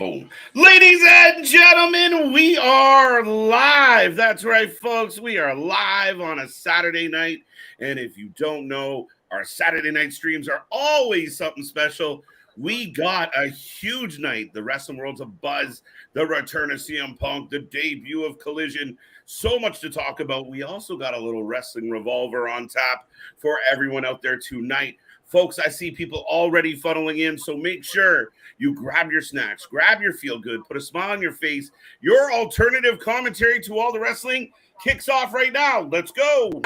Boom. Ladies and gentlemen, we are live. That's right, folks. We are live on a Saturday night. And if you don't know, our Saturday night streams are always something special. We got a huge night. The wrestling world's a buzz. The return of CM Punk, the debut of Collision. So much to talk about. We also got a little wrestling revolver on tap for everyone out there tonight. Folks, I see people already funneling in, so make sure you grab your snacks, grab your feel-good, put a smile on your face. Your alternative commentary to all the wrestling kicks off right now. Let's go.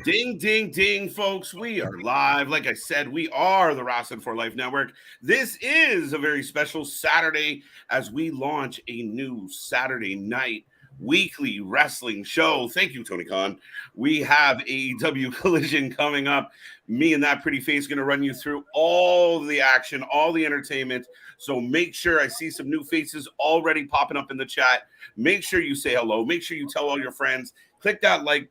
Ding, ding, ding, folks. We are live. Like I said, we are the Wrasslin for Life Network. This is a very special Saturday as we launch a new Saturday night weekly wrestling show. Thank you, Tony Khan. We have AEW Collision coming up. Me and that pretty face going to run you through all the action, all the entertainment. So make sure I see some new faces already popping up in the chat. Make sure you say hello. Make sure you tell all your friends. Click that like,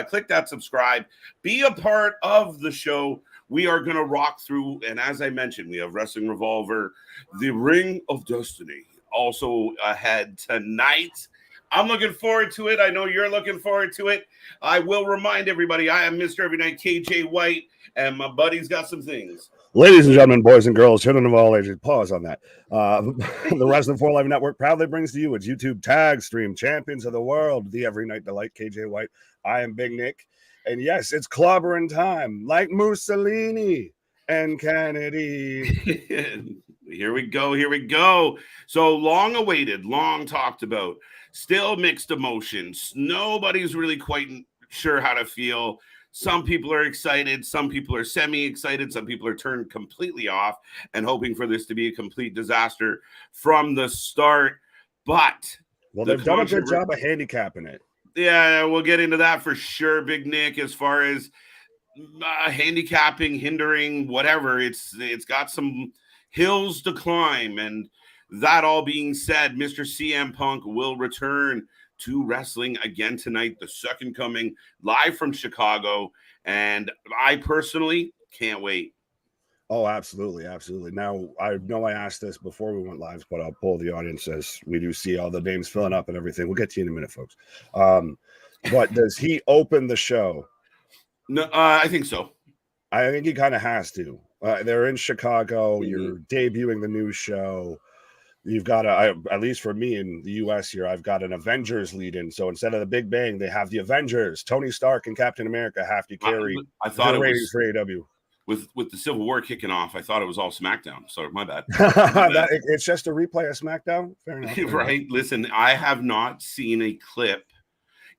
click that subscribe. Be a part of the show. We are going to rock through. And as I mentioned, we have Wrestling Revolver, the Ring of Destiny, also ahead tonight. I'm looking forward to it. I know you're looking forward to it. I will remind everybody, I am Mr. Every Night KJ White, and my buddy's got some things. Ladies and gentlemen, boys and girls, children of all ages, pause on that. The Wrestling for Life Network proudly brings to you its YouTube tag stream, Champions of the World, the Every Night Delight, KJ White. I am Big Nick. And yes, it's clobbering time, like Mussolini and Kennedy. Here we go. Here we go. So long awaited, long talked about, still mixed emotions. Nobody's really quite sure how to feel. Some people are excited. Some people are semi-excited. Some people are turned completely off and hoping for this to be a complete disaster from the start. But they've done a good job of handicapping it. Yeah, we'll get into that for sure, Big Nick, as far as handicapping, hindering, whatever. It's got some hills to climb. And that all being said, Mr. CM Punk will return to wrestling again tonight, the second coming, live from Chicago. And I personally can't wait. Oh, absolutely. Absolutely. Now, I know I asked this before we went live, but I'll pull the audience as we do see all the names filling up and everything. We'll get to you in a minute, folks. But does he open the show? No, I think so. I think he kind of has to. They're in Chicago. Mm-hmm. You're debuting the new show. You've got at least for me in the US here, I've got an Avengers lead in. So instead of the Big Bang, they have the Avengers. Tony Stark and Captain America have to carry the ratings for AEW. With the Civil War kicking off, I thought it was all SmackDown. So my bad. It's just a replay of SmackDown. Fair enough. Right. Listen, I have not seen a clip.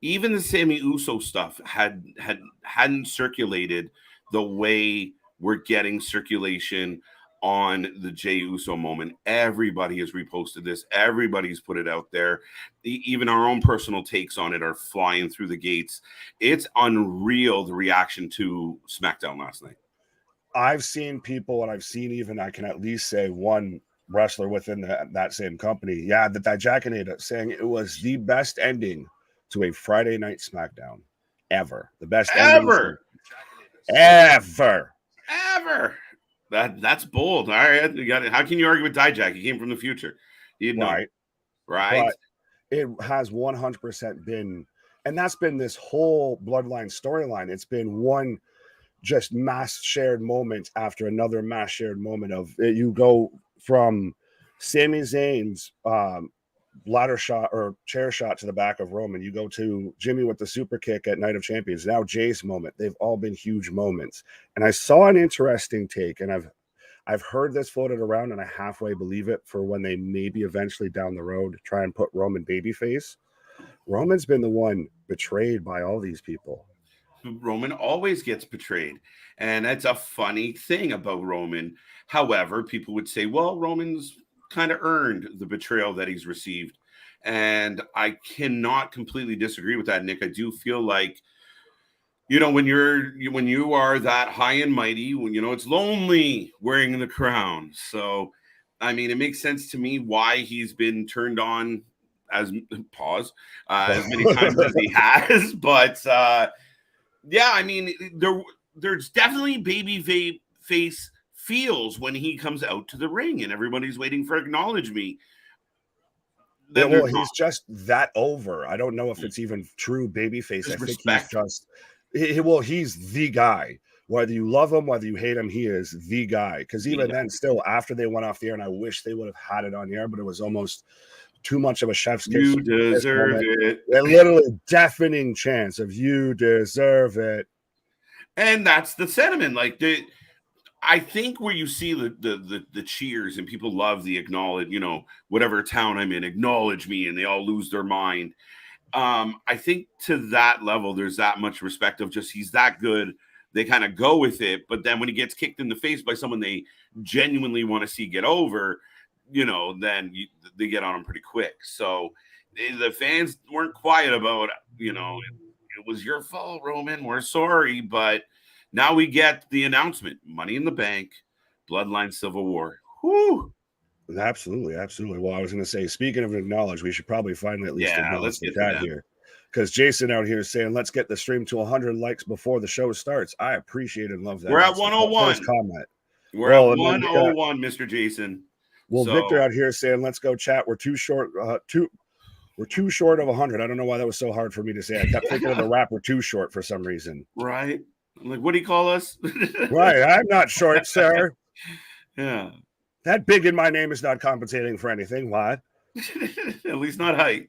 Even the Sammy Uso stuff hadn't circulated the way we're getting circulation on the Jey Uso moment. Everybody has reposted this. Everybody's put it out there. Even our own personal takes on it are flying through the gates. It's unreal, the reaction to SmackDown last night. I've seen people, and I've seen even, I can at least say one wrestler within that same company, that Jackanada, saying it was the best ending to a Friday night SmackDown ever. The best ever. That's bold. All right, you got it. How can you argue with Dijak? He came from the future. You know, right? But it has 100% been, and that's been this whole bloodline storyline. It's been one just mass shared moment after another mass shared moment of it. You go from Sami Zayn's ladder shot or chair shot to the back of Roman. You go to Jimmy with the super kick at Night of Champions. Now Jay's moment. They've all been huge moments. And I saw an interesting take, and I've heard this floated around, and I halfway believe it for when they maybe eventually down the road try and put Roman babyface. Roman's been the one betrayed by all these people. Roman always gets betrayed. And that's a funny thing about Roman. However, people would say, well, Roman's kind of earned the betrayal that he's received. And I cannot completely disagree with that, Nick. I do feel like, you know, when you are that high and mighty, when you know it's lonely wearing the crown. So, I mean, it makes sense to me why he's been turned on as as many times as he has. But yeah, I mean, there's definitely face feels when he comes out to the ring and everybody's waiting for acknowledge me. Yeah, well, he's just that over. I don't know if it's even true babyface. I think respect. He's the guy. Whether you love him, whether you hate him, he is the guy. Because even then, still, after they went off the air, and I wish they would have had it on the air, but it was almost too much of a chef's kiss. You deserve it. A literally deafening chance of "you deserve it," and that's the sentiment. Like I think where you see the cheers and people love the acknowledge, you know, whatever town I'm in, acknowledge me, and they all lose their mind. I think to that level, there's that much respect of just he's that good. They kind of go with it, but then when he gets kicked in the face by someone they genuinely want to see get over, you know, then they get on him pretty quick. So the fans weren't quiet about, you know, it was your fault, Roman. We're sorry, but now we get the announcement: Money in the Bank, Bloodline Civil War. Whoo! Absolutely, absolutely. Well, I was going to say, speaking of acknowledge, we should probably finally at least acknowledge the chat here, because Jason out here is saying, "Let's get the stream to 100 likes before the show starts." I appreciate and love that. We're at 101. First comment. We're at 101, Mr. Jason. Well, so, Victor out here saying, "Let's go chat. We're too short. We're too short of 100." I don't know why that was so hard for me to say. I kept thinking of the rapper Too Short for some reason. Right. I'm like, what do you call us? Right. I'm not short, sir. Yeah. That big in my name is not compensating for anything. What? At least not height.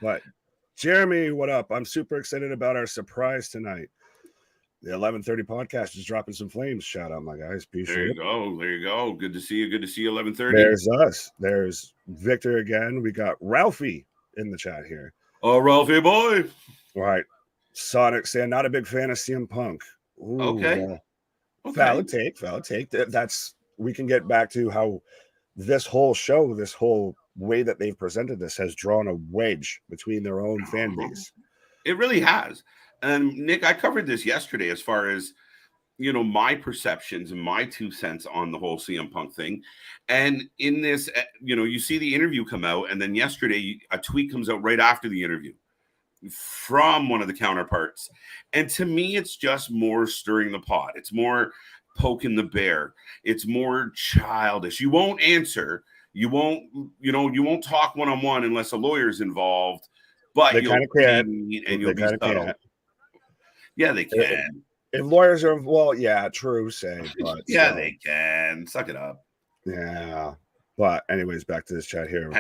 But Jeremy, what up? I'm super excited about our surprise tonight. The 11:30 podcast is dropping some flames. Shout out, my guys. There you go. There you go. Good to see you. Good to see you. 11:30. There's us. There's Victor again. We got Ralphie in the chat here. Oh, Ralphie boy. All right. Sonic saying, not a big fan of CM Punk. Ooh, okay. Valid take. That's, we can get back to how this whole show, this whole way that they've presented this has drawn a wedge between their own fan base. It really has. And Nick, I covered this yesterday as far as, you know, my perceptions and my 2 cents on the whole CM Punk thing. And in this, you know, you see the interview come out, and then yesterday a tweet comes out right after the interview from one of the counterparts. And to me, it's just more stirring the pot. It's more poking the bear. It's more childish. You won't answer. You won't talk one-on-one unless a lawyer's involved, but they kind of can. And you'll be subtle. Yeah, they can. If lawyers are, well, yeah, true, say, but yeah, they can. Suck it up. Yeah. But anyways, back to this chat here.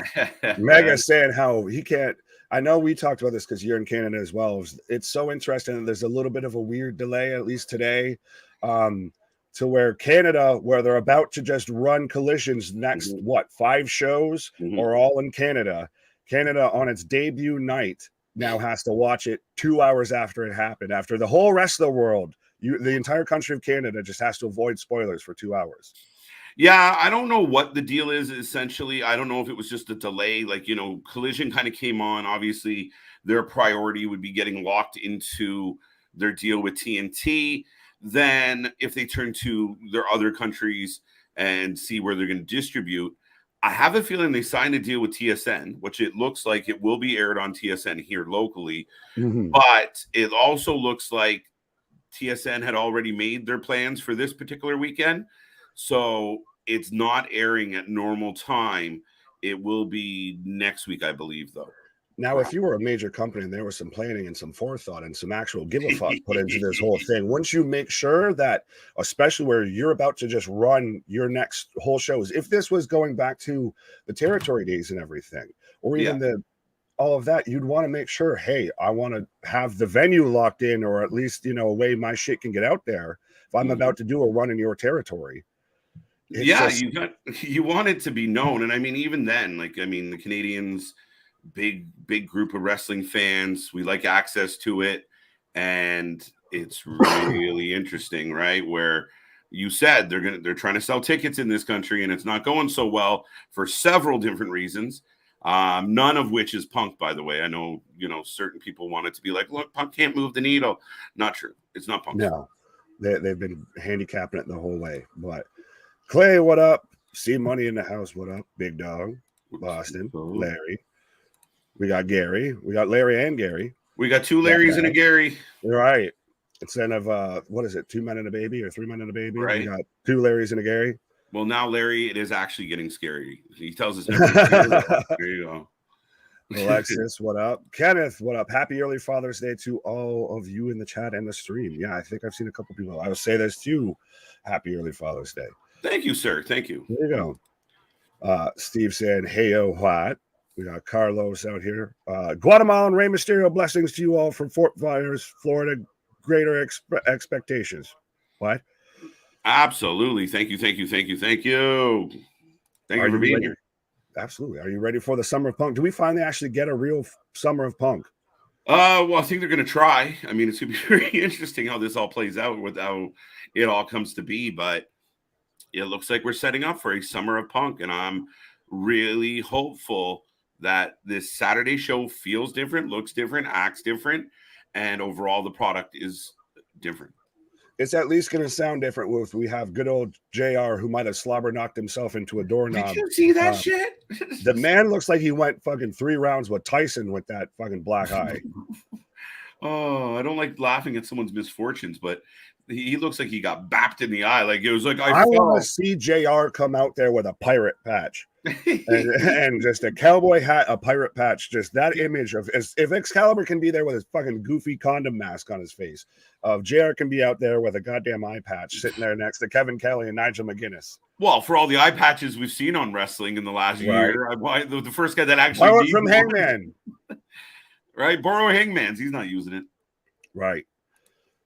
Mega saying how he can't. I know we talked about this because you're in Canada as well. It's so interesting. There's a little bit of a weird delay, at least today, to where Canada, where they're about to just run collisions next, 5 shows are all in Canada. Canada on its debut night now has to watch it 2 hours after it happened. After the whole rest of the world, the entire country of Canada just has to avoid spoilers for 2 hours. Yeah, I don't know what the deal is, essentially. I don't know if it was just a delay. Like, you know, Collision kind of came on. Obviously, their priority would be getting locked into their deal with TNT. Then if they turn to their other countries and see where they're going to distribute, I have a feeling they signed a deal with TSN, which it looks like it will be aired on TSN here locally. But it also looks like TSN had already made their plans for this particular weekend. So it's not airing at normal time. It will be next week, I believe, though. Now, if you were a major company and there was some planning and some forethought and some actual give a fuck put into this whole thing, wouldn't you make sure that, especially where you're about to just run your next whole shows, if this was going back to the territory days and everything, or even all of that, you'd want to make sure, hey, I want to have the venue locked in, or at least, you know, a way my shit can get out there if I'm about to do a run in your territory. You want it to be known. And I mean, even then, like, I mean, the Canadians, big group of wrestling fans, we like access to it, and it's really interesting, right? Where you said they're trying to sell tickets in this country, and it's not going so well for several different reasons. None of which is Punk, by the way. I know, certain people want it to be like, look, Punk can't move the needle. Not true. It's not Punk. No, they've been handicapping it the whole way. But Clay, what up? See Money in the house. What up? Big Dog, Boston, Larry. We got Gary. We got Larry and Gary. We got two Larrys and a Gary. Right. Instead of what is it? 2 men and a baby or 3 men and a baby? Right. We got 2 Larrys and a Gary. Well, now Larry, it is actually getting scary. He tells us everything. There you go. Alexis, what up? Kenneth, what up? Happy early Father's Day to all of you in the chat and the stream. Yeah, I think I've seen a couple people. I would say this too. Happy early Father's Day. Thank you, sir. Thank you. There you go. Steve saying, hey, oh, what? We got Carlos out here. Guatemalan Rey Mysterio, blessings to you all from Fort Myers, Florida. Greater expectations. What? Absolutely. Thank you. Thank you. Thank you. Thank you. Thank you for being here. Absolutely. Are you ready for the Summer of Punk? Do we finally actually get a real Summer of Punk? Well, I think they're going to try. I mean, it's going to be very interesting how this all plays out with how it all comes to be. But it looks like we're setting up for a Summer of Punk. And I'm really hopeful that this Saturday show feels different, looks different, acts different. And overall, the product is different. It's at least going to sound different if we have good old JR who might have slobber knocked himself into a doorknob. Did you see that shit? The man looks like he went fucking 3 rounds with Tyson with that fucking black eye. Oh, I don't like laughing at someone's misfortunes, but he looks like he got bapped in the eye. Like it was like I want to see JR come out there with a pirate patch and just a cowboy hat, a pirate patch. Just that image of if Excalibur can be there with his fucking goofy condom mask on his face, JR can be out there with a goddamn eye patch sitting there next to Kevin Kelly and Nigel McGuinness. Well, for all the eye patches we've seen on wrestling in the last year, the first guy that actually borrowed from Hangman, right? Borrow Hangman's. He's not using it, right?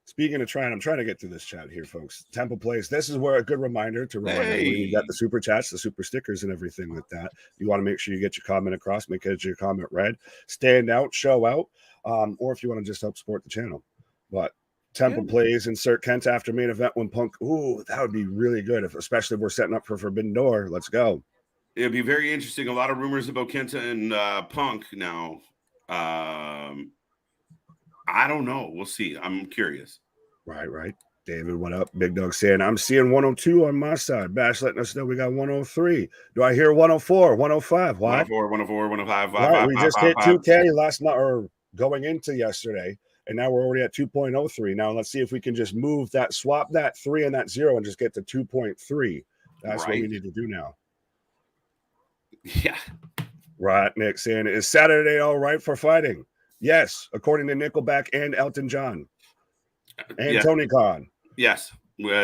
Speaking of trying, I'm trying to get through this chat here, folks. Temple Place. This is where a good reminder to remind everybody you got the super chats, the super stickers, and everything like that. You want to make sure you get your comment across, make sure your comment read, stand out, show out, or if you want to just help support the channel. But Temple Plays, insert Kent after main event when Punk. Ooh, that would be really good, especially if we're setting up for Forbidden Door. Let's go. It'd be very interesting. A lot of rumors about Kenta and Punk now. I don't know. We'll see. I'm curious. Right. David, what up? Big Dog saying, I'm seeing 102 on my side. Bash letting us know we got 103. Do I hear 104, 105? What? 104, 105. Right, we just hit 2K last night or going into yesterday, and now we're already at 2.03. Now let's see if we can just move that, swap that 3 and that 0 and just get to 2.3. That's what we need to do now. Yeah. Right, Nick saying, is Saturday all right for fighting? Yes, according to Nickelback and Elton John and Tony Khan. Yes,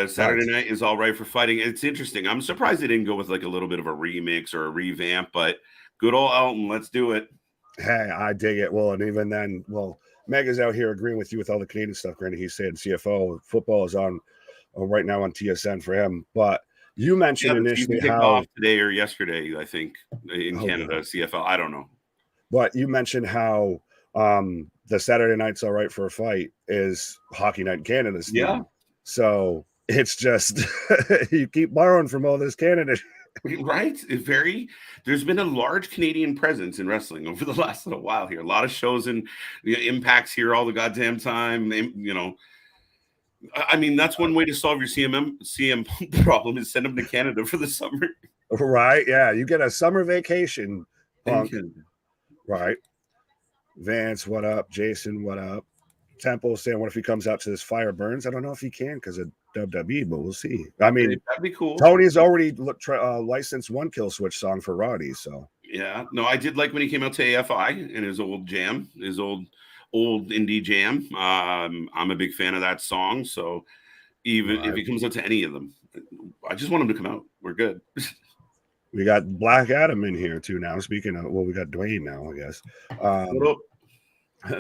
Saturday night is all right for fighting. It's interesting. I'm surprised they didn't go with like a little bit of a remix or a revamp, but good old Elton, let's do it. Hey, I dig it. Well, and even then, Meg is out here agreeing with you with all the Canadian stuff. Granted, he's saying CFO football is on right now on TSN for him, but you mentioned initially how off today or yesterday, I think, in Canada, CFL. I don't know, but you mentioned how the Saturday night's all right for a fight is Hockey Night in Canada. Yeah. So it's just you keep borrowing from all this Canada. Right. There's been a large Canadian presence in wrestling over the last little while here. A lot of shows and impacts here all the goddamn time. I mean, that's one way to solve your CM problem is send them to Canada for the summer. Right. Yeah. You get a summer vacation. Punk. Right. Vance, what up? Jason, what up? Temple saying, what if he comes out to this Fire Burns? I don't know if he can because of WWE, but we'll see. I mean, that'd be cool. Tony's already licensed one Kill Switch song for Roddy, so yeah. No, I did like when he came out to AFI and his old jam, his old indie jam. I'm a big fan of that song, so even if he comes out to any of them, I just want him to come out. We're good. We got Black Adam in here too now. Speaking of, we got Dwayne now, I guess.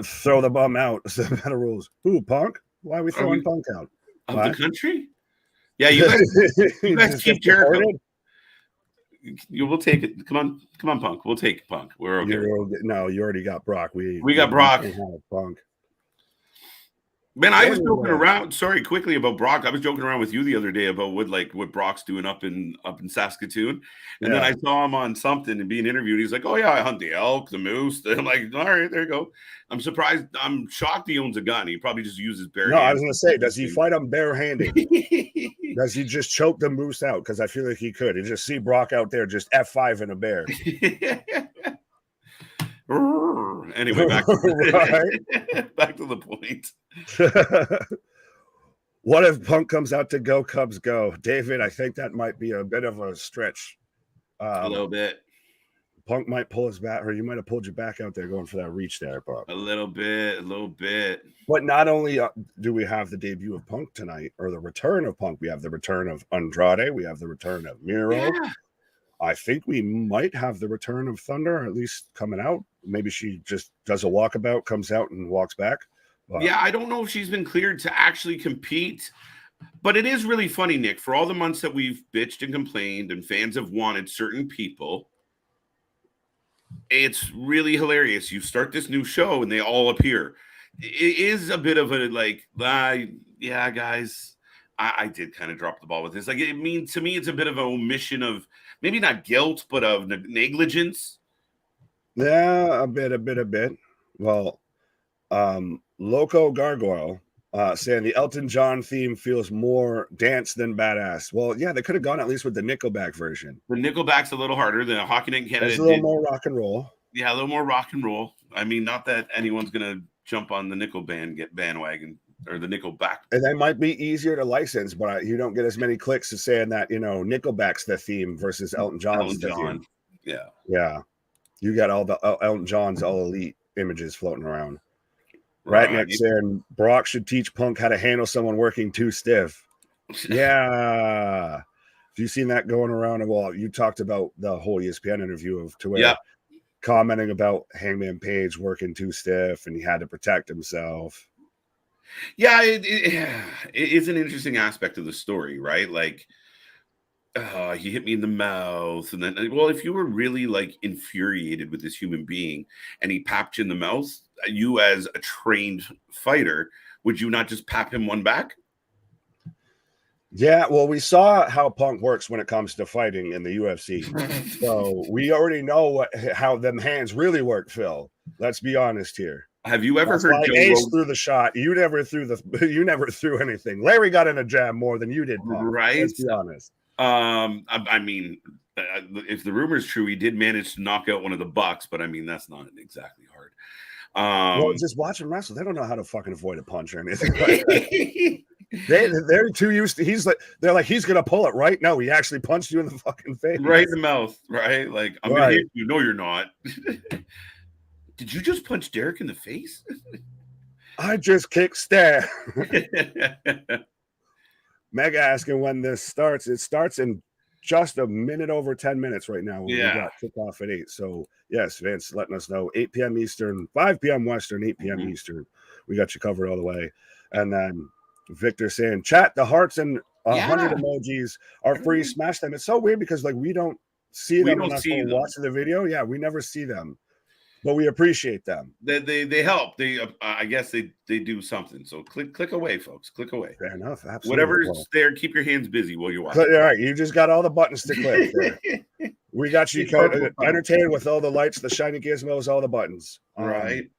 Throw the bum out. Better rules. Who, Punk? Why are we throwing Punk out? Of the country? Yeah, you guys keep Jericho. You will take it. Come on, Punk. We'll take Punk. We're okay. No, you already got Brock. We got Brock. Punk. Man, I was joking around. Sorry, quickly about Brock. I was joking around with you the other day about what Brock's doing up in Saskatoon, and then I saw him on something and being interviewed. He's like, "Oh yeah, I hunt the elk, the moose." I'm like, "All right, there you go." I'm surprised. I'm shocked he owns a gun. He probably just uses bare. No, I was gonna say, does he fight them barehanded? Does he just choke the moose out? Because I feel like he could. You just see Brock out there just F5 in a bear. Anyway, back to the point. What if Punk comes out to Go Cubs Go? David, I think that might be a bit of a stretch. A little bit. Punk might pull us back, or you might have pulled you back out there going for that reach there, Bob. A little bit. But not only do we have the debut of Punk tonight, or the return of Punk, we have the return of Andrade, we have the return of Miro. Yeah. I think we might have the return of Thunder, at least coming out. Maybe she just does a walkabout, comes out and walks back. Yeah, I don't know if she's been cleared to actually compete. But it is really funny, Nick, for all the months that we've bitched and complained and fans have wanted certain people, it's really hilarious. You start this new show and they all appear. It is a bit of a like, yeah, guys, I did kind of drop the ball with this. Like, to me, it's a bit of an omission of maybe not guilt, but of negligence. Yeah, a bit. Well, Loco Gargoyle saying the Elton John theme feels more dance than badass. Well, yeah, they could have gone at least with the Nickelback version. The Nickelback's a little harder. The Hockey Night in Canada It's a little more rock and roll. Yeah, a little more rock and roll. I mean, not that anyone's gonna jump on the Nickel bandwagon or the Nickelback. And they might be easier to license, but you don't get as many clicks as saying that, Nickelback's the theme versus Elton John's the theme. Yeah. You got all the Elton John's All Elite images floating around. Ratnick saying Brock should teach Punk how to handle someone working too stiff. Yeah. Have you seen that going around? Well, you talked about the whole ESPN interview of commenting about Hangman Page working too stiff and he had to protect himself. Yeah, it is an interesting aspect of the story, right? Like, he hit me in the mouth. And then, well, if you were really like infuriated with this human being and he papped you in the mouth, you as a trained fighter, would you not just pap him one back? Yeah, well, we saw how Punk works when it comes to fighting in the UFC. So we already know how them hands really work, Phil. Let's be honest here. Have you ever heard Joe Ace threw the shot? You never threw anything. Larry got in a jab more than you did, Punk. Right? Let's be honest. I mean, if the rumor is true, he did manage to knock out one of the Bucks, but I mean, that's not exactly hard. Well, just watch him wrestle. They don't know how to fucking avoid a punch or anything like that. They're too used to. They're like, he's gonna pull it, right? No, he actually punched you in the fucking face, right in the mouth, right? Like, I'm gonna hit you. No, you're not. Did you just punch Derek in the face? I just kicked Stab. Mega asking when this starts. It starts in just a minute over 10 minutes right now. We got kickoff at 8. So, yes, Vince letting us know 8 p.m. Eastern, 5 p.m. Western, 8 p.m. Eastern. We got you covered all the way. And then Victor saying, chat, the hearts and 100 emojis are free. Smash them. It's so weird because, like, we don't see them unless we're watching the video. Yeah, we never see them. But we appreciate them. They help. I guess they do something. So click away, folks. Click away. Fair enough. Absolutely. Whatever's there, keep your hands busy while you watch. All right, you just got all the buttons to click. There. We got you entertained with all the lights, the shiny gizmos, all the buttons. Right.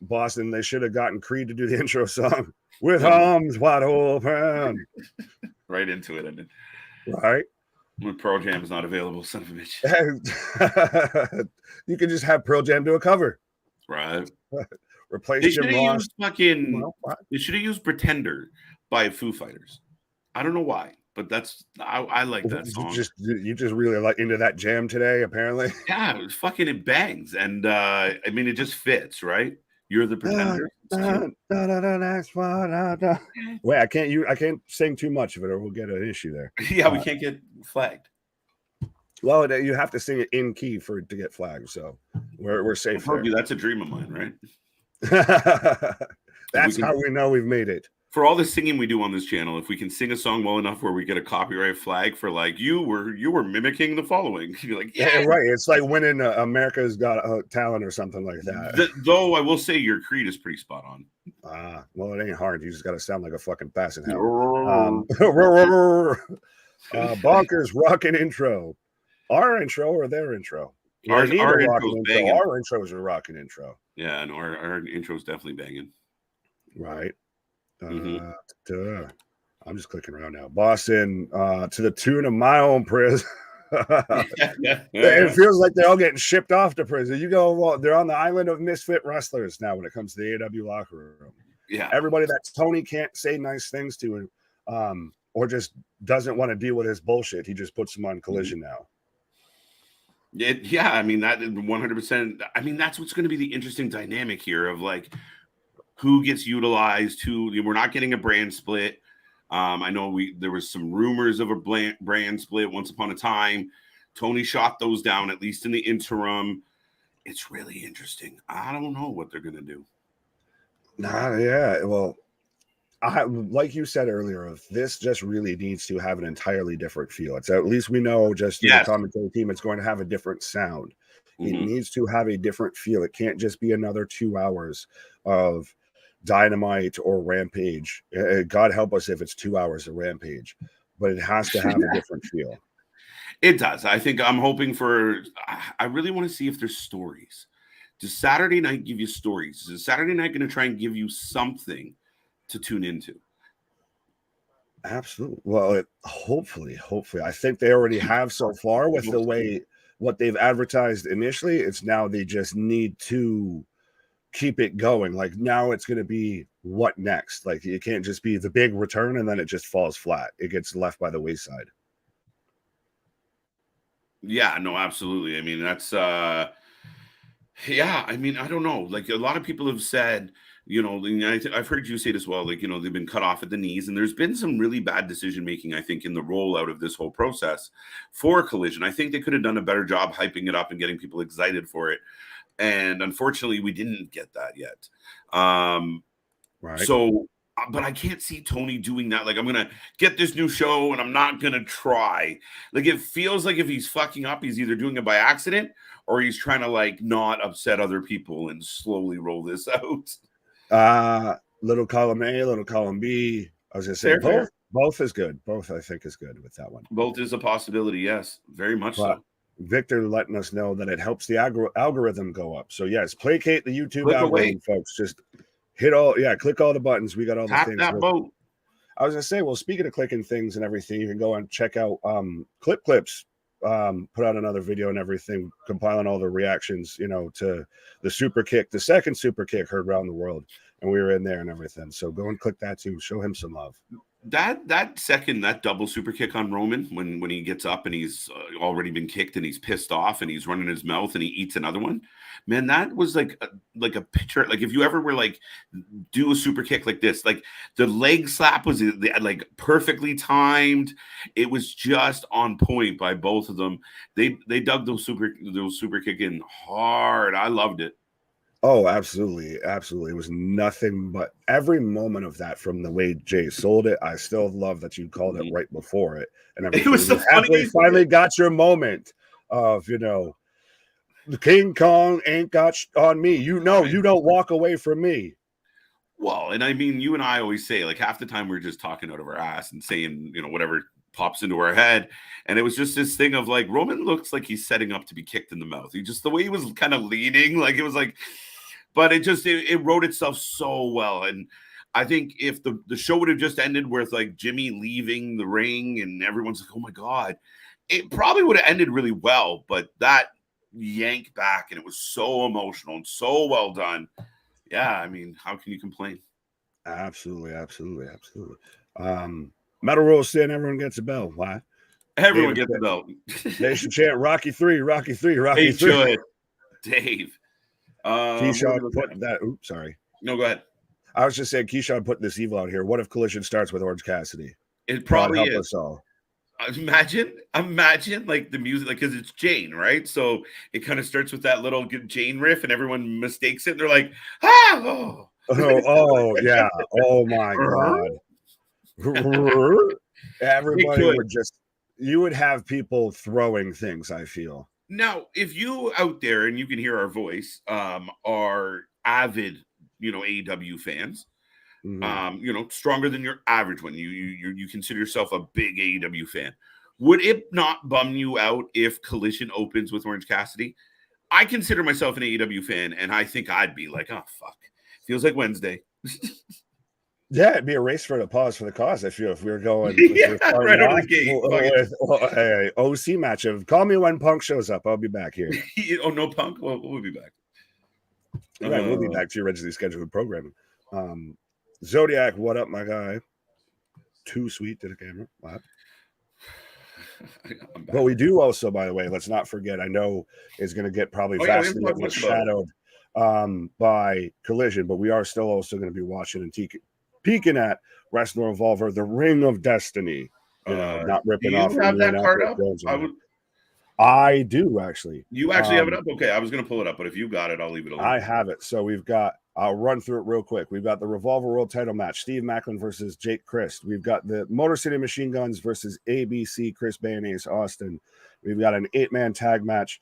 Boston, they should have gotten Creed to do the intro song with arms wide open. Right into it, ended. Right. When Pearl Jam is not available, son of a bitch. You can just have Pearl Jam do a cover. Right. Replace Jim Ross. They should have used Pretender by Foo Fighters. I don't know why, but I like that song. You just really like into that jam today, apparently. Yeah, it bangs. And I mean, it just fits, right? You're the Pretender. Wait, I can't sing too much of it or we'll get an issue there. Yeah, we can't get flagged. Well, you have to sing it in key for it to get flagged, so we're safe. That's a dream of mine, right? That's how we know we've made it. for all the singing we do on this channel, if we can sing a song well enough where we get a copyright flag for like you were mimicking the following, you're like, yeah, right. It's like winning America's Got Talent or something like that. Though I will say your creed is pretty spot on. Well, it ain't hard. You just got to sound like a fucking bass in hell. Bonkers rockin' intro. Our intro or their intro? Our intros are rocking intro. Yeah, and our intro is definitely banging. Right. I'm just clicking around now. Boston, to the tune of my own prison. It feels like they're all getting shipped off to prison. You go, well, they're on the island of misfit wrestlers now when it comes to the AEW locker room. Yeah. Everybody that Tony can't say nice things to, or just doesn't want to deal with his bullshit, he just puts them on Collision now. Yeah, I mean, that 100%. I mean, that's what's going to be the interesting dynamic here of like who gets utilized, we're not getting a brand split. I know there was some rumors of a brand split once upon a time. Tony shot those down, at least in the interim. It's really interesting. I don't know what they're going to do. Yeah. Well, like you said earlier, this just really needs to have an entirely different feel. It's at least we know just the commentary team, it's going to have a different sound. It needs to have a different feel. It can't just be another 2 hours of Dynamite or Rampage. God help us if it's 2 hours of Rampage, but it has to have a different feel. It does. I really want to see if there's stories. Does Saturday night give you stories? Is Saturday night going to try and give you something to tune into? Absolutely. Well, hopefully. I think they already have so far with the way what they've advertised initially. It's now they just need to keep it going. Like now it's going to be what next? Like it can't just be the big return and then it just falls flat. It gets left by the wayside. Yeah, no, absolutely. I mean, that's yeah, I mean, I don't know. Like a lot of people have said, I've heard you say it as well, like, they've been cut off at the knees, and there's been some really bad decision making, I think, in the rollout of this whole process for Collision. I think they could have done a better job hyping it up and getting people excited for it. And unfortunately, we didn't get that yet. Right. So, but I can't see Tony doing that. Like, I'm going to get this new show and I'm not going to try. Like, it feels like if he's fucking up, he's either doing it by accident or he's trying to, like, not upset other people and slowly roll this out. Little column A, little column B. I was going to say both is good. Both, I think, is good with that one. Both is a possibility, yes. Very much so. Victor letting us know that it helps the algorithm go up. So, yes, placate the YouTube algorithm, folks. Just click all the buttons. We got all the things. That boat. I was going to say, well, speaking of clicking things and everything, you can go and check out Clips. Put out another video and everything, compiling all the reactions, to the super kick, the second super kick heard around the world. And we were in there and everything. So go and click that too. Show him some love. That double super kick on Roman when he gets up and he's already been kicked and he's pissed off and he's running his mouth and he eats another one. Man, that was like a picture. Like if you ever were like do a super kick like this, like the leg slap was like perfectly timed. It was just on point by both of them. They dug those super kick in hard. I loved it. Oh, absolutely. It was nothing but every moment of that from the way Jay sold it. I still love that you called it right before it. And everything. It was so funny. Finally got your moment of, the King Kong ain't got on me. You don't walk away from me. Well, and I mean, you and I always say, like, half the time we're just talking out of our ass and saying, whatever pops into our head. And it was just this thing of like, Roman looks like he's setting up to be kicked in the mouth. The way he was kind of leaning, like it was like, but it wrote itself so well. And I think if the show would have just ended with like Jimmy leaving the ring and everyone's like, oh my God, it probably would have ended really well. But that yank back and it was so emotional and so well done. Yeah, I mean, how can you complain? Absolutely. Metal Rules saying everyone gets a bell. Why? Everyone gets a bell. They should chant Rocky 3, Rocky 3, Rocky 3. Should. Dave. Keyshawn put that. Oops, sorry. No, go ahead. I was just saying, Keyshawn put this evil out here. What if Collision starts with Orange Cassidy? It probably help is. Us all. Imagine like the music, like because it's Jane, right? So it kind of starts with that little Jane riff, and everyone mistakes it. And they're like, Oh yeah. Oh my God. Everybody would just, you would have people throwing things, I feel. Now, if you out there and you can hear our voice, are avid, AEW fans, stronger than your average one. You consider yourself a big AEW fan. Would it not bum you out if Collision opens with Orange Cassidy? I consider myself an AEW fan, and I think I'd be like, oh fuck, feels like Wednesday. Yeah, it'd be a race for the pause for the cause. If we were going right out of the gate with OC match of call me when Punk shows up. I'll be back here. Oh no, Punk. Well, we'll be back. Right, we'll be back to your originally scheduled programming. Zodiac, what up, my guy? Too sweet to the camera. What? But we do also, by the way, let's not forget. I know is going to get probably vastly overshadowed by Collision, but we are still also going to be watching and peeking at Wrestling Revolver, the Ring of Destiny. Not ripping off. Do you have that card up? I do actually. You actually have it up? Okay, I was going to pull it up, but if you got it, I'll leave it alone. I have it. So we've got. I'll run through it real quick. We've got the Revolver World Title match: Steve Macklin versus Jake Christ. We've got the Motor City Machine Guns versus ABC, Chris Bay and Ace Austin. We've got an 8-man tag match: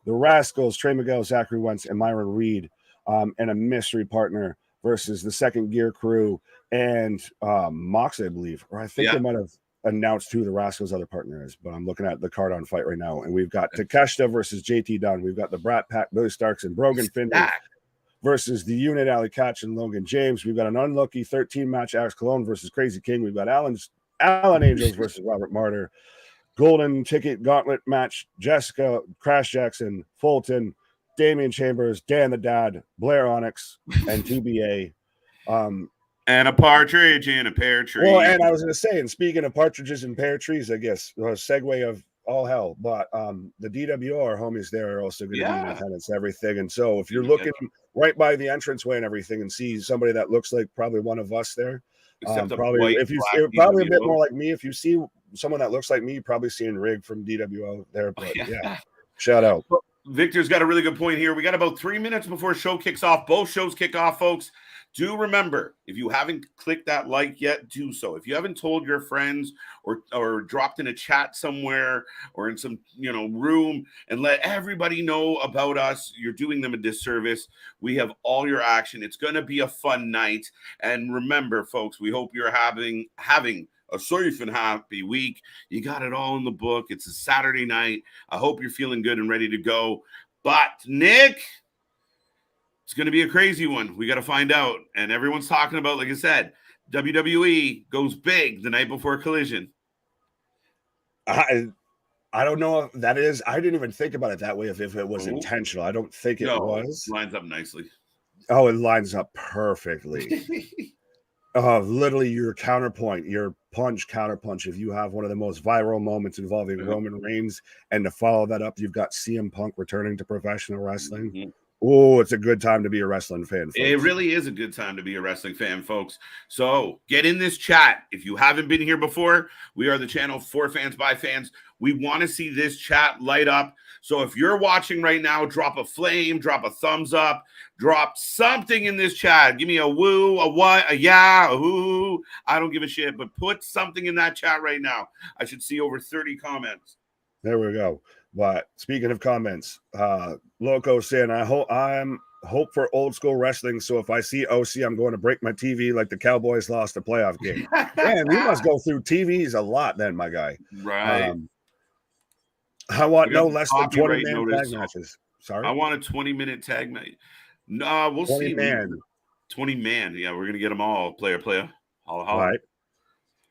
the Rascals, Trey Miguel, Zachary Wentz, and Myron Reed, and a mystery partner versus the Second Gear Crew and Mox, I believe, or I think they might have announced who the Rascals' other partner is, but I'm looking at the card on fight right now. And we've got Takeshita versus JT Dunn. We've got the Brat Pack, Billy Starks, and Brogan Finley versus the Unit, Ali Catch and Logan James. We've got an unlucky 13-match Alex Colon versus Crazy King. We've got Alan Angels versus Robert Martyr. Golden Ticket Gauntlet match: Jessica, Crash Jackson, Fulton, Damian Chambers, Dan the Dad, Blair Onyx, and TBA. And a partridge in a pear tree. Well, and I was going to say, and speaking of partridges and pear trees, I guess, a segue of all hell, but the DWR homies there are also going to be in attendance, everything. And so if you're looking right by the entranceway and everything and see somebody that looks like probably one of us there, probably if you probably a bit more like me, if you see someone that looks like me, you're probably seeing Rig from DWO there. But shout out. Victor's got a really good point here. We got about 3 minutes before show kicks off. Both shows kick off, folks. Do remember, if you haven't clicked that like yet, do so. If you haven't told your friends or dropped in a chat somewhere or in some room and let everybody know about us, you're doing them a disservice. We have all your action. It's going to be a fun night. And remember, folks, we hope you're having a safe and happy week. You got it all in the book. It's a Saturday night. I hope you're feeling good and ready to go. But Nick, it's going to be a crazy one. We got to find out. And everyone's talking about, like I said, WWE goes big the night before Collision. I don't know if that is. I didn't even think about it that way. If it was intentional, I don't think it was. Lines up nicely. Oh, it lines up perfectly. Literally your counterpoint, your counterpunch. If you have one of the most viral moments involving Roman Reigns, and to follow that up, you've got CM Punk returning to professional wrestling. Mm-hmm. Oh, it's a good time to be a wrestling fan, folks. It really is a good time to be a wrestling fan, folks. So get in this chat. If you haven't been here before, we are the channel for fans by fans. We want to see this chat light up. So if you're watching right now, drop a flame, drop a thumbs up, drop something in this chat. Give me a woo, a what, a yeah, a woo. I don't give a shit, but put something in that chat right now. I should see over 30 comments. There we go. But speaking of comments, Loco saying, I'm hope for old school wrestling. So if I see OC, I'm going to break my TV like the Cowboys lost a playoff game. Man, we must go through TVs a lot then, my guy. Right. I want no less than 20-man tag matches. Sorry? I want a 20-minute tag match. No, we'll 20 see. 20 man. Yeah, we're going to get them all. Player. All right.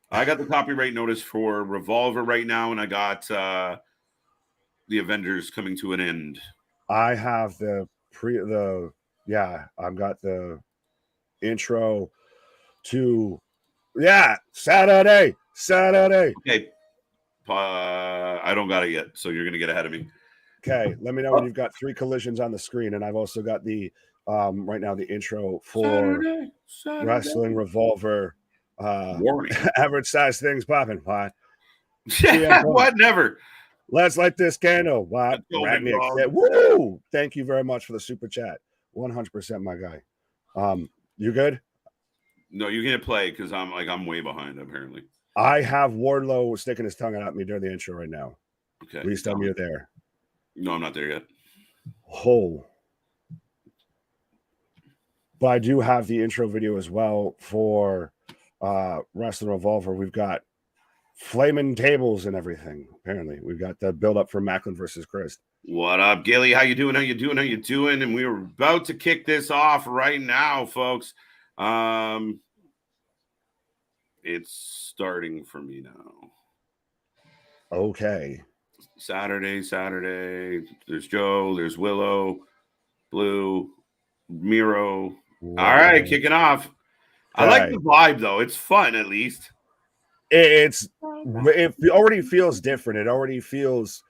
I got the copyright notice for Revolver right now, and I got the Avengers coming to an end. I have I've got the intro to Saturday. Okay. I don't got it yet, so you're gonna get ahead of me. Okay, let me know when you've got 3 collisions on the screen, and I've also got the right now the intro for Saturday. Wrestling Revolver. Average size things popping. What? What? Never. Let's light this candle. What? Woo! Thank you very much for the super chat. 100%, my guy. You good? No, you can't play because I'm way behind apparently. I have Wardlow sticking his tongue at me during the intro right now. Okay. Please tell me you're there. No, I'm not there yet. Oh. But I do have the intro video as well for Wrasslin Revolver. We've got flaming tables and everything. Apparently, we've got the build up for Macklin versus Chris. What up, Gilly? How you doing? How you doing? How you doing? And we are about to kick this off right now, folks. It's starting for me now. Okay. Saturday. There's Joe. There's Willow, Blue, Miro. Whoa. All right, kicking off. Okay. I like the vibe though. It's fun at least. It already feels different. It already feels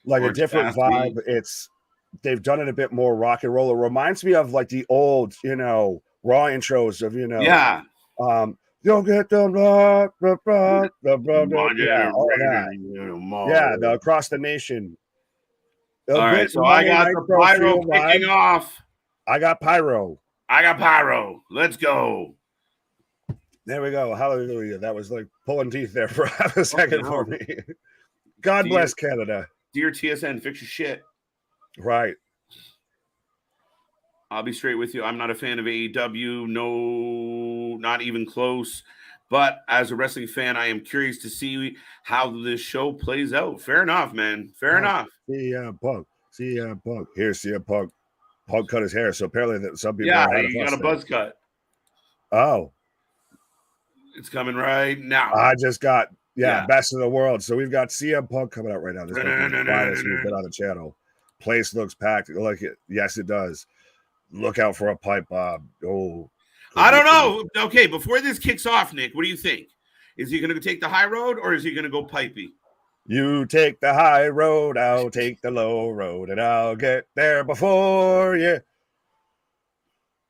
like a different vibe. They've done it a bit more rock and roll. It reminds me of like the old, Raw intros of, yeah. You'll get the all that. Yeah, the Across the Nation. All right, so I got the pyro kicking off. I got pyro. Let's go. There we go. Hallelujah. That was like pulling teeth there for half a second for me. God bless Canada. Dear TSN, fix your shit. Right. I'll be straight with you. I'm not a fan of AEW. No, not even close. But as a wrestling fan, I am curious to see how this show plays out. Fair enough, man. Fair enough. Punk. Punk. Here's Punk. Punk cut his hair, so apparently that some people he got a buzz cut. Oh. It's coming right now. I just got best of the world. So we've got CM Punk coming out right now. This is the finest we've been on the channel. Place looks packed. Like it. Yes, it does. Look out for a pipe bomb. Oh, I don't know. Okay, before this kicks off, Nick, what do you think? Is he going to take the high road or is he going to go pipey? You take the high road, I'll take the low road, and I'll get there before you.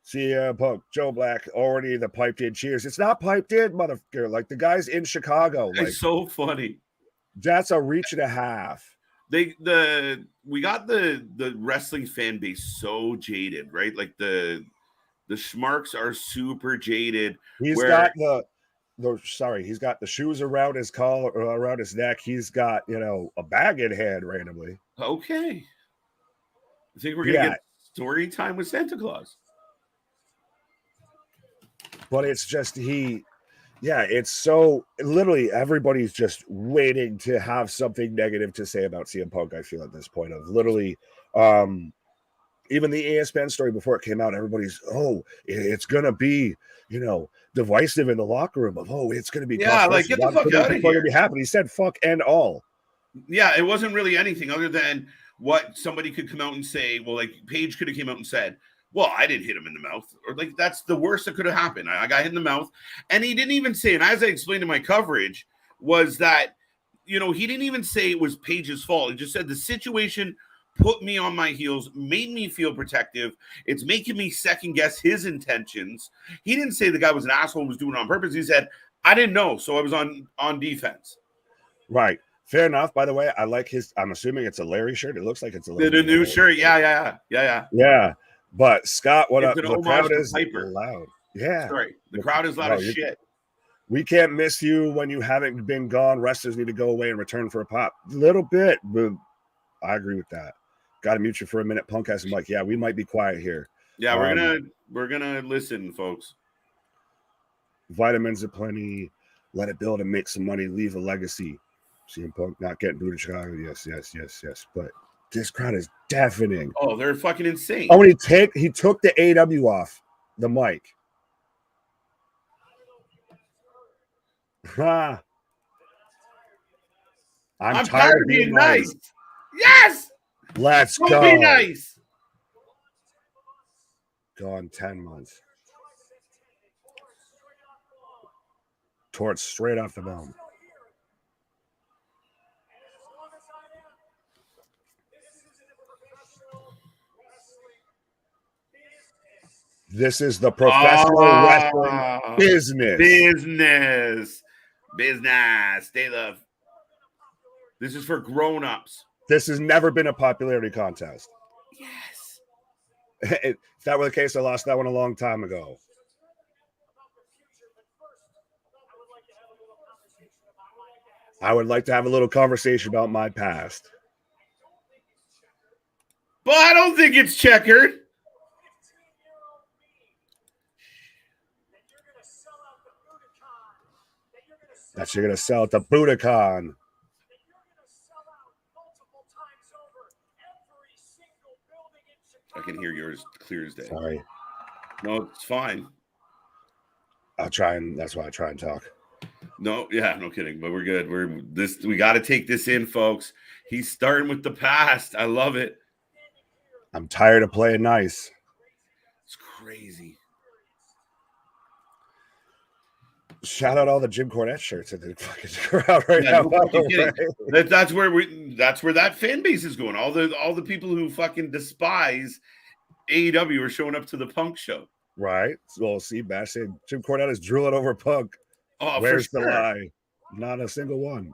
CM Punk, Joe Black, already the piped in cheers. It's not piped in, motherfucker. Like the guys in Chicago. It's so funny. That's a reach and a half. We got the wrestling fan base so jaded, right? Like the schmarks are super jaded. He's got he's got the shoes around his collar, around his neck. He's got, a bag in hand randomly. Okay. I think we're gonna get story time with Santa Claus. But it's just it's so literally everybody's just waiting to have something negative to say about CM Punk. I feel at this point of literally, even the ESPN story before it came out, everybody's it's gonna be divisive in the locker room of it's gonna be like get the fuck out of here. Be happening. He said fuck and all. Yeah, it wasn't really anything other than what somebody could come out and say. Well, like Paige could have came out and said, well, I didn't hit him in the mouth. Or like that's the worst that could have happened. I got hit in the mouth. And he didn't even say, and as I explained in my coverage, was that, he didn't even say it was Paige's fault. He just said the situation put me on my heels, made me feel protective. It's making me second guess his intentions. He didn't say the guy was an asshole and was doing it on purpose. He said, I didn't know, so I was on defense. Right. Fair enough. By the way, I like I'm assuming it's a Larry shirt. It looks like it's a Larry the new shirt. Yeah. Yeah. But Scott, what up? The crowd is loud. Yeah. Sorry. The crowd is loud as shit. We can't miss you when you haven't been gone. Wrestlers need to go away and return for a pop. A little bit, but I agree with that. Got to mute you for a minute. Punk has some like, we might be quiet here. Yeah, we're gonna listen, folks. Vitamins aplenty. Let it build and make some money. Leave a legacy. CM Punk not getting booed in Chicago. Yes. But this crowd is deafening. Oh, they're fucking insane. Oh, and he took the AW off the mic. I'm tired of being nice. Yes. Let's go. Be nice. Gone 10 months. Torch straight off the bone. This is the professional wrestling business. Business. They love. This is for grown-ups. This has never been a popularity contest. Yes. If that were the case, I lost that one a long time ago. I would like to have a little conversation about my past. But I don't think it's checkered. That you're going to sell at the Budokan. I can hear yours clear as day. Sorry. No, it's fine. That's why I try and talk. No, yeah, no kidding. But we're good. We got to take this in, folks. He's starting with the past. I love it. I'm tired of playing nice. It's crazy. Shout out all the Jim Cornette shirts in the fucking crowd right now. No, that's where that fan base is going. All the people who fucking despise AEW are showing up to the Punk show. Right. Well, see, Bash said Jim Cornette is drooling over Punk. Oh, where's the lie? Not a single one.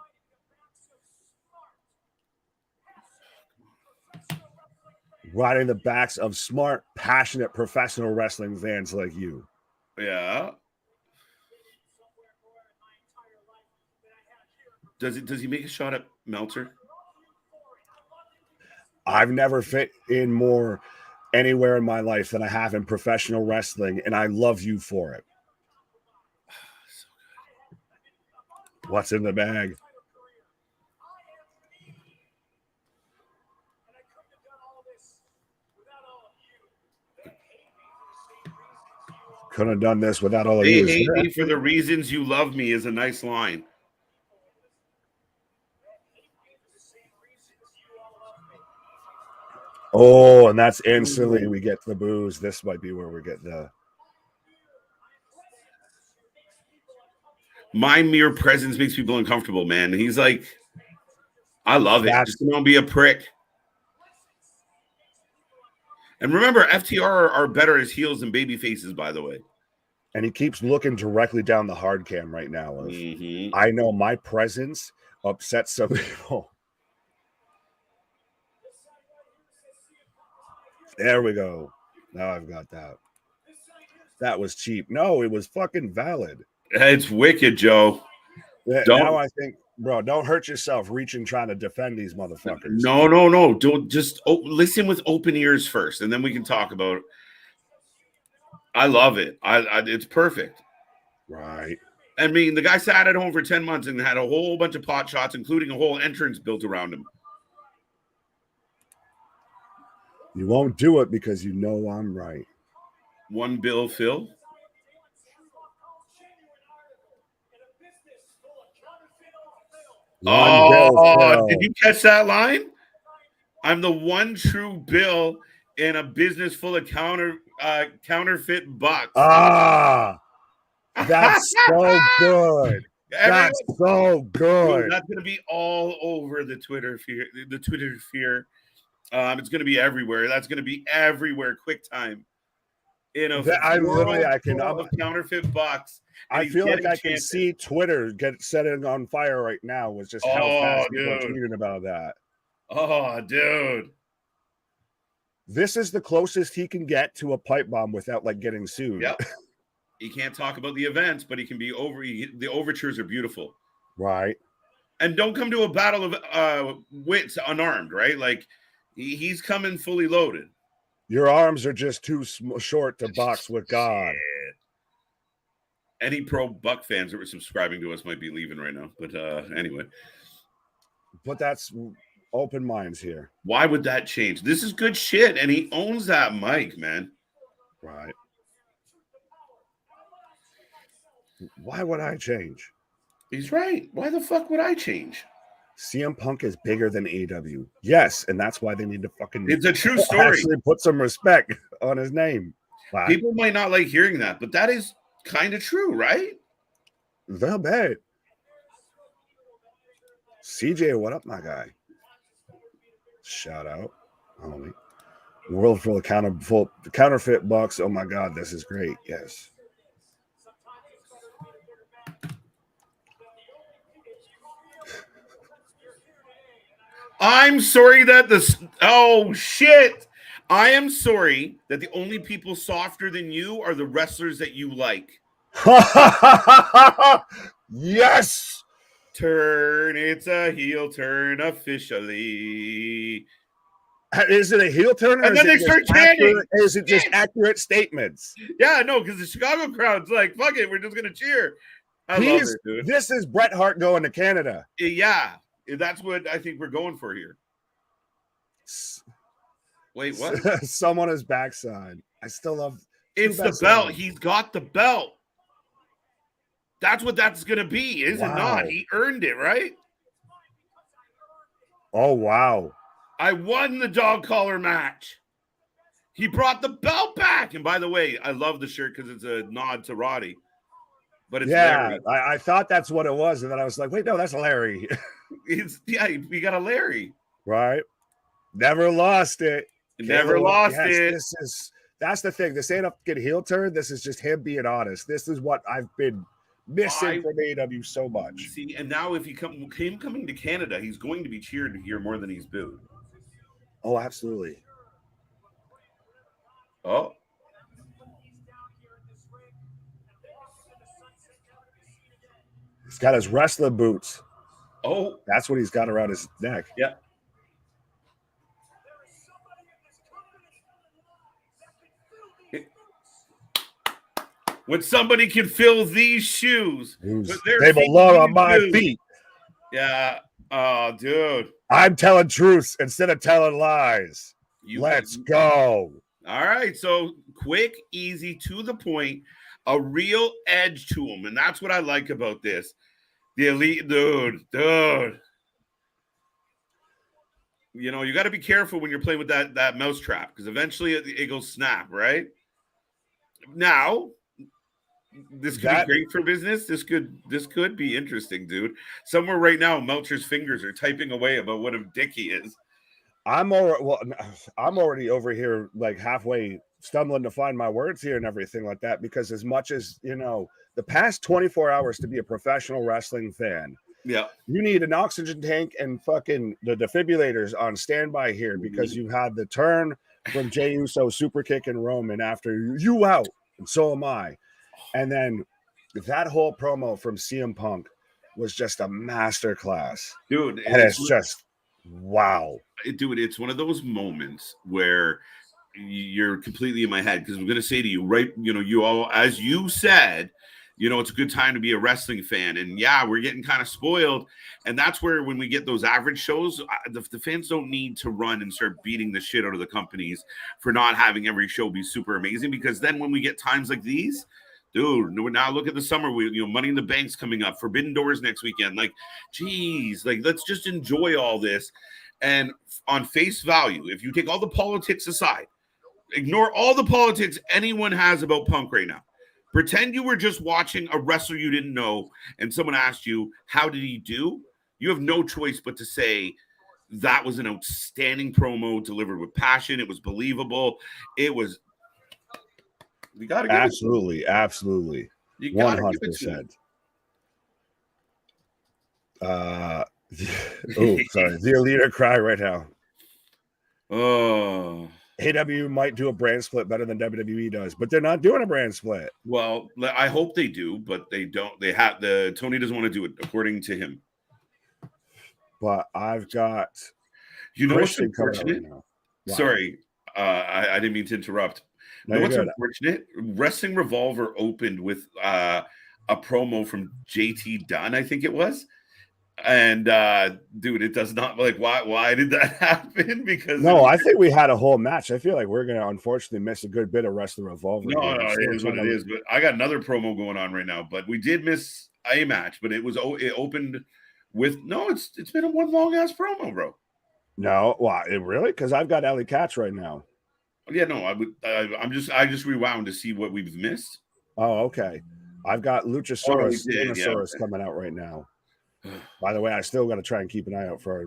Riding the backs of smart, passionate, professional wrestling fans like you. Yeah. Does he make a shot at Meltzer? I've never fit in more anywhere in my life than I have in professional wrestling, and I love you for it. So good. What's in the bag? Couldn't have done this without all of you. They hate me for the reasons you love me is a nice line. Oh, and that's instantly we get the booze. This might be where we get the. My mere presence makes people uncomfortable, man. He's like, I love it. Just don't be a prick. And remember, FTR are better as heels than baby faces, by the way. And he keeps looking directly down the hard cam right now. I know my presence upsets some people. There we go. Now I've got that. That was cheap. No, it was fucking valid. It's wicked, Joe. Now I think, bro, don't hurt yourself reaching trying to defend these motherfuckers. No. Don't just listen with open ears first, and then we can talk about it. I love it. It's perfect. Right. I mean, the guy sat at home for 10 months and had a whole bunch of pot shots, including a whole entrance built around him. You won't do it because you know I'm right. One Bill Phil. Did you catch that line? I'm the one true Bill in a business full of counterfeit bucks. That's so good. That's so good. Dude, that's gonna be all over the Twitter sphere. It's gonna be everywhere. That's gonna be everywhere. Quick time. I can of counterfeit bucks. I feel like I can see Twitter get setting on fire right now with just how fast people are tweeting about that. Oh, dude. This is the closest he can get to a pipe bomb without like getting sued. Yep. He can't talk about the events, but he can be the overtures are beautiful. Right. And don't come to a battle of wits unarmed, right? Like he's coming fully loaded. Your arms are just too short to box with God. Any pro Buck fans that were subscribing to us might be leaving right now. But anyway. But that's open minds here. Why would that change? This is good shit. And he owns that mic, man. Right. Why would I change? He's right. Why the fuck would I change? CM Punk is bigger than AEW. Yes, and that's why they need to fucking. It's a true story. Actually, put some respect on his name. Wow. People might not like hearing that, but that is kind of true, right? They'll bet. CJ, what up, my guy? Shout out, homie. World full of counterfeit bucks. Oh my God, this is great. Yes. I'm sorry that oh shit. I am sorry that the only people softer than you are the wrestlers that you like. Yes. Turn, it's a heel turn officially. Is it a heel turn or And is then they it start just chanting. is it just accurate statements? Yeah, no, because the Chicago crowd's like, fuck it, we're just gonna cheer. I love it, dude. This is Bret Hart going to Canada. Yeah, that's what I think we're going for here. Wait, what? Someone is backside. I still love. It's the belt. He's got the belt. That's what that's gonna be, is it not? He earned it, right? Oh wow! I won the dog collar match. He brought the belt back. And by the way, I love the shirt because it's a nod to Roddy. But it's Larry. I thought that's what it was, and then I was like, wait, no, that's Larry. We got a Larry. Right. Never lost it. Never lost it. That's the thing. This ain't a fucking heel turn. This is just him being honest. This is what I've been missing from AEW so much. See, and now if him coming to Canada, he's going to be cheered here more than he's booed. Oh, absolutely. Oh. He's got his wrestling boots. Oh. That's what he's got around his neck. Yeah. When somebody can fill these shoes, they belong on my feet. Yeah. Oh, dude. I'm telling truths instead of telling lies. Let's go. All right. So quick, easy, to the point, a real edge to him. And that's what I like about this. The elite, dude. You know, you got to be careful when you're playing with that mousetrap because eventually it goes snap, right? Now, this could be great for business. This could be interesting, dude. Somewhere right now, Meltzer's fingers are typing away about what a dick he is. I'm already over here like halfway stumbling to find my words here and everything like that because as much as, you know, the past 24 hours to be a professional wrestling fan, yeah, you need an oxygen tank and fucking the defibrillators on standby here because you had the turn from Jey Uso super kicking Roman after you out, and so am I. And then that whole promo from CM Punk was just a masterclass. Dude. And it's just, wow. Dude, it's one of those moments where you're completely in my head because I'm going to say to you, right, you know, you all, as you said, you know, it's a good time to be a wrestling fan. And yeah, we're getting kind of spoiled. And that's where when we get those average shows, the fans don't need to run and start beating the shit out of the companies for not having every show be super amazing. Because then when we get times like these, dude, now look at the summer. Money in the Bank's coming up. Forbidden Doors next weekend. Like, geez, like let's just enjoy all this. And on face value, if you take all the politics aside, ignore all the politics anyone has about Punk right now. Pretend you were just watching a wrestler you didn't know, and someone asked you, how did he do? You have no choice but to say that was an outstanding promo delivered with passion. It was believable. It was. We got to give absolutely. You got to 100%. Oh, sorry. The leader cry right now. Oh. AEW might do a brand split better than WWE does, but they're not doing a brand split. Well, I hope they do, but they don't. Tony doesn't want to do it, according to him. But I've got what's unfortunate? Right wow. Sorry, I didn't mean to interrupt. No, what's unfortunate? Wrestling Revolver opened with a promo from JT Dunn, I think it was. And dude, it does not like why did that happen? Because no, I think we had a whole match. I feel like we're gonna unfortunately miss a good bit of Wrestling Revolver. No, it is what it is. But I got another promo going on right now. But we did miss a match. But it opened with it's been a one long ass promo, bro. No, really? Because I've got Alley Katz right now. Yeah, no, I just rewound to see what we've missed. Oh, okay. I've got Luchasaurus coming out right now. By the way, I still got to try and keep an eye out for our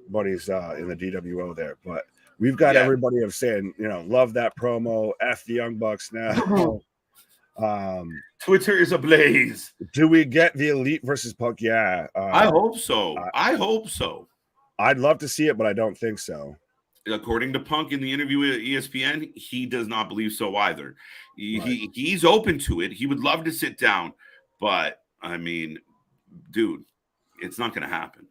buddies in the DWO there. But we've got everybody of saying, love that promo. F the Young Bucks now. Twitter is ablaze. Do we get the Elite versus Punk? Yeah. I hope so. I hope so. I'd love to see it, but I don't think so. according to Punk in the interview with ESPN, he does not believe so either. He's open to it. He would love to sit down, but I mean, dude, it's not going to happen.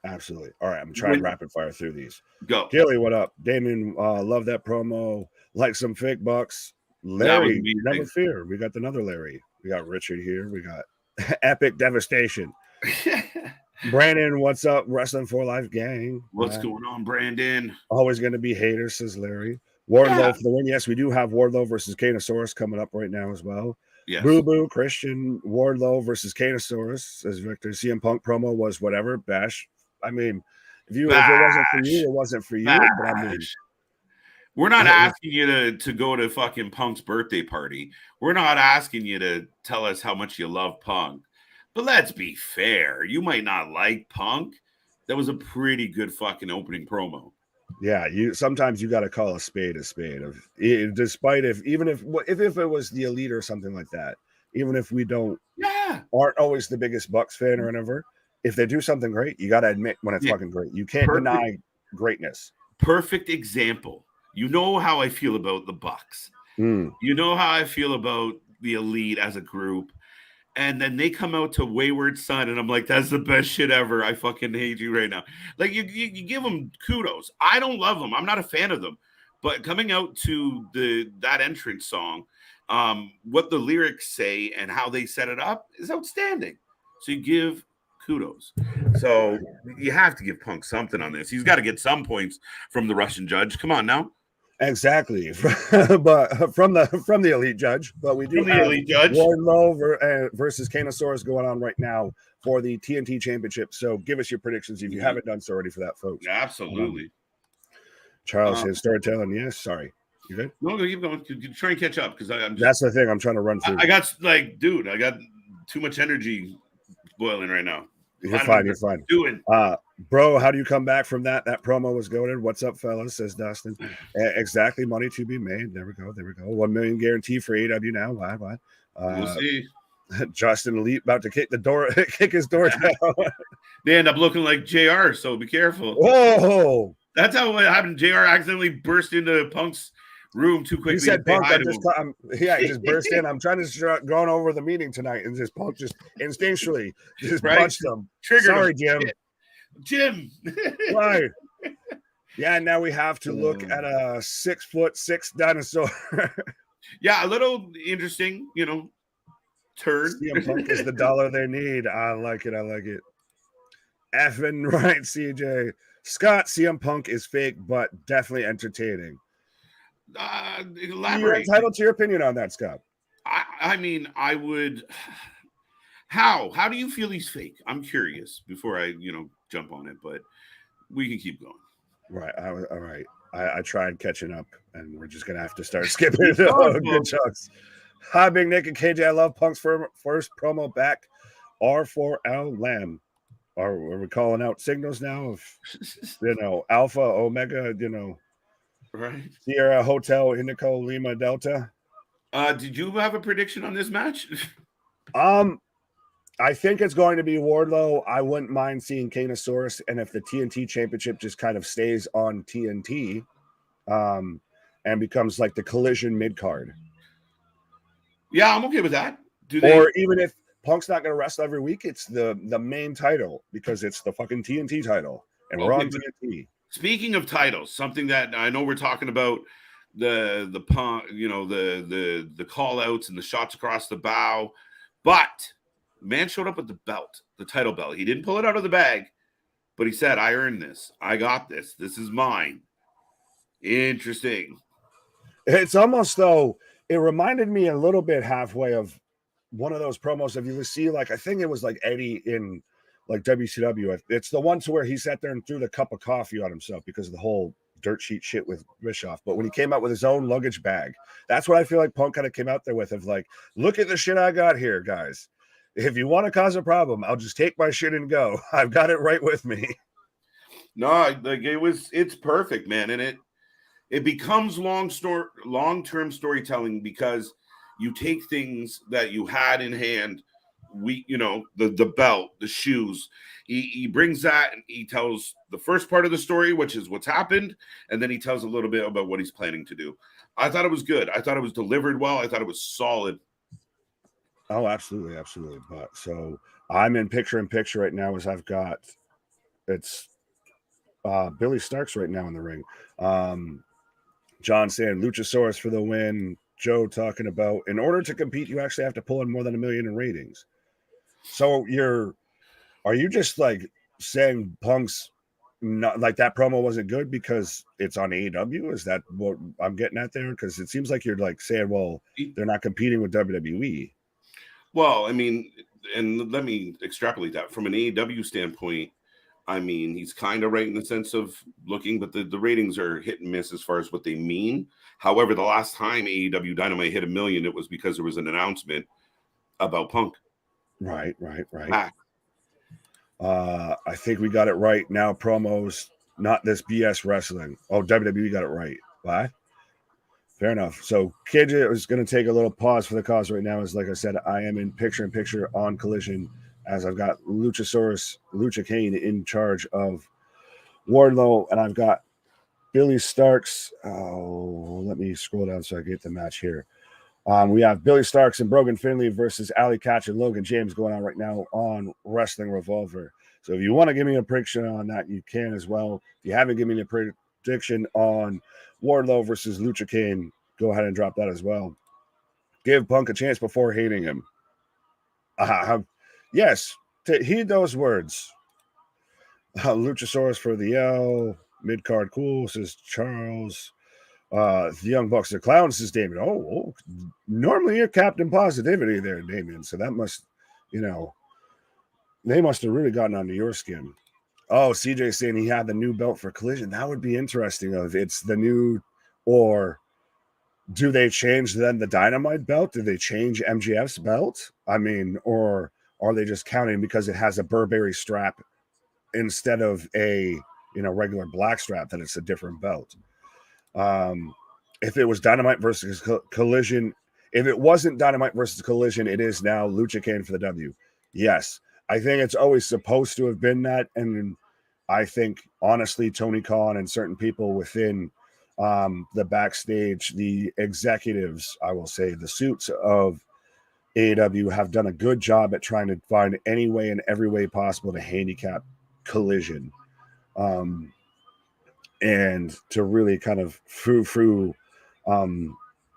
Absolutely. All right, I'm trying rapid fire through these. Go. Gilly, what up? Damon, love that promo. Like some fake bucks. Larry, never fear. We got another Larry. We got Richard here. We got Epic Devastation. Brandon, what's up? Wrestling for Life gang. What's going on, Brandon? Always going to be haters, says Larry. Wardlow for the win. Yes, we do have Wardlow versus Kanosaurus coming up right now as well. Yes. Boo Boo, Christian, Wardlow versus Kanosaurus, says Victor. CM Punk promo was whatever. Bash. I mean, if it wasn't for you, it wasn't for you. But I mean, we're not asking you to go to fucking Punk's birthday party. We're not asking you to tell us how much you love Punk. But let's be fair. You might not like Punk. That was a pretty good fucking opening promo. Yeah, sometimes you got to call a spade a spade. Despite even if it was the Elite or something like that, even if we aren't always the biggest Bucks fan or whatever, if they do something great, you got to admit when it's fucking great. You can't deny greatness. Perfect example. You know how I feel about the Bucks. You know how I feel about the Elite as a group. And then they come out to Wayward Son, and I'm like, that's the best shit ever. I fucking hate you right now. Like, you give them kudos. I don't love them. I'm not a fan of them. But coming out to that entrance song, what the lyrics say and how they set it up is outstanding. So you give kudos. So you have to give Punk something on this. He's got to get some points from the Russian judge. Come on now. Exactly, but from the Elite judge, but we do have Elite judge Wardlow versus Kanosaurus going on right now for the TNT Championship. So give us your predictions if you haven't done so already for that, folks. Absolutely. Charles says storytelling. Yes, sorry. You good? No, keep going. Try and catch up because that's the thing. I'm trying to run through. I got I got too much energy boiling right now. You're fine. You're fine. Bro, how do you come back from that? That promo was goated. What's up, fellas? Says Dustin. Exactly. Money to be made. There we go. 1 million guarantee for AEW now. Why? We'll see. Justin Elite about to kick his door down. They end up looking like JR, so be careful. Whoa. That's how it happened. JR accidentally burst into Punk's room too quickly. He said Punk, he just burst in. I'm trying to go over the meeting tonight, and just Punk just instinctually just punched him. Sorry, Jim. Jim. Right. Yeah, now we have to look at a 6'6" dinosaur. Yeah, a little interesting, turn. CM Punk is the dollar they need. I like it. Effing right, CJ. Scott, CM Punk is fake, but definitely entertaining. Elaborate. You're entitled to your opinion on that, Scott. I mean, I would. How do you feel he's fake? I'm curious before I, jump on it, but we can keep going. Right. All right. I tried catching up, and we're just gonna have to start skipping good chunks. Hi, Big Nick and KJ. I love Punk's first promo back. R4L Lamb. Are we calling out signals now of Alpha, Omega, right? Sierra Hotel Indigo Lima Delta. Did you have a prediction on this match? I think it's going to be Wardlow. I wouldn't mind seeing Kanosaurus, and if the TNT Championship just kind of stays on TNT, and becomes like the Collision mid card. Yeah, I'm okay with that. Or even if Punk's not going to wrestle every week, it's the main title because it's the fucking TNT title, and we're on TNT. Speaking of titles, something that I know we're talking about the Punk, the call outs and the shots across the bow, but man showed up with the belt, the title belt. He didn't pull it out of the bag, but he said, "I earned this. I got this. This is mine." Interesting. It's almost though. It reminded me a little bit halfway of one of those promos. If you see, like, I think it was like Eddie in like WCW. It's the one to where he sat there and threw the cup of coffee on himself because of the whole dirt sheet shit with Bischoff. But when he came out with his own luggage bag, that's what I feel like Punk kind of came out there with, of like, look at the shit I got here, guys. If you want to cause a problem, I'll just take my shit and go. I've got it right with me. No, like it's perfect, man. And it becomes long-term storytelling because you take things that you had in hand the belt, the shoes. He brings that and he tells the first part of the story, which is what's happened, and then he tells a little bit about what he's planning to do. I thought it was good. I thought it was delivered well. I thought it was solid. Oh, absolutely, absolutely. But so I'm in picture right now as it's Billy Starks right now in the ring. John saying Luchasaurus for the win. Joe talking about in order to compete, you actually have to pull in more than 1 million in ratings. So are you just like saying Punk's not like that promo wasn't good because it's on AEW? Is that what I'm getting at there? Because it seems like you're like saying, well, they're not competing with WWE. Well, I mean, and let me extrapolate that from an AEW standpoint. I mean, he's kind of right in the sense of looking, but the ratings are hit and miss as far as what they mean. However, the last time AEW Dynamite hit 1 million, it was because there was an announcement about Punk. Right. I think we got it right now. Promos, not this BS wrestling. Oh, WWE got it right. What? Fair enough. So KJ is going to take a little pause for the cause right now. As like I said, I am in picture on Collision as I've got Lucha Kane in charge of Wardlow, and I've got Billy Starks. Oh, let me scroll down so I get the match here. We have Billy Starks and Brogan Finley versus Ali Catch and Logan James going on right now on Wrestling Revolver. So if you want to give me a prediction on that, you can as well. If you haven't given me a prediction on Wardlow versus Lucha Kane, go ahead and drop that as well. Give Punk a chance before hating him. Yes, heed those words. Luchasaurus for the L. Mid-card cool, says Charles. The Young Bucks, the Clowns, says Damien. Oh, normally you're Captain Positivity there, Damien. So that must, they must have really gotten under your skin. Oh, CJ saying he had the new belt for Collision. That would be interesting. If it's the new, or do they change then the Dynamite belt? Do they change MGF's belt? I mean, or are they just counting because it has a Burberry strap instead of a regular black strap that it's a different belt? If it was Dynamite versus Collision, if it wasn't Dynamite versus Collision, it is now Lucha Kane for the W. Yes. I think it's always supposed to have been that. And I think, honestly, Tony Khan and certain people within the backstage, the executives, I will say, the suits of AEW have done a good job at trying to find any way and every way possible to handicap Collision. And to really kind of frou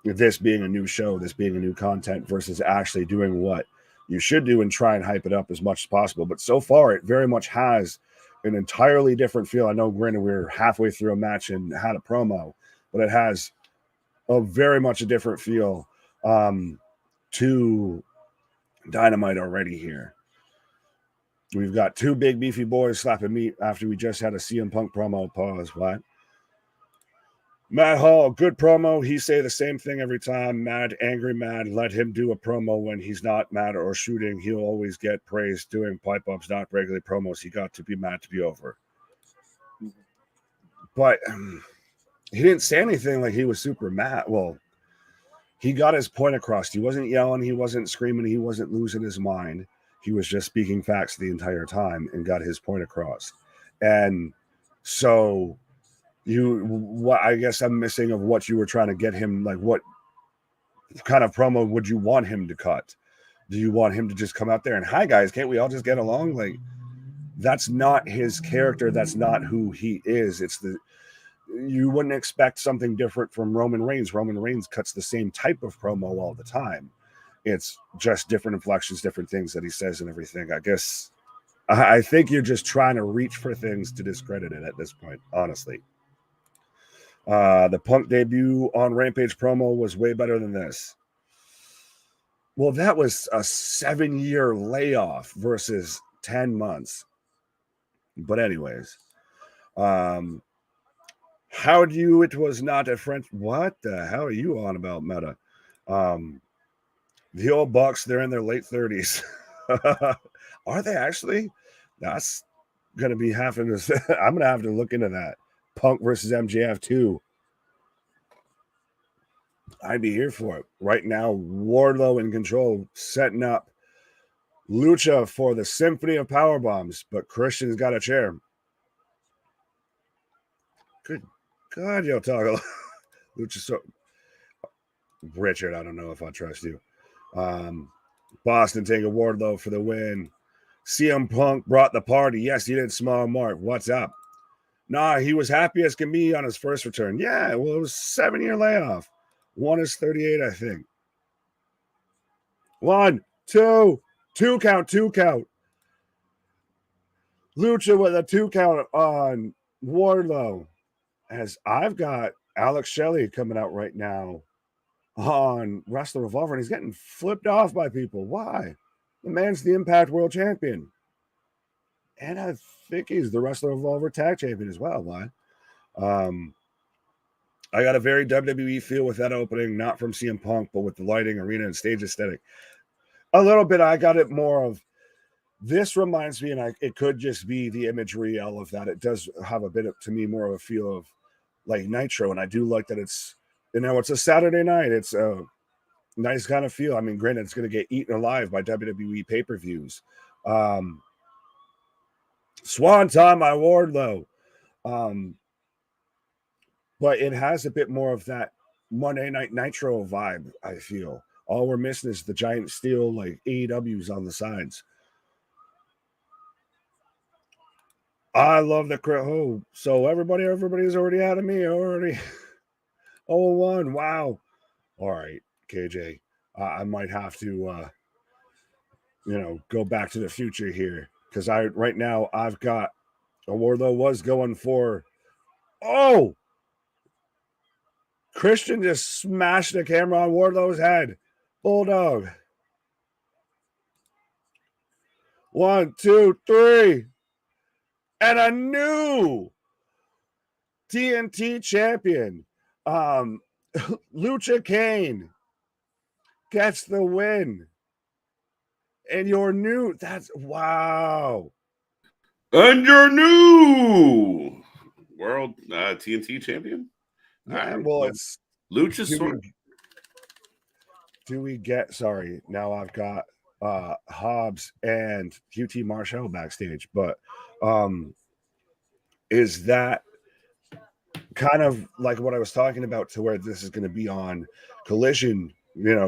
this being a new show, this being a new content versus actually doing what you should do and try and hype it up as much as possible. But so far, it very much has an entirely different feel. I know, granted, we're halfway through a match and had a promo, but it has a very much a different feel to Dynamite already here. We've got two big beefy boys slapping meat after we just had a CM Punk promo. Pause. What? Matt Hall, good promo. He say the same thing every time. Mad, angry, mad. Let him do a promo when he's not mad or shooting. He'll always get praised doing pipe ups, not regular promos. He got to be mad to be over. But he didn't say anything like he was super mad. Well, he got his point across. He wasn't yelling. He wasn't screaming. He wasn't losing his mind. He was just speaking facts the entire time and got his point across. And so what I guess I'm missing of what you were trying to get him, like what kind of promo would you want him to cut? Do you want him to just come out there and, hi guys, can't we all just get along? Like, that's not his character. That's not who he is. You wouldn't expect something different from Roman Reigns. Roman Reigns cuts the same type of promo all the time. It's just different inflections, different things that he says and everything. I guess I think you're just trying to reach for things to discredit it at this point, honestly. The Punk debut on Rampage promo was way better than this. Well, that was a 7-year layoff versus 10 months. But anyways, it was not a French. What the hell are you on about, Meta? The old Bucks, they're in their late 30s. Are they actually? That's going to be I'm going to have to look into that. Punk versus MJF 2. I'd be here for it. Right now, Wardlow in control, setting up Lucha for the Symphony of Power Bombs, but Christian's got a chair. Good God, yo, Taco. Lucha, Richard, I don't know if I trust you. Boston taking Wardlow for the win. CM Punk brought the party. Yes, he did. Small Mark. What's up? Nah, he was happy as can be on his first return. Yeah, well, it was a 7-year layoff. One is 38, I think. 1, 2 count, 2 count. Lucha with a 2 count on Wardlow. As I've got Alex Shelley coming out right now on Wrestling Revolver, and he's getting flipped off by people. Why? The man's the Impact World Champion. And I think he's the Wrestling Revolver Tag Champion as well. Why? I got a very WWE feel with that opening, not from CM Punk, but with the lighting, arena, and stage aesthetic. A little bit, I got it more of, this reminds me, and it could just be the imagery of that. It does have a bit of, to me, more of a feel of like Nitro, and I do like that it's, it's a Saturday night. It's a nice kind of feel. I mean, granted, it's going to get eaten alive by WWE pay-per-views. Swan Time by Wardlow. But it has a bit more of that Monday Night Nitro vibe, I feel. All we're missing is the giant steel, like AEWs on the sides. I love the oh, so everybody's already out of me already. 0-1, wow. All right, KJ. I might have to go back to the future here. Because right now I've got Wardlow was going for, oh, Christian just smashed the camera on Wardlow's head. Bulldog. 1, 2, 3. And a new TNT champion. Lucha Kane gets the win. And your new, that's, wow. And your new world TNT champion. Yeah, well, it's Luchasaurus. Do we get, sorry, now I've got Hobbs and QT Marshall backstage, but is that kind of like what I was talking about, to where this is going to be on Collision,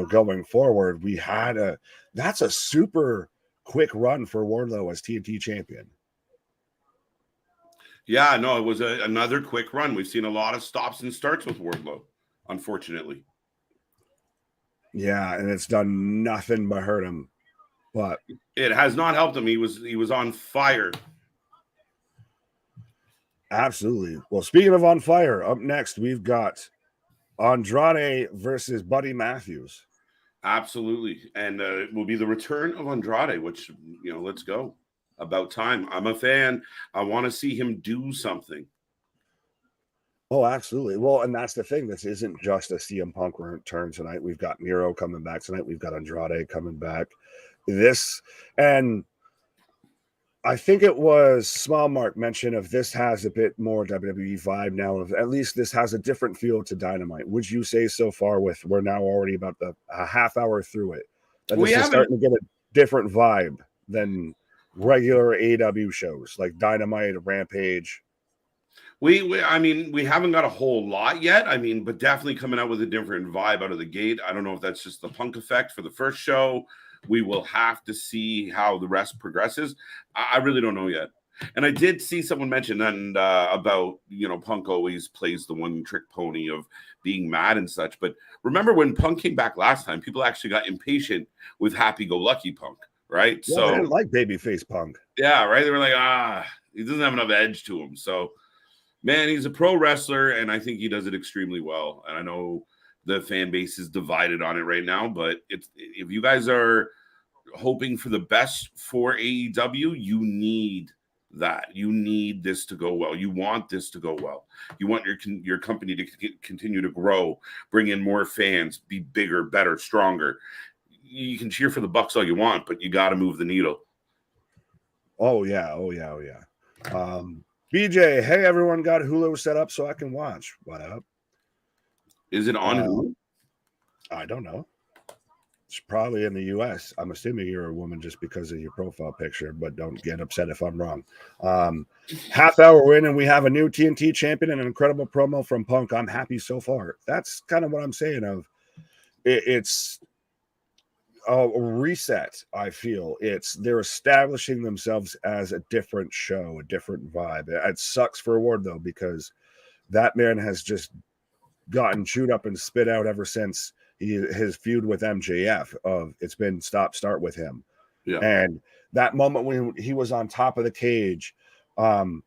going forward? That's a super quick run for Wardlow as TNT champion. Yeah, no, it was another quick run. We've seen a lot of stops and starts with Wardlow, unfortunately. Yeah, and it's done nothing but hurt him. But it has not helped him. He was on fire. Absolutely. Well, speaking of on fire, up next we've got Andrade versus Buddy Matthews. Absolutely. And it will be the return of Andrade, which, let's go. About time. I'm a fan. I want to see him do something. Oh, absolutely. Well, and that's the thing. This isn't just a CM Punk return tonight. We've got Miro coming back tonight. We've got Andrade coming back. And I think it was Small Mark mentioned of this has a bit more WWE vibe now. At least this has a different feel to Dynamite. Would you say so far, we're now already about a half hour through it, that this is starting to get a different vibe than regular AEW shows like Dynamite, Rampage? We haven't got a whole lot yet. But definitely coming out with a different vibe out of the gate. I don't know if that's just the Punk effect for the first show. We will have to see how the rest progresses. I really don't know yet. And I did see someone mention about, Punk always plays the one trick pony of being mad and such. But remember when Punk came back last time, people actually got impatient with happy-go-lucky Punk, right? Yeah, so they didn't like babyface Punk. Yeah, right? They were like, he doesn't have enough edge to him. So, man, he's a pro wrestler, and I think he does it extremely well. And I know the fan base is divided on it right now, but if you guys are hoping for the best for AEW, you need that. You need this to go well. You want this to go well. You want your company to continue to grow, bring in more fans, be bigger, better, stronger. You can cheer for the Bucks all you want, but you got to move the needle. Oh yeah. BJ, hey, everyone got Hulu set up so I can watch. What up? Is it on Hulu? I don't know. probably in the US. I'm assuming you're a woman just because of your profile picture, but don't get upset if I'm wrong. Half hour win, and we have a new TNT champion and an incredible promo from Punk. I'm happy so far. That's kind of what I'm saying. It's a reset. I feel they're establishing themselves as a different show, a different vibe. It sucks for Ward though, because that man has just gotten chewed up and spit out ever since his feud with MJF. It's been stop start with him. Yeah. And that moment when he was on top of the cage,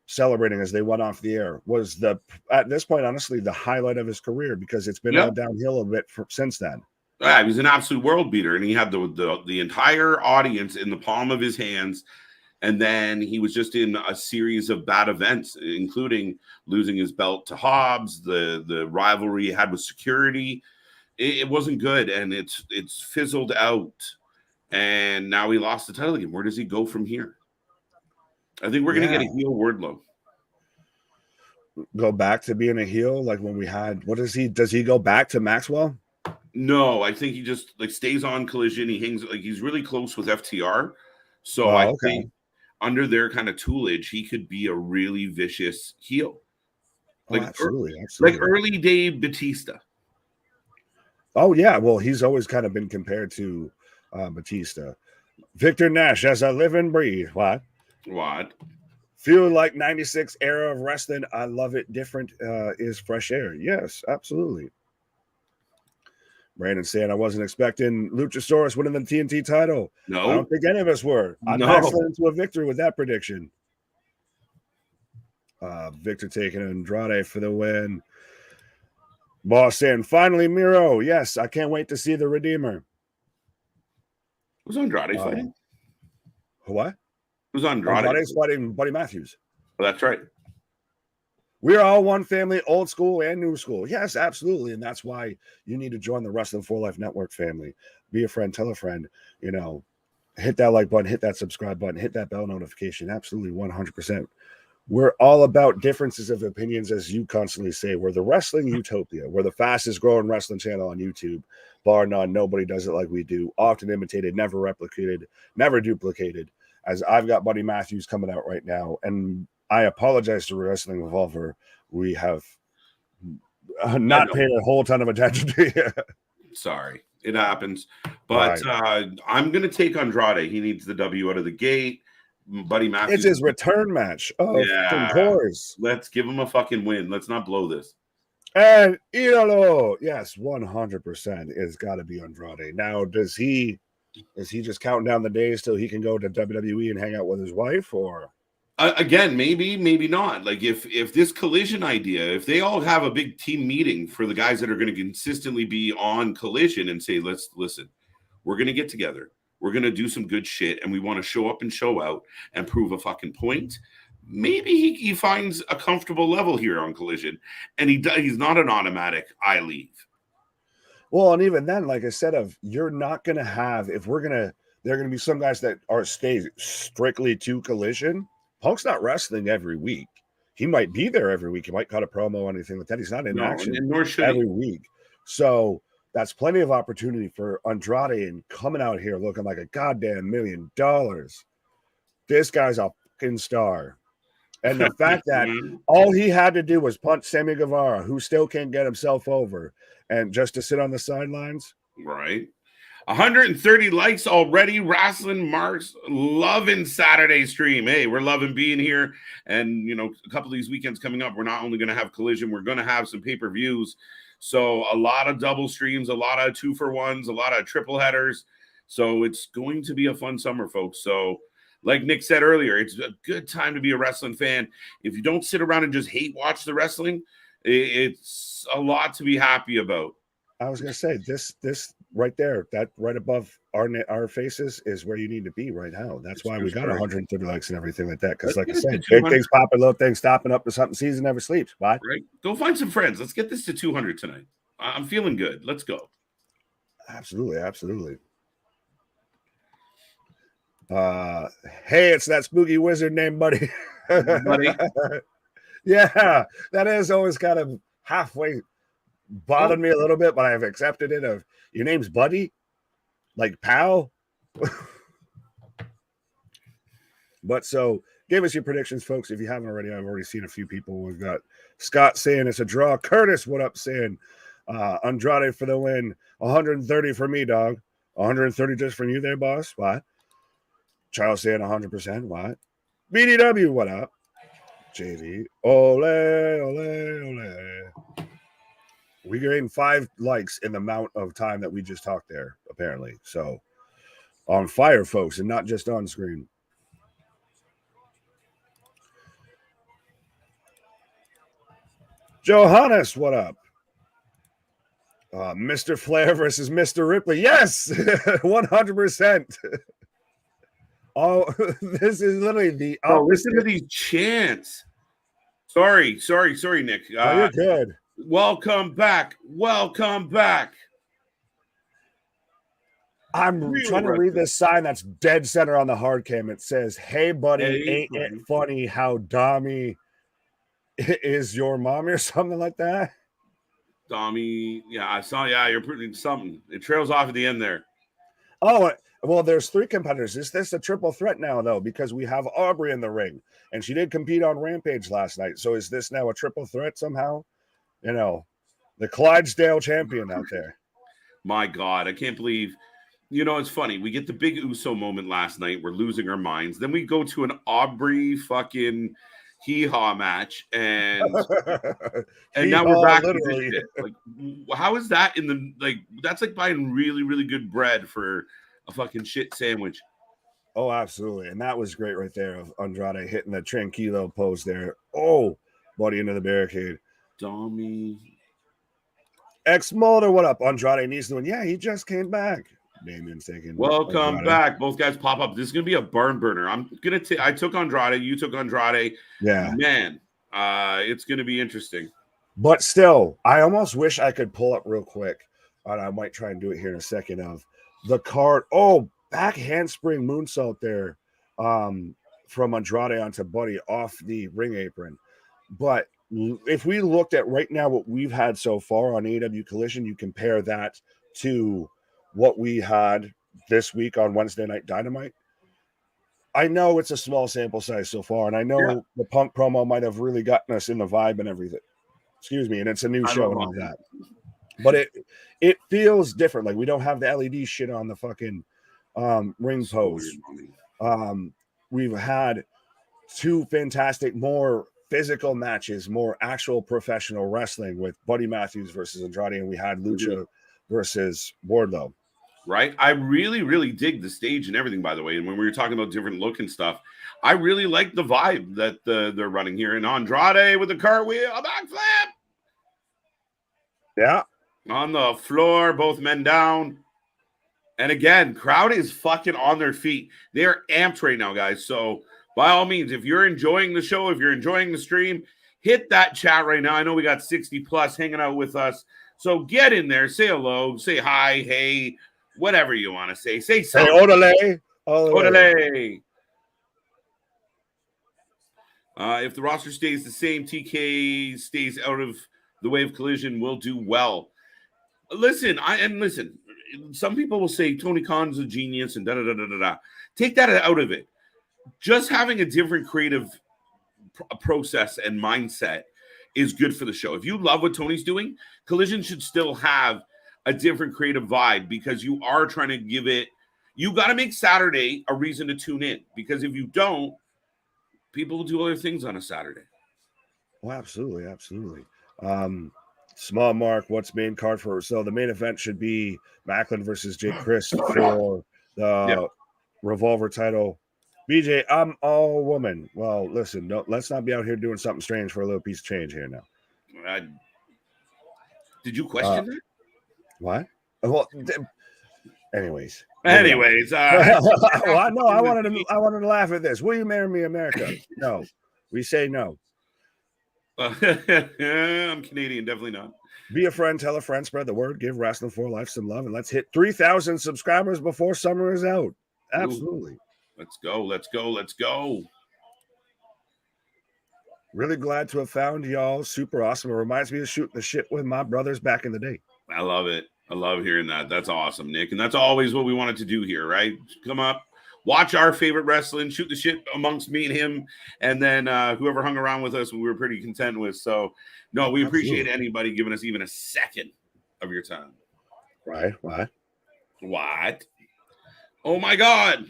celebrating as they went off the air, was at this point, honestly, the highlight of his career, because it's been all downhill a bit since then. Yeah, he was an absolute world beater, and he had the entire audience in the palm of his hands. And then he was just in a series of bad events, including losing his belt to Hobbs, the rivalry he had with security. It wasn't good, and it's fizzled out. And now he lost the title again. Where does he go from here? I think we're going to get a heel Wardlow. Go back to being a heel, like when we had. Does he go back to Maxwell? No, I think he just stays on Collision. He hangs he's really close with FTR, so I think under their kind of toolage, he could be a really vicious heel. Absolutely. Like early day Batista. Oh yeah, well, he's always kind of been compared to Batista. Victor Nash, as I live and breathe. What? Feel like 96 era of wrestling. I love it. Different is fresh air. Yes, absolutely. Brandon saying, I wasn't expecting Luchasaurus winning the TNT title. No. I don't think any of us were. I'm actually into a victory with that prediction. Victor taking Andrade for the win. Boss saying, finally, Miro. Yes, I can't wait to see the Redeemer. Was Andrade fighting? What? Who's Andrade? Andrade's fighting Buddy Matthews. Oh, that's right. We're all one family, old school and new school. Yes, absolutely. And that's why you need to join the Wrestling for Life Network family. Be a friend, tell a friend, hit that like button, hit that subscribe button, hit that bell notification. Absolutely, 100%. We're all about differences of opinions, as you constantly say. We're the Wrestling Utopia. We're the fastest growing wrestling channel on YouTube. Bar none, nobody does it like we do. Often imitated, never replicated, never duplicated. As I've got Buddy Matthews coming out right now, and I apologize to Wrestling Revolver. We have not paid a whole ton of attention to you. Sorry, it happens. But I'm going to take Andrade. He needs the W out of the gate. Buddy Matthews. It's his return match. Of course. Let's give him a fucking win. Let's not blow this. And Idolo, yes, 100%. It's got to be Andrade. Now, is he just counting down the days till he can go to WWE and hang out with his wife, or? Again, maybe not. Like if this Collision idea, if they all have a big team meeting for the guys that are going to consistently be on Collision and say, listen, we're going to get together. We're going to do some good shit, and we want to show up and show out and prove a fucking point. Maybe he finds a comfortable level here on Collision, and he's not an automatic, I leave. Well, and even then, like I said, you're not going to have, there are going to be some guys that stay strictly to Collision. Punk's not wrestling every week. He might be there every week. He might cut a promo or anything like that. He's not in action nor should every week. So that's plenty of opportunity for Andrade, and coming out here looking like a goddamn $1 million. This guy's a fucking star. And the fact that all he had to do was punch Sammy Guevara, who still can't get himself over, and just to sit on the sidelines. Right. 130 likes already. Wrasslin Marks loving Saturday stream. Hey, we're loving being here. And, a couple of these weekends coming up, we're not only going to have Collision, we're going to have some pay-per-views. So a lot of double streams, a lot of 2-for-1s, a lot of triple headers. So it's going to be a fun summer, folks. So like Nick said earlier, it's a good time to be a wrestling fan. If you don't sit around and just hate watch the wrestling, it's a lot to be happy about. I was going to say, this right there, that right above our faces is where you need to be right now. That's why we got 130 likes and everything like that. Because like I said, big things popping, little things stopping up to something. Season never sleeps. Bye. Right. Go find some friends. Let's get this to 200 tonight. I'm feeling good. Let's go. Absolutely. Absolutely. Hey, it's that spooky wizard named Buddy. Buddy. Yeah, that is always kind of halfway bothered me a little bit, but I've accepted it. Your name's Buddy? like pal. But so give us your predictions, folks. If you haven't already, I've already seen a few people. We've got Scott saying it's a draw. Curtis, what up, saying Andrade for the win. 130 for me, dog. 130 just from you there, boss. What? Charles saying 100%. What? BDW, what up? JV. Ole, ole, ole. We gained 5 likes in the amount of time that we just talked there, apparently. So on fire, folks, and not just on screen. Johannes, what up? Mr. Flair versus Mr. Ripley. Yes, 100%. Oh, this is literally the opposite. Listen to these chants. Sorry, Nick. You're good. Welcome back. Welcome back. I'm trying to read this sign that's dead center on the hard cam. It says, "Hey, buddy, ain't it funny how Dommy is your mommy," or something like that? Dommy, yeah, I saw. Yeah, you're putting something. It trails off at the end there. Oh, well, there's 3 competitors. Is this a triple threat now, though? Because we have Aubrey in the ring, and she did compete on Rampage last night. So is this now a triple threat somehow? You know, the Clydesdale champion out there. My God, I can't believe. You know, it's funny. We get the big Uso moment last night. We're losing our minds. Then we go to an Aubrey fucking hee-haw match, and now we're back to this shit. Like, how is that in the, like, that's like buying really, really good bread for a fucking shit sandwich. Oh, absolutely. And that was great right there of Andrade hitting the tranquilo pose there. Oh, buddy into the barricade. Dommy. X Mulder, what up? Andrade needs to win. Yeah, he just came back. Damien's taking. Welcome back. Both guys pop up. This is gonna be a barn burner. I took Andrade. You took Andrade. Yeah, man, it's gonna be interesting. But still, I almost wish I could pull up real quick, and I might try and do it here in a second. Of the card. Oh, back handspring moonsault there, from Andrade onto Buddy off the ring apron. But if we looked at right now what we've had so far on AEW Collision, you compare that to what we had this week on Wednesday Night Dynamite. I know it's a small sample size so far, and I know the Punk promo might have really gotten us in the vibe and everything. Excuse me, and it's a new show and all that. But it feels different. Like we don't have the LED shit on the fucking ring post. We've had 2 fantastic, more physical matches, more actual professional wrestling with Buddy Matthews versus Andrade, and we had Lucha versus Wardlow. Right. I really, really dig the stage and everything, by the way. And when we were talking about different look and stuff, I really like the vibe that they're running here. And Andrade with a cartwheel, a backflip. Yeah. On the floor, both men down. And again, crowd is fucking on their feet. They're amped right now, guys. So by all means, if you're enjoying the show, if you're enjoying the stream, hit that chat right now. I know we got 60 plus hanging out with us. So get in there, say hello, say hi, hey, whatever you want to say. Say something. Hey, orderly. Orderly. If the roster stays the same, TK stays out of the way of Collision, will do well. Listen, some people will say Tony Khan's a genius and da-da-da-da-da-da. Take that out of it. Just having a different creative process and mindset is good for the show. If you love what Tony's doing, Collision should still have a different creative vibe because you are trying to give it, you got to make Saturday a reason to tune in, because if you don't, people will do other things on a Saturday. Oh, absolutely. Absolutely. Small Mark, what's main card for? So the main event should be Macklin versus Jake Chris for the Revolver title. BJ, I'm all woman. Well, listen, let's not be out here doing something strange for a little piece of change here now. Did you question that? What? Well, anyways. Well, no, I wanted to laugh at this. Will you marry me, America? No, we say no. I'm Canadian, definitely not. Be a friend, tell a friend, spread the word, give Wrasslin for Life some love, and let's hit 3,000 subscribers before summer is out. Absolutely. Ooh. Let's go. Really glad to have found y'all. Super awesome. It reminds me of shooting the shit with my brothers back in the day. I love it. I love hearing that. That's awesome, Nick. And that's always what we wanted to do here, right? Come up, watch our favorite wrestling, shoot the shit amongst me and him, and then whoever hung around with us, we were pretty content with. So, no, we appreciate anybody giving us even a second of your time. Right? What? Oh my God.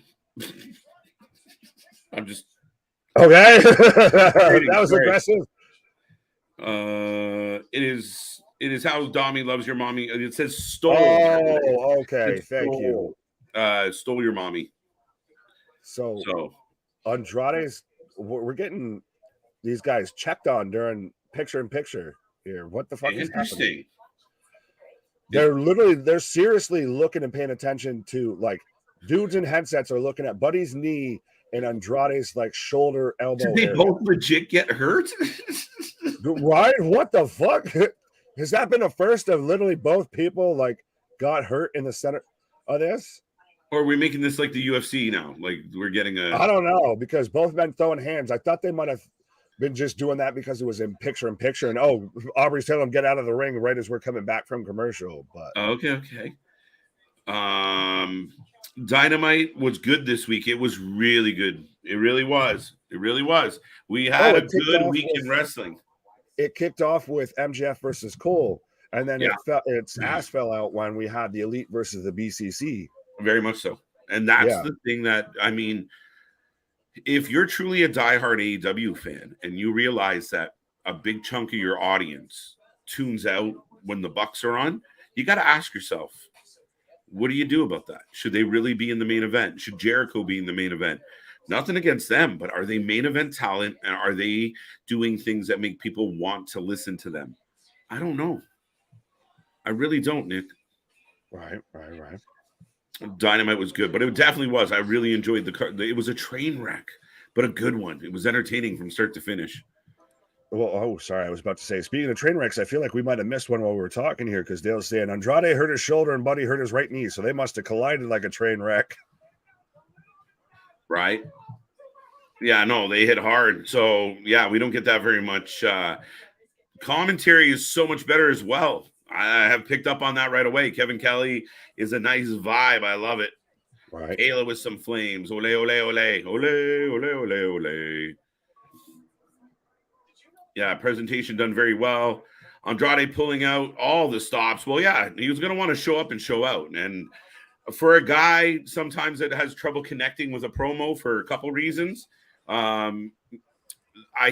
I'm just okay. That was aggressive. It is how Dommy loves your mommy. It says stole. Oh, okay. Thank you. Stole your mommy. So Andrade's, we're getting these guys checked on during picture in picture here. What the fuck is happening? They're seriously looking and paying attention to, like, dudes in headsets are looking at Buddy's knee and Andrade's like shoulder, elbow. Did they both legit get hurt? Right? What the fuck? Has that been a first of literally both people like got hurt in the center of this? Or are we making this like the UFC now? Like we're getting I don't know, because both men throwing hands. I thought they might have been just doing that because it was in picture. And Aubrey's telling them get out of the ring right as we're coming back from commercial. But okay. Dynamite was good this week. It was really good. It really was. We had a good week in wrestling. It kicked off with MJF versus Cole, and then its ass fell out when we had the Elite versus the BCC. Very much so. And that's the thing that, I mean, if you're truly a diehard AEW fan and you realize that a big chunk of your audience tunes out when the Bucks are on, you got to ask yourself, what do you do about that? Should they really be in the main event? Should Jericho be in the main event? Nothing against them, but are they main event talent? And are they doing things that make people want to listen to them? I don't know. I really don't, Nick. Right. Dynamite was good, but it definitely was. I really enjoyed it was a train wreck, but a good one. It was entertaining from start to finish. Well, sorry. I was about to say, speaking of train wrecks, I feel like we might have missed one while we were talking here, because Dale's saying Andrade hurt his shoulder and Buddy hurt his right knee, so they must have collided like a train wreck. Right? Yeah, no, they hit hard. So, yeah, we don't get that very much. Commentary is so much better as well. I have picked up on that right away. Kevin Kelly is a nice vibe. I love it. Right. Ayla with some flames. Ole, ole, ole. Ole, ole, ole, ole. Yeah, presentation done very well. Andrade pulling out all the stops. Well, yeah, he was going to want to show up and show out. And for a guy sometimes that has trouble connecting with a promo for a couple reasons, I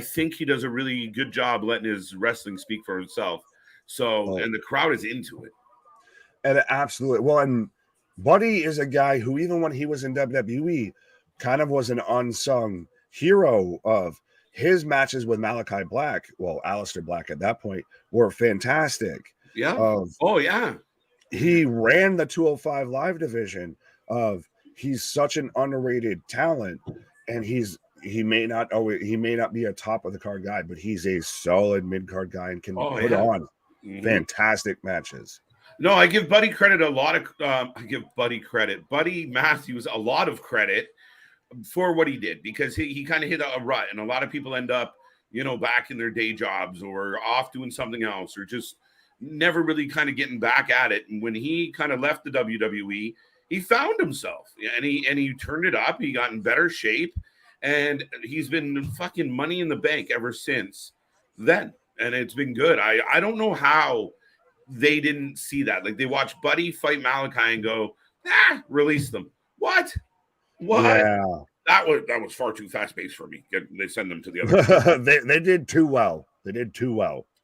think he does a really good job letting his wrestling speak for himself. So, and the crowd is into it. And absolutely. Well, and Buddy is a guy who, even when he was in WWE, kind of was an unsung hero of his matches with Malachi Black. Well, Aleister Black at that point were fantastic. Yeah. He ran the 205 Live division. He's such an underrated talent, and he may not be a top of the card guy, but he's a solid mid card guy and can put on fantastic matches. No, I give Buddy credit Buddy Matthews a lot of credit for what he did, because he kind of hit a rut, and a lot of people end up, back in their day jobs or off doing something else, or just never really kind of getting back at it. And when he kind of left the WWE, he found himself, and he turned it up. He got in better shape, and he's been fucking money in the bank ever since then. And it's been good. I don't know how they didn't see that. Like, they watched Buddy fight Malachi and go, release them. What? Yeah. That was far too fast-paced for me. They send them to the other. they did too well.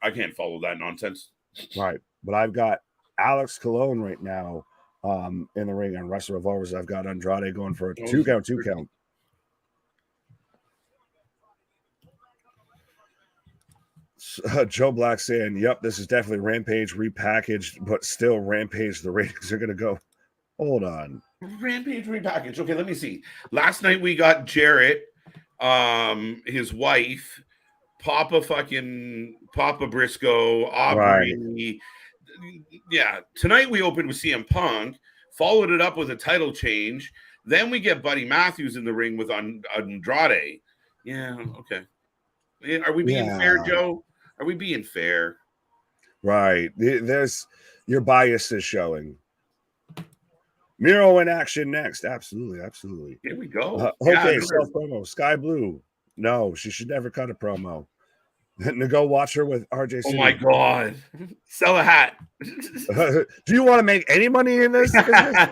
I can't follow that nonsense. Right. But I've got Alex Colon right now in the ring on Wrestle Revolvers. I've got Andrade going for a two count. Joe Black saying, yep, this is definitely Rampage repackaged, but still Rampage. The ratings are going to go. Hold on. Rampage repackaged. Okay, let me see. Last night we got Jarrett, his wife, Papa Briscoe, Aubrey. Right. Yeah. Tonight we opened with CM Punk, followed it up with a title change. Then we get Buddy Matthews in the ring with Andrade. Yeah, okay. Are we being fair, Joe? Are we being fair? Right. There's your bias is showing. Miro in action next. Absolutely. Here we go. Okay, self promo. Sky Blue. No, she should never cut a promo. To go watch her with RJ. Oh my God. Sell a hat. Do you want to make any money in this business?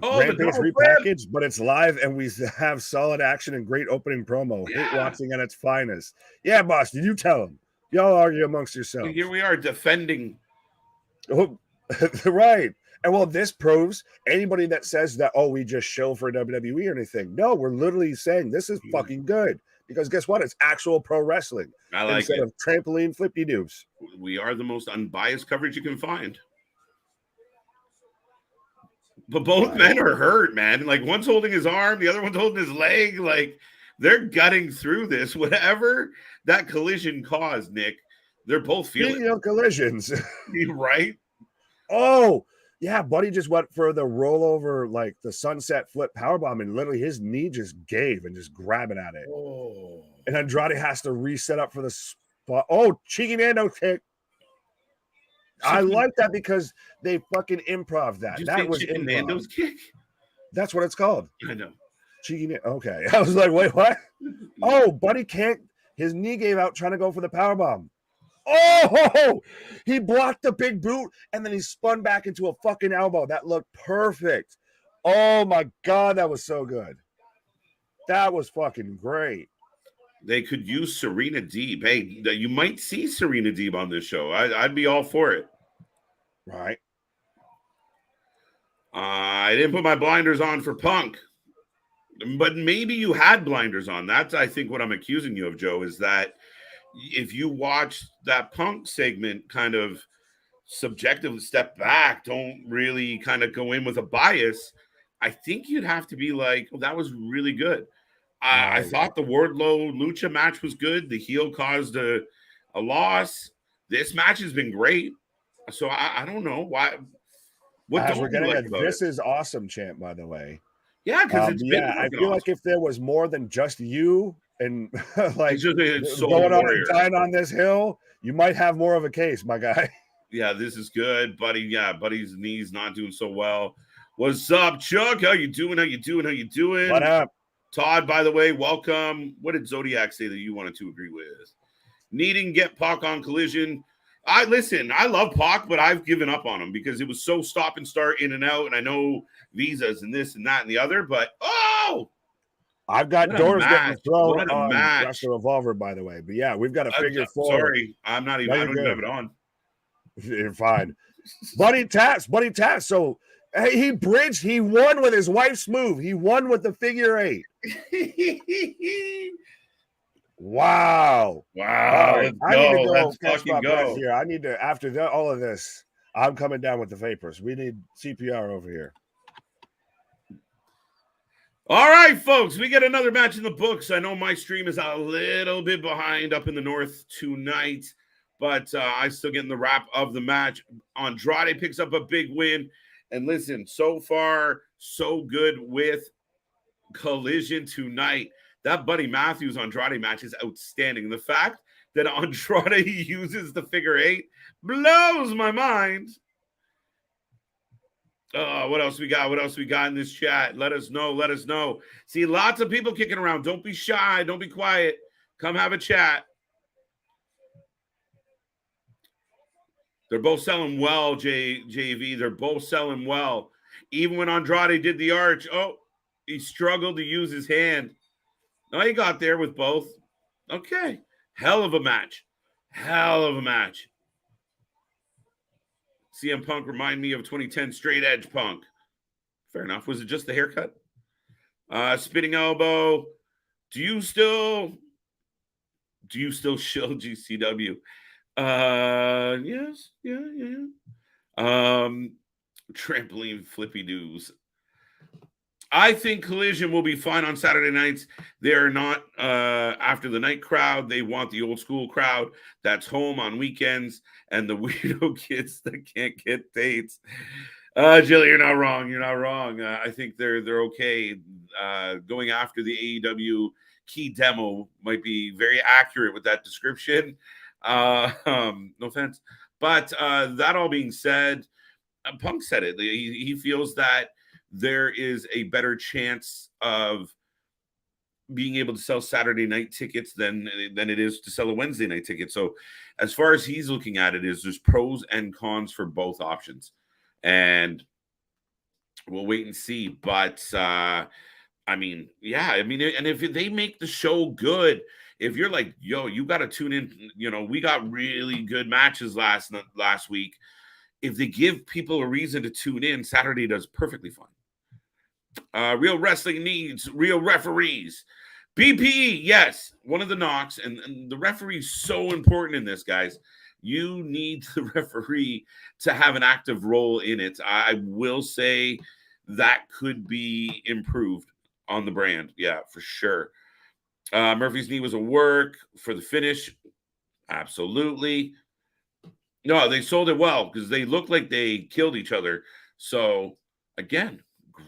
Rampage repackaged, but it's live and we have solid action and great opening promo. Yeah. Hate watching at its finest. Yeah, boss, did you tell them? Y'all argue amongst yourselves. Here we are defending. Oh, right. And well, this proves anybody that says that, oh, we just shill for WWE or anything. No, we're literally saying this is fucking good. Because guess what? It's actual pro wrestling. I like instead of trampoline flippy doos. We are the most unbiased coverage you can find. But both men are hurt, man. Like one's holding his arm, the other one's holding his leg. Like they're gutting through this. Whatever that collision caused, Nick, they're both feeling. Speaking of collisions, right? Oh, yeah, Buddy just went for the rollover, like the sunset flip powerbomb, and literally his knee just gave and just grabbing at it. Oh. And Andrade has to reset up for the spot. Oh, cheeky Nando kick. I like that because they fucking improv that. That was improv. Nando's kick. That's what it's called. I know. Cheeky. Okay. I was like, wait, what? Oh, Buddy can't. His knee gave out trying to go for the powerbomb. Oh, he blocked the big boot and then he spun back into a fucking elbow. That looked perfect. Oh my God, that was so good. That was fucking great. They could use Serena Deeb. Hey, you might see Serena Deeb on this show. I'd be all for it. Right. I didn't put my blinders on for Punk, but maybe you had blinders on. That's, I think, what I'm accusing you of, Joe, is that if you watch that Punk segment kind of subjectively step back, don't really kind of go in with a bias, I think you'd have to be like, oh, that was really good. I thought the Wardlow Lucha match was good. The heel caused a loss. This match has been great. So I don't know why. What we're getting like this is awesome chant, by the way. Yeah, because it's been I feel like if there was more than just you and like it's going on and dying on this hill, you might have more of a case, my guy. Yeah, this is good, buddy. Yeah, buddy's knee's not doing so well. What's up, Chuck? How you doing? What up? Todd, by the way, welcome. What did Zodiac say that you wanted to agree with? Needing get Pac on Collision. I love Pac, but I've given up on him because it was so stop and start in and out. And I know visas and this and that and the other, but I've got doors getting thrown on just a revolver, by the way. But yeah, we've got to figure forward. Sorry, I'm not even. I don't even have it on. You're fine. Buddy taps. So he bridged. He won with his wife's move. He won with the figure eight. Wow. I need to go catch my breath here. I need to, after all of this, I'm coming down with the vapors. We need CPR over here. All right, folks, we get another match in the books. I know my stream is a little bit behind up in the north tonight, but I'm still getting the wrap of the match. Andrade picks up a big win. And listen, so far, so good with Collision tonight. That Buddy Matthews Andrade match is outstanding. The fact that Andrade uses the figure eight blows my mind. What else we got in this chat? Let us know. See, lots of people kicking around. Don't be shy. Don't be quiet. Come have a chat. They're both selling well, JV. They're both selling well. Even when Andrade did the arch, he struggled to use his hand. No, he got there with both. Okay. Hell of a match. CM Punk remind me of 2010 Straight Edge Punk. Fair enough. Was it just the haircut? Spinning elbow. Do you still shill GCW? Yes. Yeah. Trampoline flippy doos. I think Collision will be fine on Saturday nights. They're not after the night crowd. They want the old school crowd that's home on weekends and the weirdo kids that can't get dates. Jill, you're not wrong. I think they're okay going after the AEW key demo might be very accurate with that description. No offense. But that all being said, Punk said it. He feels that there is a better chance of being able to sell Saturday night tickets than it is to sell a Wednesday night ticket. So as far as he's looking at it, is there's pros and cons for both options. And we'll wait and see. But I mean, yeah, I mean, and if they make the show good, if you're like, yo, you got to tune in, you know, we got really good matches last week. If they give people a reason to tune in, Saturday does perfectly fine. Real wrestling needs real referees. BPE, yes, one of the knocks, and the referee is so important in this, guys. You need the referee to have an active role in it. I will say that could be improved on the brand. Yeah, for sure. Murphy's knee was a work for the finish. Absolutely. No, they sold it well because they looked like they killed each other. So, again,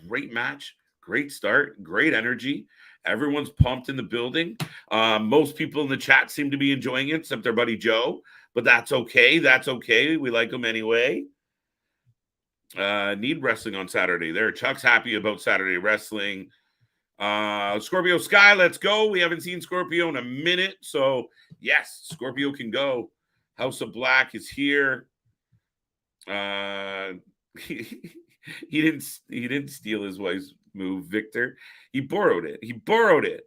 great match, great start, great energy. Everyone's pumped in the building. Most people in the chat seem to be enjoying it, except their buddy Joe. But that's okay. That's okay. We like him anyway. Need wrestling on Saturday. There, Chuck's happy about Saturday wrestling. Scorpio Sky, let's go. We haven't seen Scorpio in a minute. So, yes, Scorpio can go. House of Black is here. He didn't steal his wife's move, Victor. He borrowed it.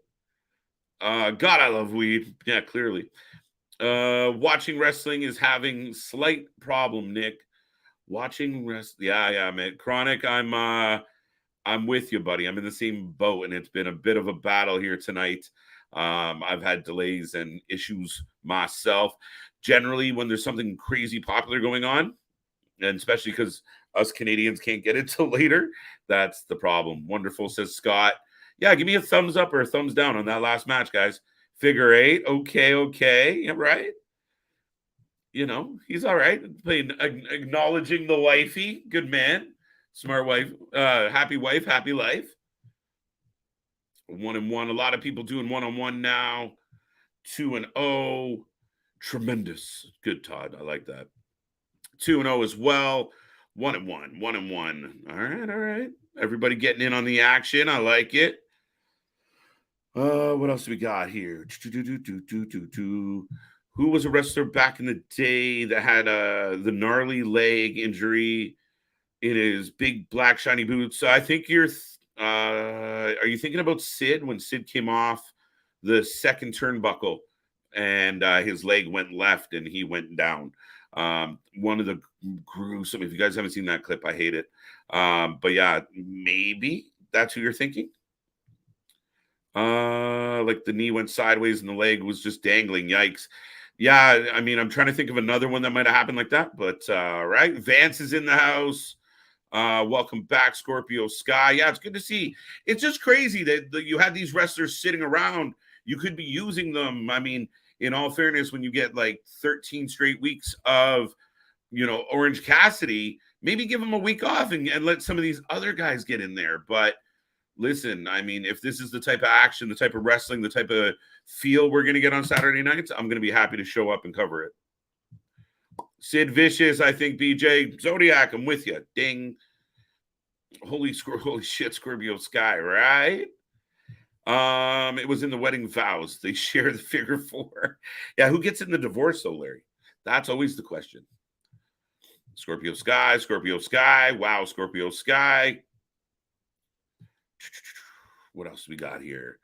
God, I love weed. Yeah, clearly. Watching wrestling is having slight problem, Nick. Watching wrestling. Yeah, man. Chronic, I'm with you, buddy. I'm in the same boat, and it's been a bit of a battle here tonight. I've had delays and issues myself. Generally, when there's something crazy popular going on, and especially because us Canadians can't get it till later, that's the problem. Wonderful, says Scott. Yeah, give me a thumbs up or a thumbs down on that last match, guys. Figure 8. Okay. Yeah, right. You know, he's all right. Acknowledging the wifey. Good man. Smart wife. Happy wife, happy life. 1-1. A lot of people doing 1-on-1 now. 2-0. Tremendous. Good, Todd. I like that. 2-0 as well. 1-1. 1-1. All right. Everybody getting in on the action. I like it. What else do we got here? Who was a wrestler back in the day that had the gnarly leg injury in his big black shiny boots? So I think are you thinking about Sid when Sid came off the second turnbuckle and his leg went left and he went down? One of the gruesome, if you guys haven't seen that clip, I hate it. But yeah, maybe that's who you're thinking. Like the knee went sideways and the leg was just dangling. Yikes. Yeah, I mean, I'm trying to think of another one that might have happened like that, but right. Vance is in the house. Welcome back, Scorpio Sky. Yeah, it's good to see. It's just crazy that you had these wrestlers sitting around. You could be using them. I mean, in all fairness, when you get like 13 straight weeks of, Orange Cassidy, maybe give them a week off and let some of these other guys get in there. But listen, I mean, if this is the type of action, the type of wrestling, the type of feel we're going to get on Saturday nights, I'm going to be happy to show up and cover it. Sid Vicious, I think, BJ. Zodiac, I'm with you. Ding. Holy shit, Scorpio Sky, right? It was in the wedding vows. They share the figure 4. Yeah, who gets in the divorce, though, Larry? That's always the question. Scorpio Sky. Wow, Scorpio Sky. What else we got here?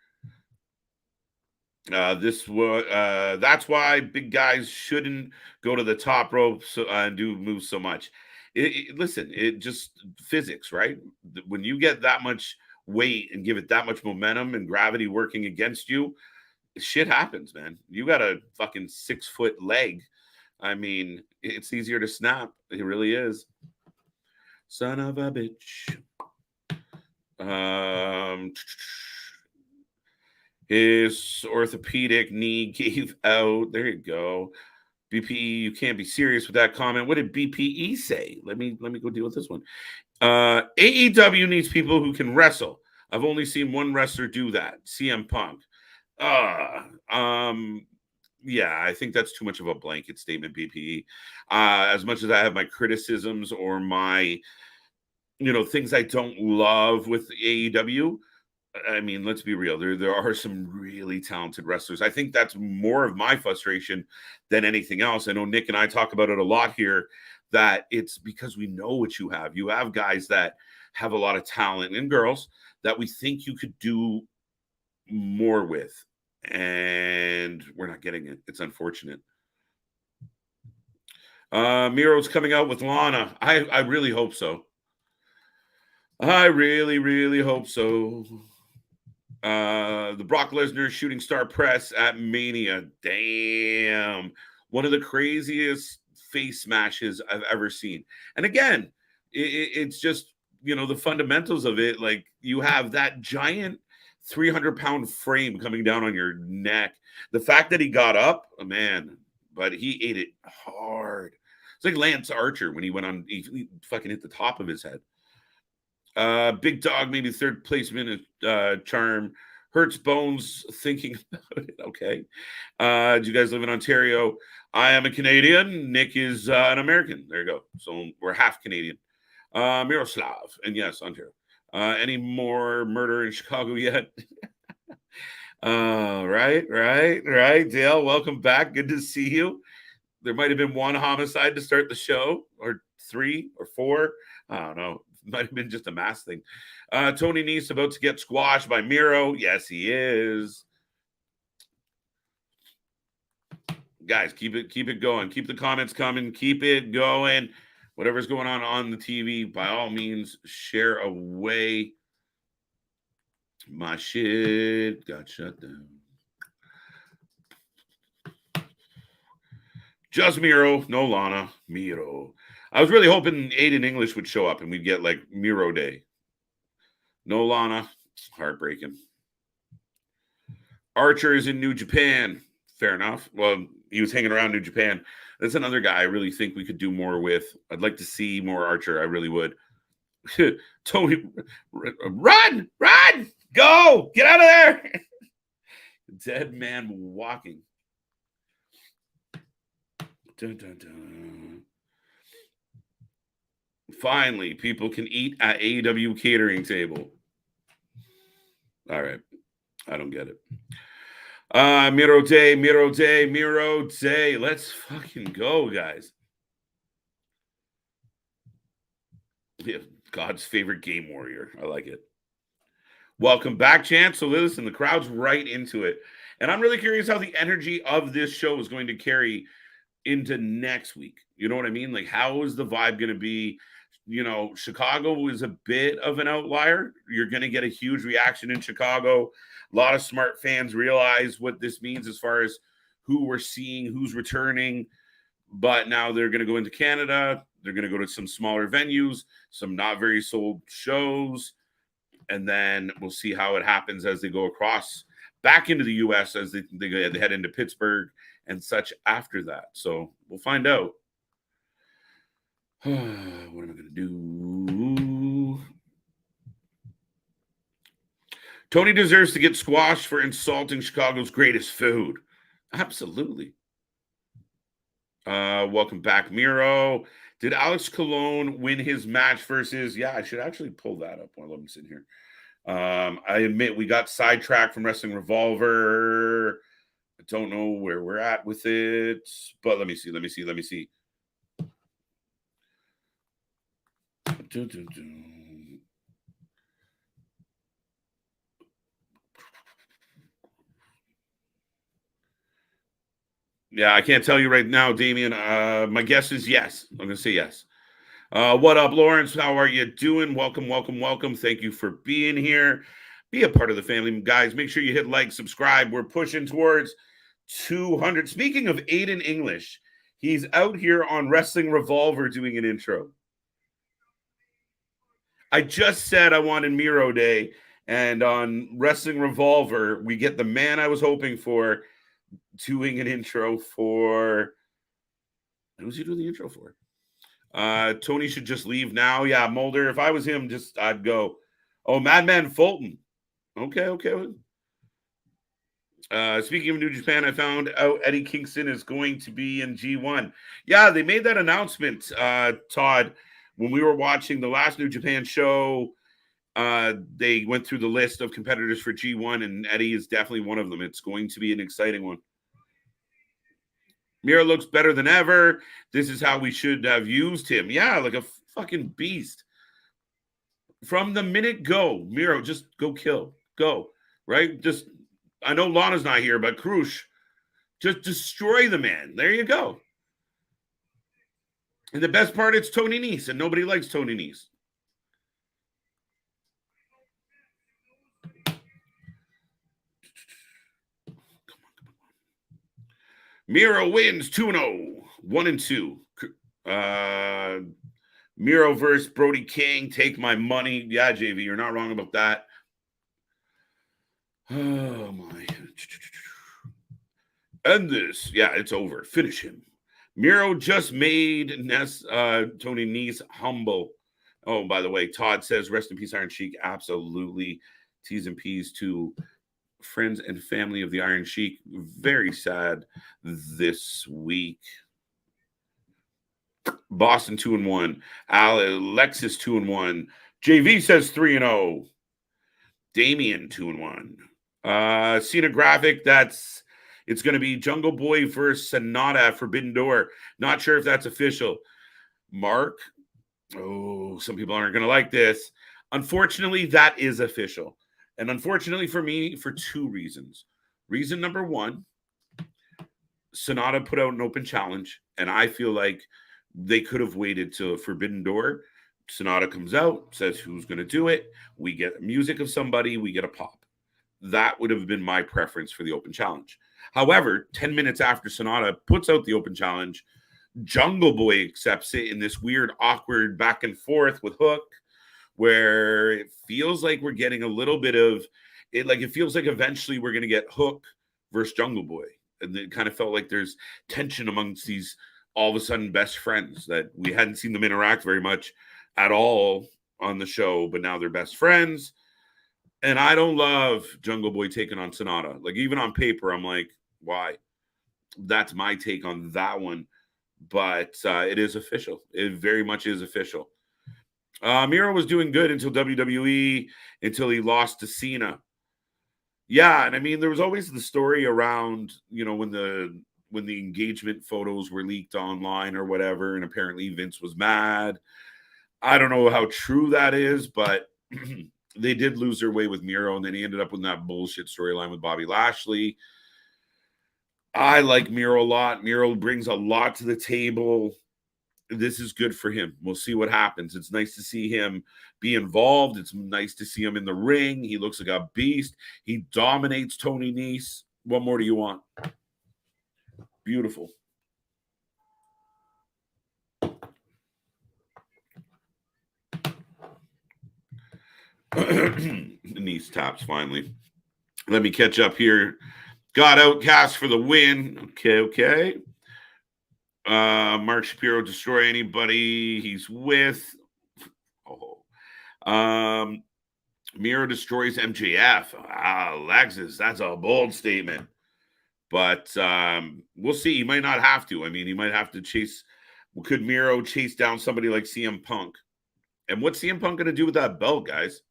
That's why big guys shouldn't go to the top rope and do moves so much. Listen, it just physics, right? When you get that much weight and give it that much momentum and gravity working against you, shit happens, man. You got a fucking 6-foot leg. I mean, it's easier to snap. It really is. Son of a bitch. His orthopedic knee gave out. There you go. BPE, you can't be serious with that comment. What did BPE say? Let me go deal with this one. AEW needs people who can wrestle. I've only seen one wrestler do that, CM Punk. Yeah, I think that's too much of a blanket statement, BPE. As much as I have my criticisms or my, things I don't love with AEW, I mean, let's be real. There are some really talented wrestlers. I think that's more of my frustration than anything else. I know Nick and I talk about it a lot here, that it's because we know what you have. You have guys that have a lot of talent, and girls that we think you could do more with, and we're not getting it. It's unfortunate. Miro's coming out with Lana. I really hope so. I really, really hope so. The Brock Lesnar shooting star press at Mania. Damn. One of the craziest face smashes I've ever seen. And again, it's just, the fundamentals of it. Like, you have that giant 300-pound frame coming down on your neck. The fact that he got up, man, but he ate it hard. It's like Lance Archer when he went on, he fucking hit the top of his head. Big Dog, maybe third placement charm. Hurts bones thinking about it. Okay. Do you guys live in Ontario? I am a Canadian. Nick is an American. There you go. So we're half Canadian. Miroslav. And yes, Ontario. Any more murder in Chicago yet? Right. Dale, welcome back. Good to see you. There might have been one homicide to start the show, or 3 or 4. I don't know. Might have been just a mass thing. Tony Nese about to get squashed by Miro. Yes, he is. Guys, keep it going. Keep the comments coming. Keep it going. Whatever's going on the TV, by all means, share away. My shit got shut down. Just Miro, no Lana. Miro. I was really hoping Aiden English would show up and we'd get like Miro Day. No Lana. Heartbreaking. Archer is in New Japan. Fair enough. Well, he was hanging around New Japan. That's another guy I really think we could do more with. I'd like to see more Archer. I really would. Tony, run! Go! Get out of there! Dead man walking. Dun, dun, dun. Finally, people can eat at AEW catering table. All right. I don't get it. Miro Day. Let's fucking go, guys. Yeah, God's favorite game warrior. I like it. Welcome back, Chance. So listen, the crowd's right into it. And I'm really curious how the energy of this show is going to carry into next week. You know what I mean? Like, how is the vibe going to be? Chicago is a bit of an outlier. You're going to get a huge reaction in Chicago. A lot of smart fans realize what this means as far as who we're seeing, who's returning. But now they're going to go into Canada. They're going to go to some smaller venues, some not very sold shows. And then we'll see how it happens as they go across back into the U.S. as they head into Pittsburgh and such after that. So we'll find out. What am I going to do? Tony deserves to get squashed for insulting Chicago's greatest food. Absolutely. Welcome back, Miro. Did Alex Colon win his match versus? Yeah, I should actually pull that up while I'm sitting here. I admit we got sidetracked from Wrestling Revolver. I don't know where we're at with it, but let me see. Yeah, I can't tell you right now, Damien. My guess is yes. I'm going to say yes. What up, Lawrence? How are you doing? Welcome. Thank you for being here. Be a part of the family, guys. Make sure you hit like, subscribe. We're pushing towards 200. Speaking of Aiden English, he's out here on Wrestling Revolver doing an intro. I just said I wanted Miro Day, and on Wrestling Revolver, we get the man I was hoping for doing an intro for. Who's he doing the intro for? Tony should just leave now. Yeah, Mulder. If I was him, I'd go. Oh, Madman Fulton. Okay. Speaking of New Japan, I found out Eddie Kingston is going to be in G1. Yeah, they made that announcement, Todd, when we were watching the last New Japan show. They went through the list of competitors for G1, and Eddie is definitely one of them. It's going to be an exciting one. Miro looks better than ever. This is how we should have used him. Yeah, like a fucking beast. From the minute go, Miro, just go kill. Go. Right? Just, I know Lana's not here, but Krush, just destroy the man. There you go. And the best part, it's Tony Nese, and nobody likes Tony Nese. Miro wins 2-0, 1-2. Miro versus Brody King. Take my money. Yeah, JV, you're not wrong about that. Oh, my. End this. Yeah, it's over. Finish him. Miro just made Tony Nese humble. Oh, by the way, Todd says, rest in peace, Iron Sheik. Absolutely. T's and P's to friends and family of the Iron Sheik. Very sad this week. Boston 2-1. Alexis 2-1. JV says 3-0. Damien 2-1. Cena graphic, it's going to be Jungle Boy versus Sonata at Forbidden Door. Not sure if that's official. Mark, some people aren't going to like this. Unfortunately, that is official. And unfortunately for me, for two reasons. Reason number one, Sonata put out an open challenge, and I feel like they could have waited till Forbidden Door. Sonata comes out, says who's going to do it. We get music of somebody, we get a pop. That would have been my preference for the open challenge. However, 10 minutes after Sonata puts out the open challenge, Jungle Boy accepts it in this weird, awkward back and forth with Hook, where it feels like we're getting a little bit of it. Like it feels like eventually we're going to get Hook versus Jungle Boy. And it kind of felt like there's tension amongst these all of a sudden best friends that we hadn't seen them interact very much at all on the show, but now they're best friends. And I don't love Jungle Boy taking on Sonata. Like even on paper, I'm like, why? That's my take on that one. But it is official. It very much is official. Miro was doing good until WWE, until he lost to Cena. Yeah, and I mean, there was always the story around, when the engagement photos were leaked online or whatever, and apparently Vince was mad. I don't know how true that is, but they did lose their way with Miro, and then he ended up with that bullshit storyline with Bobby Lashley. I like Miro a lot. Miro brings a lot to the table. This is good for him. We'll see what happens. It's nice to see him be involved. It's nice to see him in the ring. He looks like a beast. He dominates Tony Nese. What more do you want? Beautiful. Nese taps finally. Let me catch up here. Got Outcast for the win. Okay. Mark Shapiro, destroy anybody he's with. Miro destroys MJF. Alexis, that's a bold statement. But we'll see. He might not have to. I mean, he might have to chase. Could Miro chase down somebody like CM Punk? And what's CM Punk going to do with that belt, guys?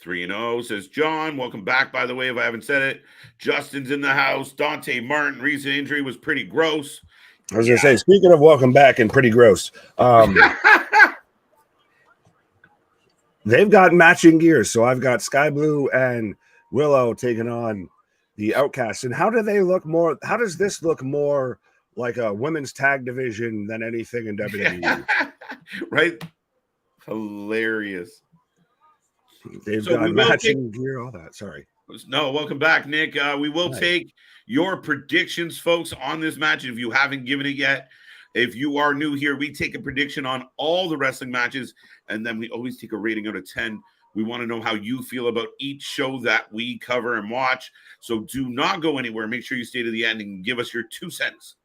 3-0, says John. Welcome back, by the way, if I haven't said it. Justin's in the house. Dante Martin, recent injury was pretty gross. I was going to say, speaking of welcome back and pretty gross, they've got matching gears. So I've got Sky Blue and Willow taking on the Outcasts. And how do they look more? How does this look more like a women's tag division than anything in WWE? Right? Hilarious. They've got matching gear, all that. Sorry. No, welcome back, Nick. We will take your predictions, folks, on this match. If you haven't given it yet, if you are new here, we take a prediction on all the wrestling matches, and then we always take a rating out of 10. We want to know how you feel about each show that we cover and watch. So do not go anywhere. Make sure you stay to the end and give us your 2 cents.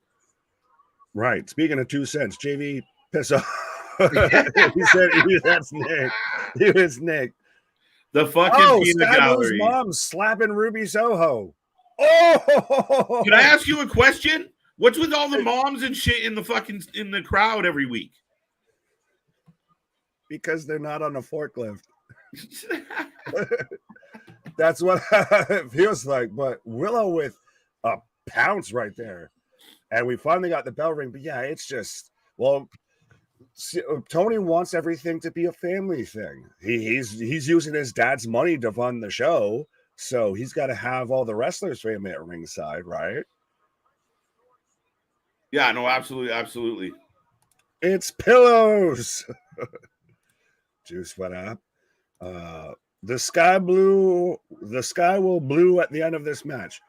Right. Speaking of 2 cents, JV, piss off. He said that's Nick. It's Nick. The fucking Oh, peanut Sky Blue's gallery. mom slapping Ruby Soho. Oh, Can I ask you a question? What's with all the moms and shit in the crowd every week? Because they're not on a forklift. That's what it feels like. But Willow with a pounce right there. And we finally got the bell ring. But yeah, it's just, well, Tony wants everything to be a family thing. He's using his dad's money to fund the show. So he's got to have all the wrestlers' family at ringside, right? Yeah, no, absolutely, absolutely. It's pillows. Juice went up. The sky will blue at the end of this match.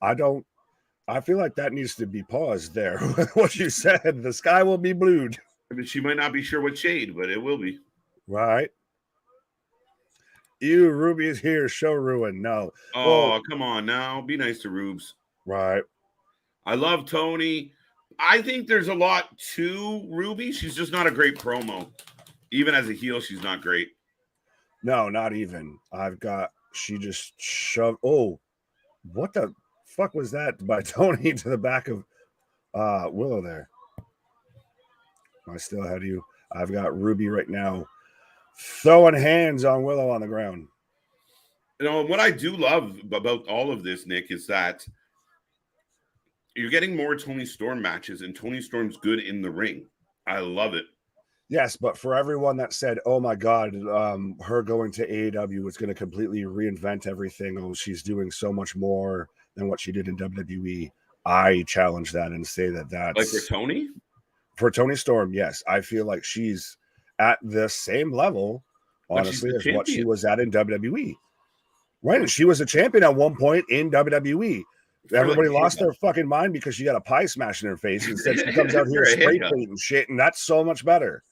I feel like that needs to be paused there. What you said, the sky will be blued. I mean, she might not be sure what shade, but it will be. Right. You, Ruby is here. Show ruin. No. Oh, come on now. Be nice to Rubes. Right. I love Tony. I think there's a lot to Ruby. She's just not a great promo. Even as a heel, she's not great. No, not even. She just shoved. Oh, what the fuck was that by Tony to the back of Willow there? I still have you. I've got Ruby right now throwing hands on Willow on the ground. You know, what I do love about all of this, Nick, is that you're getting more Tony Storm matches, and Tony Storm's good in the ring. I love it. Yes, but for everyone that said, oh my God, her going to AEW is going to completely reinvent everything. Oh, she's doing so much more than what she did in WWE. I challenge that and say that's... Like for Tony? For Tony Storm, yes. I feel like she's at the same level, honestly, as what she was at in WWE. Right? She was a champion at one point in WWE. Everybody lost their fucking mind because she got a pie smash in her face. Instead, she comes out here spray painting shit, and that's so much better.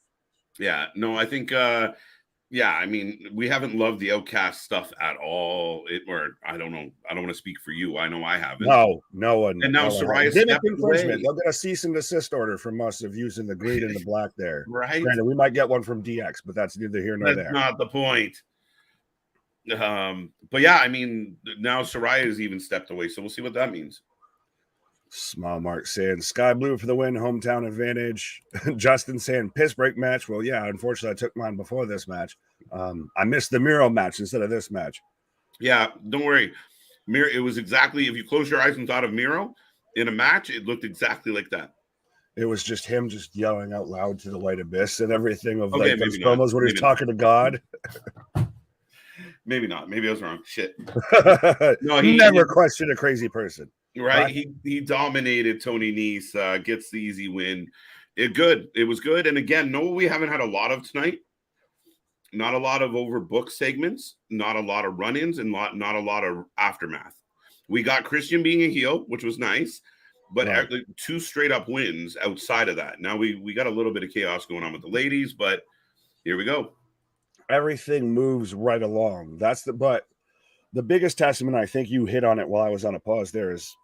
Yeah, no, I think, I mean, we haven't loved the Outcast stuff at all. I don't know. I don't want to speak for you. I know I haven't. No one. And now Saraya stepped away. They'll get a cease and desist order from us of using the green and the black there. Right. Granted, we might get one from DX, but that's neither here nor there. That's not the point. But yeah, I mean, now Saraya has even stepped away, so we'll see what that means. Small Mark saying Sky Blue for the win, hometown advantage. Justin saying piss break match. Well, yeah, unfortunately, I took mine before this match. I missed the Miro match instead of this match. Yeah, don't worry. Miro, it was exactly, if you close your eyes and thought of Miro in a match, it looked exactly like that. It was just him just yelling out loud to the white abyss and everything of okay, like those promos when he's talking to God. Maybe not. Maybe I was wrong. Shit. No, he never questioned a crazy person. Right. He dominated Tony Nese, gets the easy win. It was good. And again, no, we haven't had a lot of tonight. Not a lot of overbooked segments, not a lot of run-ins, and not a lot of aftermath. We got Christian being a heel, which was nice, but two straight up wins outside of that. Now we got a little bit of chaos going on with the ladies, but here we go. Everything moves right along. But the biggest testament, I think you hit on it while I was on a pause there, is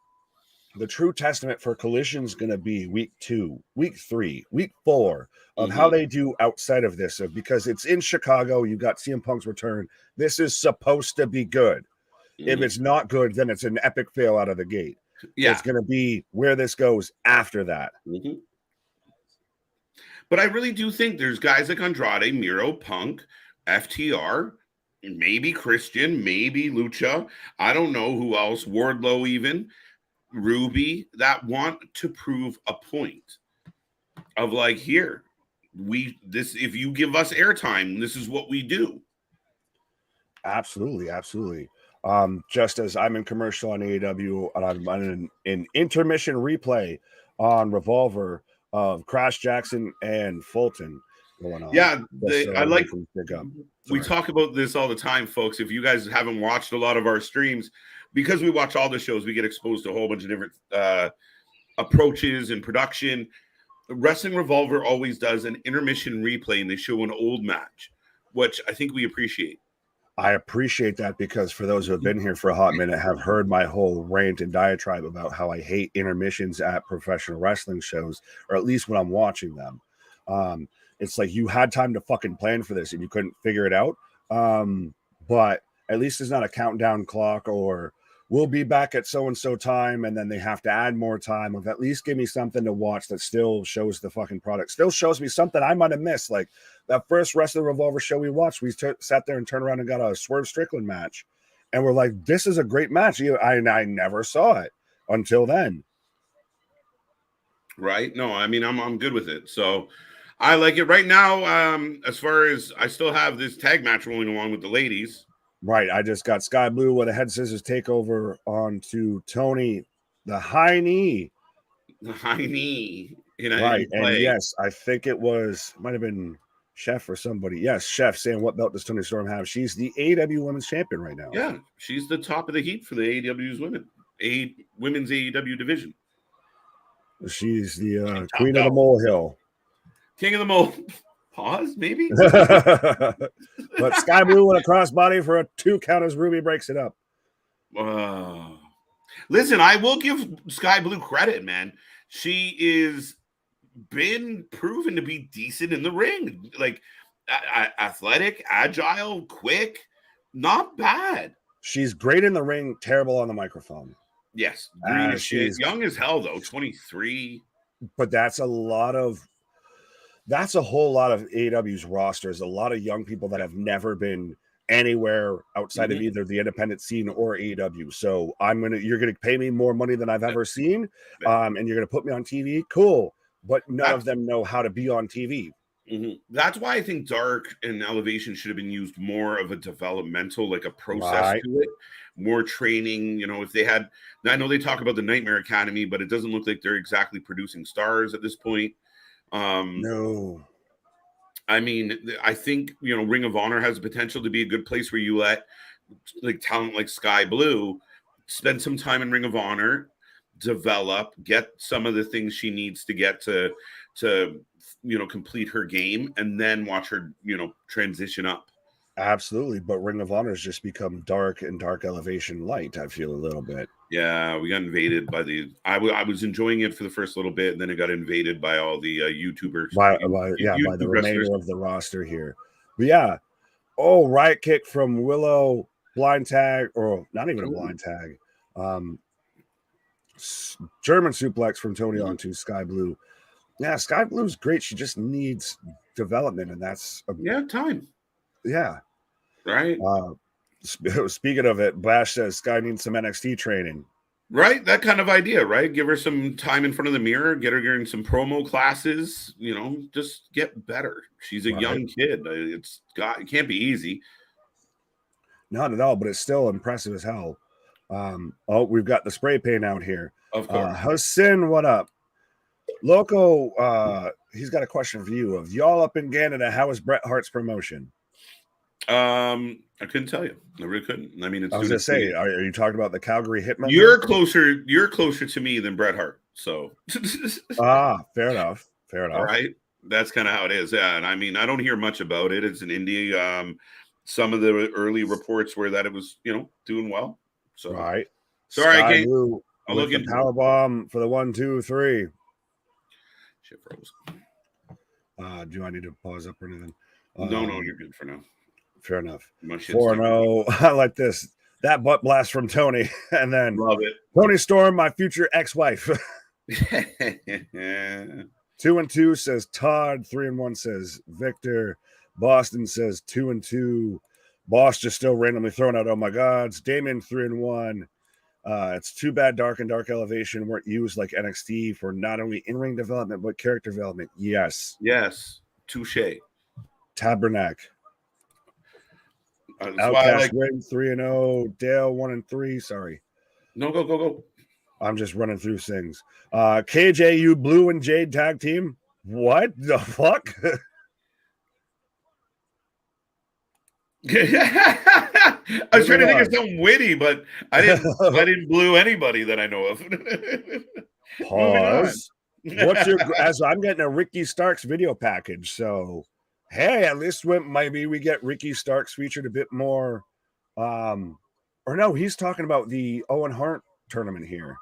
the true testament for Collision is going to be week 2, week 3, week 4 of how they do outside of this. Because it's in Chicago, you got CM Punk's return. This is supposed to be good. If it's not good, then it's an epic fail out of the gate. Yeah. It's going to be where this goes after that. But I really do think there's guys like Andrade, Miro, Punk, FTR, maybe Christian, maybe Lucha. I don't know who else, Wardlow even, Ruby, that want to prove a point of like, here, if you give us airtime, this is what we do. Absolutely. Just as I'm in commercial on AEW, and I'm on an intermission replay on Revolver of Crash Jackson and Fulton going on. Yeah, we talk about this all the time, folks. If you guys haven't watched a lot of our streams, because we watch all the shows, we get exposed to a whole bunch of different approaches and production. Wrestling Revolver always does an intermission replay, and they show an old match, which I think we appreciate. I appreciate that, because for those who have been here for a hot minute have heard my whole rant and diatribe about how I hate intermissions at professional wrestling shows, or at least when I'm watching them. It's like you had time to fucking plan for this and you couldn't figure it out. but at least it's not a countdown clock or we'll be back at so-and-so time and then they have to add more time. Of at least give me something to watch that still shows the fucking product, still shows me something I might have missed. Like that first Wrestling Revolver show we watched, we sat there and turned around and got a Swerve Strickland match. And we're like, this is a great match. I never saw it until then. Right? No, I mean, I'm good with it. So I like it right now. As far as I still have this tag match rolling along with the ladies. Right. I just got Sky Blue with a head scissors takeover onto Tony, the high knee. The high knee. Right. And yes, I think it might have been Chef or somebody. Yes, Chef saying, what belt does Tony Storm have? She's the AEW Women's Champion right now. Yeah, she's the top of the heap for the AEW's women's AEW division. She's the queen of the molehill. King of the mole. Pause, maybe? But Sky Blue with a crossbody for a 2 count as Ruby breaks it up. Listen, I will give Sky Blue credit, man. She is been proven to be decent in the ring. Like, athletic, agile, quick. Not bad. She's great in the ring, terrible on the microphone. Yes. Green as shit. Young as hell, though. 23. But that's a whole lot of AEW's rosters. A lot of young people that have never been anywhere outside of either the independent scene or AEW. So you're gonna pay me more money than I've ever seen, and you're gonna put me on TV. Cool, but none of them know how to be on TV. That's why I think Dark and Elevation should have been used more of a developmental, like a process to it, more training. You know, if they had, I know they talk about the Nightmare Academy, but it doesn't look like they're exactly producing stars at this point. No. I mean, I think, Ring of Honor has the potential to be a good place where you let like talent like Sky Blue spend some time in Ring of Honor, develop, get some of the things she needs to get to complete her game, and then watch her, transition up. Absolutely. But Ring of Honor has just become Dark and Dark Elevation light, I feel a little bit. Yeah, we got invaded by I was enjoying it for the first little bit, and then it got invaded by all the YouTubers. By the remainder of the roster here. But yeah. Oh, riot kick from Willow, blind tag, or not even a blind tag. German suplex from Tony onto Sky Blue. Yeah, Sky Blue's great. She just needs development, and that's time. Yeah. Right. Speaking of it, Bash says Sky needs some NXT training. Right. That kind of idea, right? Give her some time in front of the mirror, get her in some promo classes, just get better. She's a young kid. It can't be easy. Not at all, but it's still impressive as hell. We've got the spray paint out here. Of course. Hassan, what up? Loco, he's got a question for you. Of y'all up in Canada, how is Bret Hart's promotion? I couldn't tell you. I really couldn't. I mean, I was gonna say, are you talking about the Calgary Hitman? You're closer to me than Bret Hart. So fair enough. All right. That's kind of how it is. Yeah. And I mean, I don't hear much about it. It's an indie. Some of the early reports were that it was, doing well. So right. Sorry, Sky I can't. Blue I'll look into power bomb for the 1, 2, 3. Shit froze. Do I need to pause up or anything? No, you're good for now. Fair enough. 4-0. I like this. That butt blast from Tony. And then love it. Tony Storm, my future ex-wife. 2-2 says Todd. 3-1 says Victor. Boston says 2-2. Boss just still randomly throwing out, oh my gods. Damon 3-1. It's too bad Dark and Dark Elevation weren't used like NXT for not only in-ring development but character development. Yes. Touche. Tabernacle. Outcast win 3-0. Dale 1-3. Sorry. No, go. I'm just running through things. KJU Blue and Jade tag team. What the fuck? I was trying to think of something witty, but I didn't blue anybody that I know of. Pause. What's your? As I'm getting a Ricky Starks video package, so hey, at least maybe we get Ricky Starks featured a bit more. Or no, he's talking about the Owen Hart tournament here.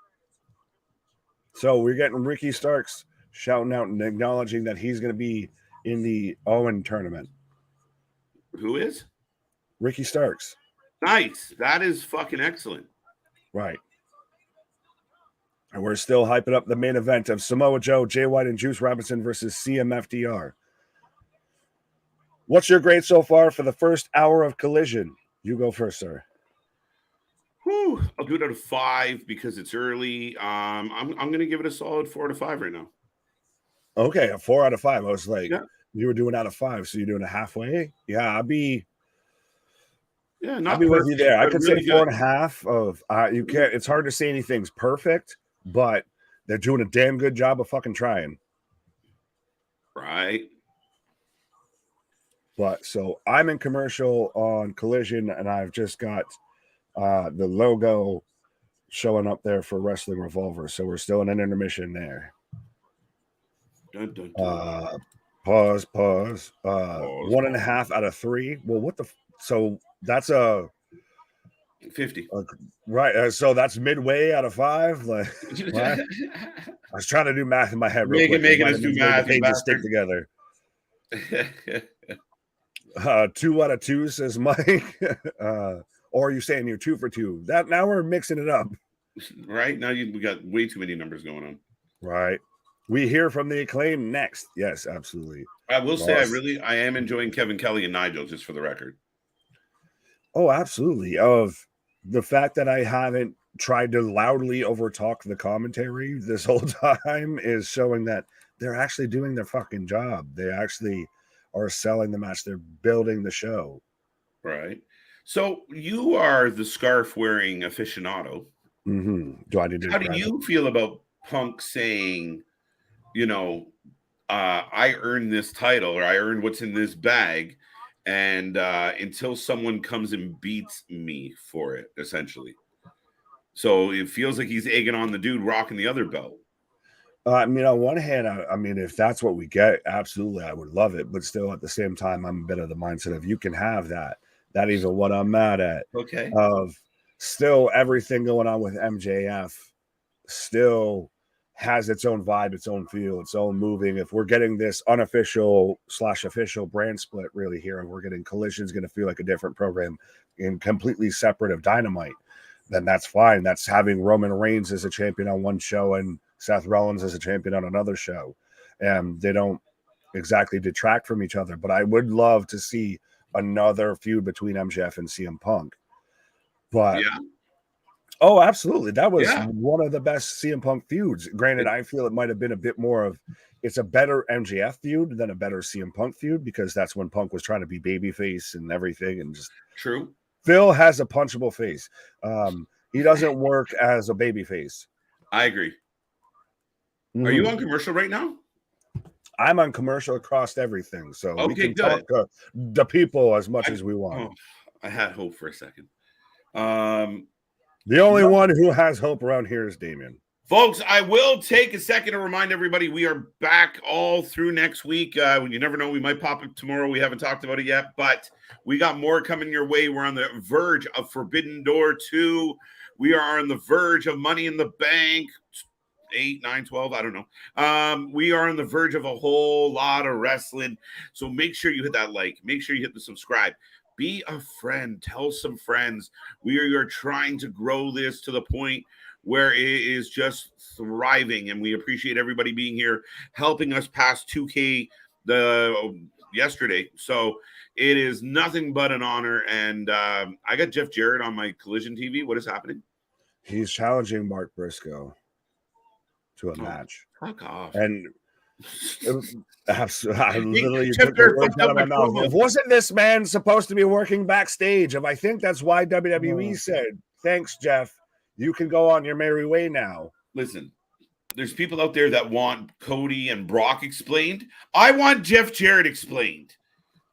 So we're getting Ricky Starks shouting out and acknowledging that he's going to be in the Owen tournament. Who is? Ricky Starks. Nice. That is fucking excellent. Right. And we're still hyping up the main event of Samoa Joe, Jay White, and Juice Robinson versus CMFDR. What's your grade so far for the first hour of Collision? You go first, sir. Whew, I'll do it out of 5 because it's early. I'm going to give it a solid 4 out of 5 right now. Okay, a 4 out of 5. I was like, you were doing out of 5, so you're doing a halfway. Yeah, I'd be with you there. I could really say 4.5 of you can't. It's hard to say anything's perfect, but they're doing a damn good job of fucking trying. Right. But so I'm in commercial on Collision, and I've just got the logo showing up there for Wrestling Revolver. So we're still in an intermission there. Dun, dun, dun. Pause. 1.5 out of 3. Well, what the? So that's a 50. Right. So that's midway out of 5. Like, I was trying to do math in my head. Making us do math. Pages stick together. 2 out of 2, says Mike. Or are you saying you're 2 for 2? That now we're mixing it up. Right now we got way too many numbers going on. Right. We hear from the Acclaim next. Yes, absolutely. I will say I am enjoying Kevin Kelly and Nigel, just for the record. Oh, absolutely. Of the fact that I haven't tried to loudly overtalk the commentary this whole time is showing that they're actually doing their fucking job. They actually are selling the match. They're building the show. Right. So you are the scarf wearing aficionado. Mm-hmm. Do I need to? How do you feel about Punk saying, I earned this title, or I earned what's in this bag, and until someone comes and beats me for it, essentially. So it feels like he's egging on the dude rocking the other belt. I mean, on one hand, I mean, if that's what we get, absolutely, I would love it. But still, at the same time, I'm a bit of the mindset of you can have that. That is what I'm mad at. Okay. Of still everything going on with MJF still has its own vibe, its own feel, its own moving. If we're getting this unofficial/official brand split really here, and we're getting Collision's going to feel like a different program and completely separate of Dynamite, then that's fine. That's having Roman Reigns as a champion on one show and Seth Rollins as a champion on another show. And they don't exactly detract from each other, but I would love to see another feud between MJF and CM Punk. But oh, absolutely. That was one of the best CM Punk feuds. Granted, I feel it might have been a bit more of it's a better MJF feud than a better CM Punk feud, because that's when Punk was trying to be babyface and everything. And just true. Phil has a punchable face. He doesn't work as a babyface. I agree. Are you on commercial right now? I'm on commercial across everything, so okay, we can good. talk the people as much as we want. Oh, I had hope for a second. The only one who has hope around here is Damien. Folks, I will take a second to remind everybody we are back all through next week. You never know, we might pop up tomorrow. We haven't talked about it yet, but we got more coming your way. We're on the verge of Forbidden Door 2. We are on the verge of Money in the Bank 8, 9, 12. I don't know. We are on the verge of a whole lot of wrestling. So make sure you hit that like. Make sure you hit the subscribe. Be a friend. Tell some friends. We are trying to grow this to the point where it is just thriving, and we appreciate everybody being here, helping us pass 2K yesterday. So it is nothing but an honor, and I got Jeff Jarrett on my Collision TV. What is happening? He's challenging Mark Briscoe to a match. Fuck off. And I literally took the words out of my mouth. Wasn't this man supposed to be working backstage? I think that's why WWE said, thanks, Jeff. You can go on your merry way now. Listen, there's people out there that want Cody and Brock explained. I want Jeff Jarrett explained.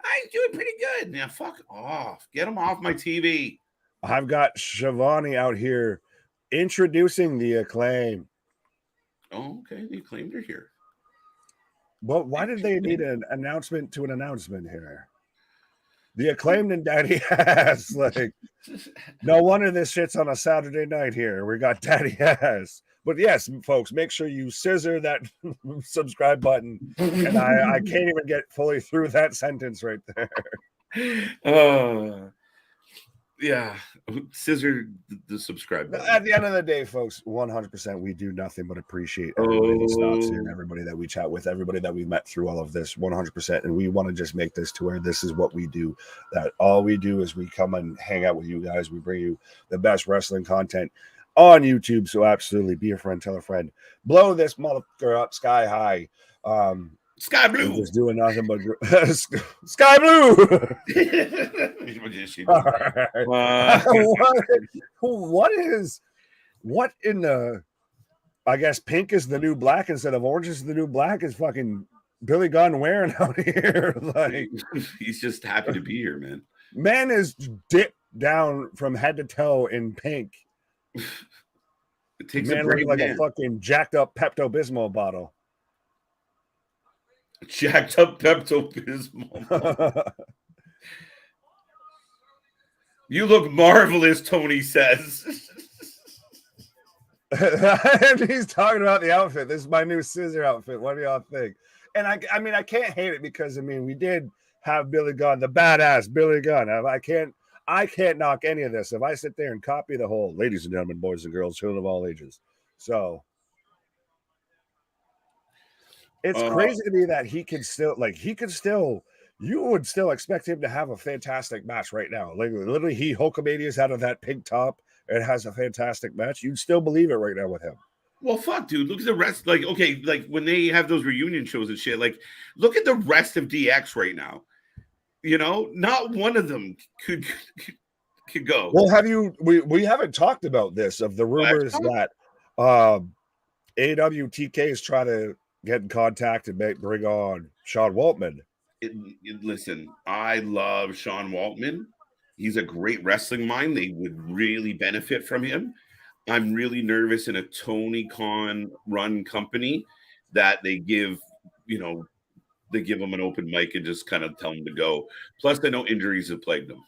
I'm doing pretty good. Now, fuck off. Get him off my TV. I've got Shivani out here introducing the Acclaim. Oh, okay. The Acclaimed are here. But why did they need an announcement to an announcement here? The Acclaimed and Daddy Ass. Like, no wonder this shit's on a Saturday night here. We got Daddy Ass. But yes, folks, make sure you scissor that subscribe button. And I can't even get fully through that sentence right there. Yeah, scissor the subscribe button. At the end of the day, folks, 100%, we do nothing but appreciate everybody that stops in, everybody that we chat with, everybody that we met through all of this, 100%. And we want to just make this to where this is what we do. That all we do is we come and hang out with you guys. We bring you the best wrestling content on YouTube. So absolutely, be a friend, tell a friend, blow this motherfucker up sky high. Sky blue. Just doing nothing but sky blue. What in the? I guess pink is the new black instead of orange is the new black is fucking Billy Gunn wearing out here. Like he's just happy to be here, man. Man is dipped down from head to toe in pink. It takes man a brave like man. A fucking jacked up Pepto-Bismol bottle. Jacked up Pepto-Bismol. You look marvelous, Tony says. And he's talking about the outfit. This is my new scissor outfit. What do y'all think? And I mean, I can't hate it because I mean, we did have Billy Gunn, the badass Billy Gunn. I can't knock any of this. If I sit there and copy the whole, ladies and gentlemen, boys and girls, children of all ages. So it's crazy to me that he could still, you would still expect him to have a fantastic match right now. Like literally, he Hulkamania's out of that pink top and has a fantastic match. You'd still believe it right now with him. Well, fuck, dude. Look at the rest. Like, okay, like when they have those reunion shows and shit, like, look at the rest of DX right now. You know, not one of them could go. Well, we haven't talked about this of the rumors that AEW TK is trying to get in contact and bring on Sean Waltman. Listen, I love Sean Waltman. He's a great wrestling mind. They would really benefit from him. I'm really nervous in a Tony Khan run company that they give him an open mic and just kind of tell him to go. Plus, I know injuries have plagued him.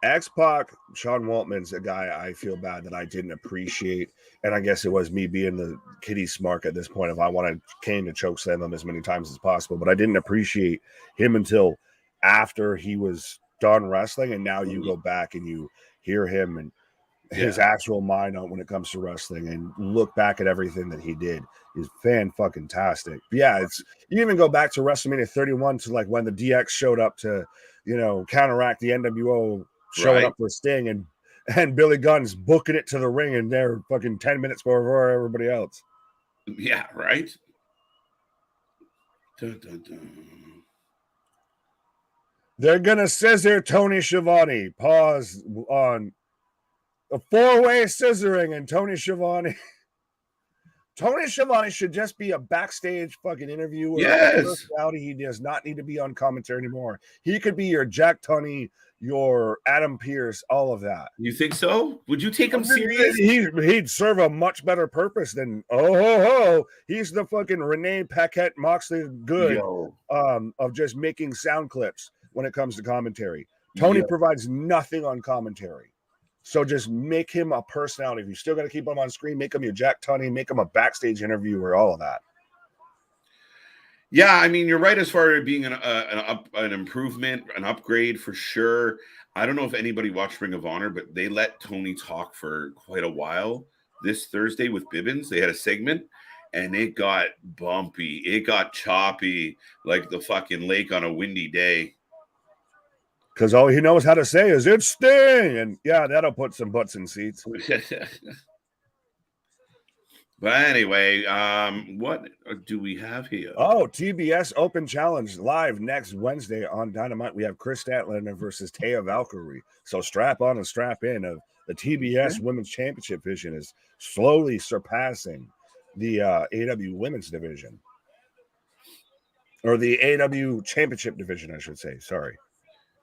X-Pac, Sean Waltman's a guy I feel bad that I didn't appreciate. And I guess it was me being the kiddie smart at this point of I wanted Kane to chokeslam him as many times as possible. But I didn't appreciate him until after he was done wrestling. And now you go back and you hear him and his actual mind on when it comes to wrestling and look back at everything that he did is fan-fucking-tastic. Yeah, you even go back to WrestleMania 31 to like when the DX showed up to, counteract the NWO showing up for Sting and Billy Gunn's booking it to the ring and they're fucking 10 minutes before everybody else. Yeah, right? Dun, dun, dun. They're gonna scissor Tony Schiavone. Pause on a 4-way scissoring and Tony Schiavone. Tony Schiavone should just be a backstage fucking interviewer. Yes. He does not need to be on commentary anymore. He could be your Jack Tunney, your Adam Pearce, all of that. You think so? Would you take him serious? He'd serve a much better purpose than he's the fucking Renee Paquette Moxley good of just making sound clips when it comes to commentary. Tony provides nothing on commentary. So just make him a personality. If you still got to keep him on screen, make him your Jack Tunney, make him a backstage interviewer, all of that. Yeah, I mean, you're right as far as being an improvement, an upgrade for sure. I don't know if anybody watched Ring of Honor, but they let Tony talk for quite a while. This Thursday with Bibbins, they had a segment, and it got bumpy. It got choppy like the fucking lake on a windy day. Because all he knows how to say is, it's Sting. And yeah, that'll put some butts in seats. But anyway, what do we have here? Oh, TBS Open Challenge live next Wednesday on Dynamite. We have Chris Statlander versus Taya Valkyrie. So strap on and strap in. Of the TBS Women's Championship division is slowly surpassing the AEW Women's division. Or the AEW Championship division, I should say. Sorry.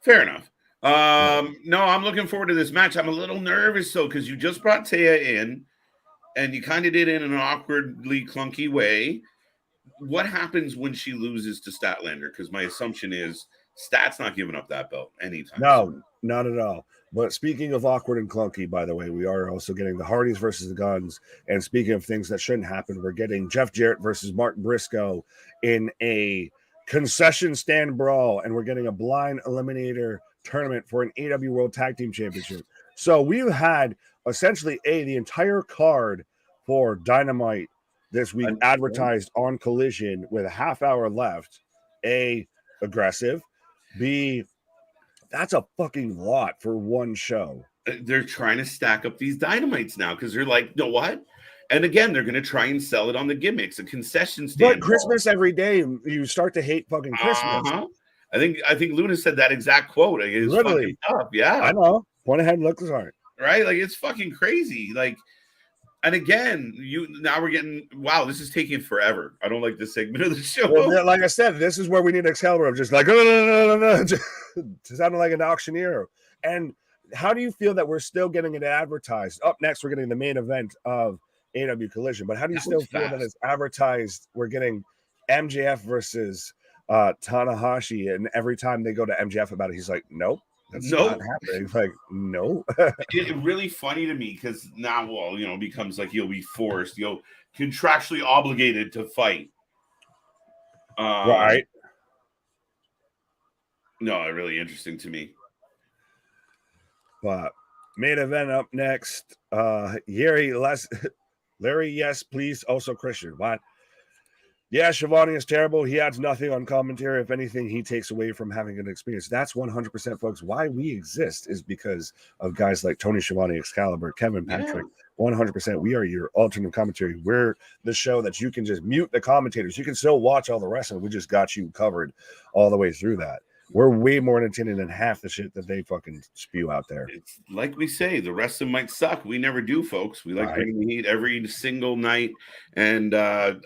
Fair enough. No, I'm looking forward to this match. I'm a little nervous, though, because you just brought Taya in, and you kind of did it in an awkwardly clunky way. What happens when she loses to Statlander? Because my assumption is Stat's not giving up that belt anytime soon. Not at all. But speaking of awkward and clunky, by the way, we are also getting the Hardys versus the Guns. And speaking of things that shouldn't happen, we're getting Jeff Jarrett versus Mark Briscoe in a concession stand brawl, and we're getting a blind eliminator tournament for an AEW World Tag Team Championship. So we've had essentially the entire card for Dynamite this week advertised on Collision with a half hour left. A, aggressive. B, that's a fucking lot for one show. They're trying to stack up these Dynamites now because they're like, you know what? And again, they're going to try and sell it on the gimmicks, a concession stand. But Christmas every day, you start to hate fucking Christmas. I think Luna said that exact quote. Like, it's fucking tough. Yeah, I know. Point ahead, look hard. Right? Like, it's fucking crazy. Like, and again, now we're getting, wow, this is taking forever. I don't like this segment of the show. Well, like I said, this is where we need Excalibur of just like, no, just sounding like an auctioneer. And how do you feel that we're still getting it advertised? Up next, we're getting the main event of AEW Collision. But how do you still feel that it's advertised? We're getting MJF versus Tanahashi, and every time they go to MJF about it, he's like, nope. That's not happening. Like, no. It's really funny to me because now, well, it becomes like you'll be forced, contractually obligated to fight. Right. No, really interesting to me. But main event up next. Larry, yes, please. Also Christian. What? Yeah, Shivani is terrible. He adds nothing on commentary. If anything, he takes away from having an experience. That's 100%, folks. Why we exist is because of guys like Tony Schiavone, Excalibur, Kevin Patrick. 100%. We are your alternate commentary. We're the show that you can just mute the commentators. You can still watch all the wrestling. We just got you covered all the way through that. We're way more entertaining than half the shit that they fucking spew out there. It's like we say, the wrestling might suck. We never do, folks. We like bringing the heat every single night. And I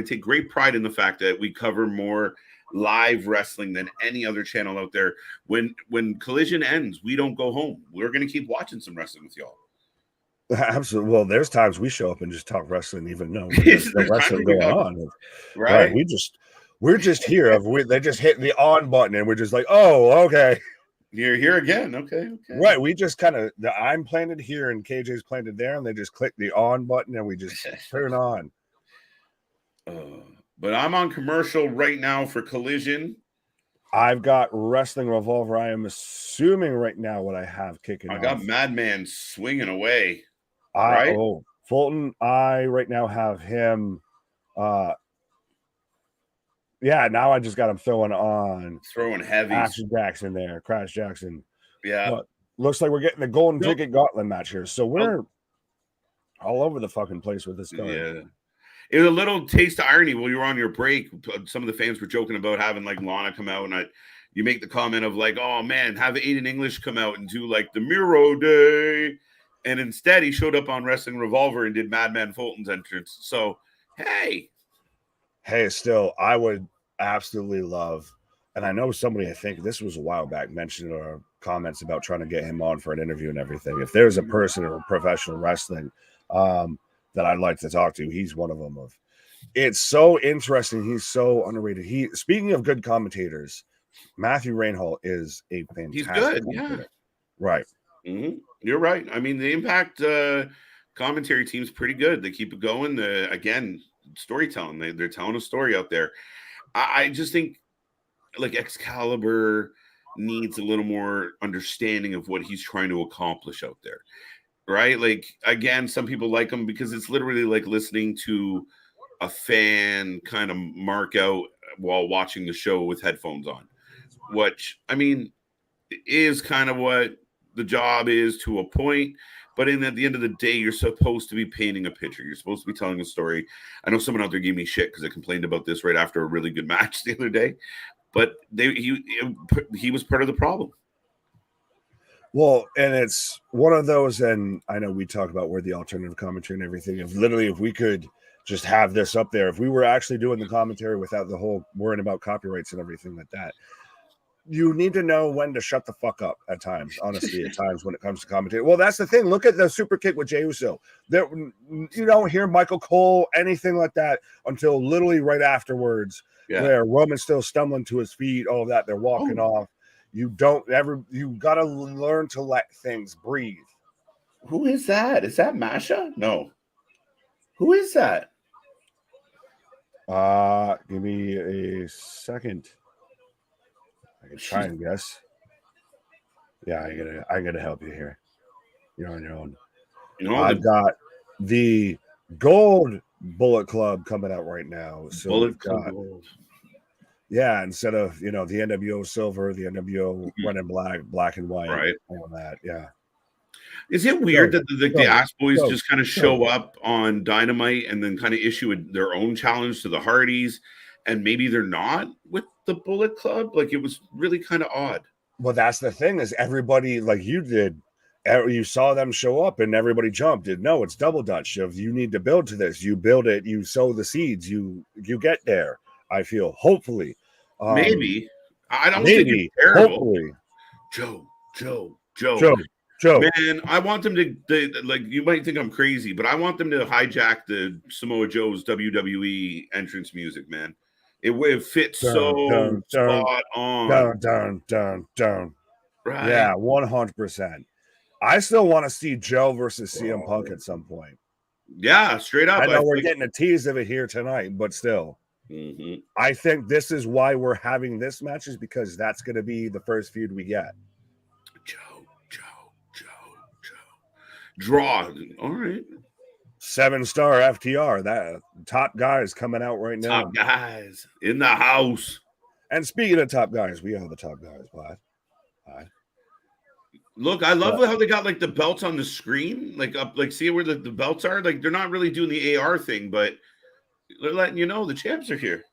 take great pride in the fact that we cover more live wrestling than any other channel out there. When Collision ends, we don't go home. We're going to keep watching some wrestling with y'all. Absolutely. Well, there's times we show up and just talk wrestling, even though there's no wrestling going on. Right. We're just here. They just hit the on button, and we're just like, oh, okay. You're here again. Okay. Right. We just kind of, I'm planted here and KJ's planted there, and they just click the on button, and we just turn on. But I'm on commercial right now for Collision. I've got Wrestling Revolver. I am assuming right now what I have kicking off. I got Madman swinging away. Fulton. I right now have him. Yeah, now I just got him throwing heavy. Action Jackson there, Crash Jackson. Yeah. But looks like we're getting the golden ticket gauntlet match here. So we're all over the fucking place with this guy. Yeah. It was a little taste of irony while you were on your break. Some of the fans were joking about having like Lana come out, and you make the comment of like, oh man, have Aiden English come out and do like the Miro Day. And instead he showed up on Wrestling Revolver and did Madman Fulton's entrance. So, hey, still, I would absolutely love, and I know somebody, I think this was a while back, mentioned in our comments about trying to get him on for an interview and everything. If there's a person in professional wrestling that I'd like to talk to, he's one of them. It's so interesting. He's so underrated. Speaking of good commentators, Matthew Reinhold is a fantastic. He's good, yeah. Right. Mm-hmm. You're right. I mean, the Impact commentary team's pretty good. They keep it going. Again, storytelling. They're telling a story out there. I just think like Excalibur needs a little more understanding of what he's trying to accomplish out there. Right? Like, again, some people like him because it's literally like listening to a fan kind of mark out while watching the show with headphones on, which, I mean, is kind of what the job is to a point. But at the end of the day, you're supposed to be painting a picture. You're supposed to be telling a story. I know someone out there gave me shit because I complained about this right after a really good match the other day. But he was part of the problem. Well, and it's one of those, and I know we talk about where the alternative commentary and everything. If we could just have this up there, if we were actually doing the commentary without the whole worrying about copyrights and everything like that, you need to know when to shut the fuck up at times, honestly, at times when it comes to commentary. Well, that's the thing. Look at the super kick with Jey Uso. You don't hear Michael Cole, anything like that, until literally right afterwards, where Roman's still stumbling to his feet, all of that. They're walking off. You got to learn to let things breathe. Who is that? Is that Masha? No. Who is that? Give me a second. I can try and guess. Yeah, I gotta help you here. You're on your own. You know, I've the got the Gold Bullet Club coming out right now. So Bullet we've Club got, Gold. yeah, instead of the NWO Silver, the NWO Red and Black, Black and White, Right. all that. Yeah. Is it weird that the Ass Boys go, just kind of show up on Dynamite and then kind of issue their own challenge to the Hardys, and maybe they're not with the Bullet Club? Like, it was really kind of odd. Well, that's the thing is everybody, like you did, you saw them show up and everybody jumped. No, it's double Dutch. If you need to build to this, you build it, you sow the seeds, you get there. I feel hopefully, Maybe. I don't think it's maybe, terrible. hopefully, Joe. Joe. Man, I want them to like. You might think I'm crazy, but I want them to hijack the Samoa Joe's WWE entrance music. Man, it fits so spot on. Dun. Right? Yeah, 100%. I still want to see Joe versus CM Punk at some point. Yeah, straight up. I know we're getting a tease of it here tonight, but still. Mm-hmm. I think this is why we're having this match, is because that's going to be the first feud we get. Joe. Draw. All right. 7-star FTR. That top guys coming out right now. Top guys in the house. And speaking of top guys, we are the top guys. Bye. Look, I love how they got like the belts on the screen, like up, like see where the belts are. Like they're not really doing the AR thing, but they're letting you know the champs are here.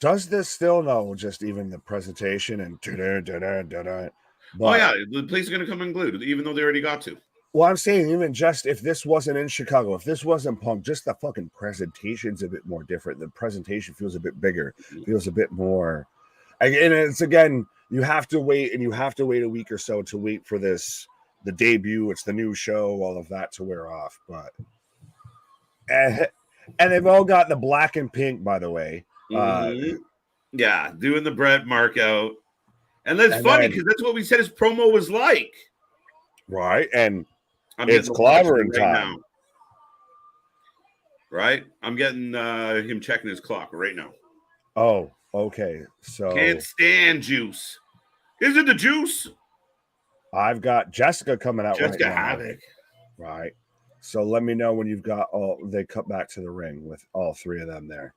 Does this still know just even the presentation and Oh yeah, the place is gonna come unglued, even though they already got to. Well, I'm saying even just if this wasn't in Chicago, if this wasn't Punk, just the fucking presentation's a bit more different. The presentation feels a bit bigger, feels a bit more. And it's again, you have to wait, and you have to wait a week or so to wait for this, the debut. It's the new show, all of that to wear off. But and they've all got the black and pink, by the way. Yeah, doing the Bret mark out. And that's funny because that's what we said his promo was like. Right. And it's clobbering time. Now. Right? I'm getting him checking his clock right now. Oh, okay. So can't stand juice. Is it the juice? I've got Jessica coming out Jessica right now. Havoc. Right. So let me know when you've got all. They cut back to the ring with all three of them there.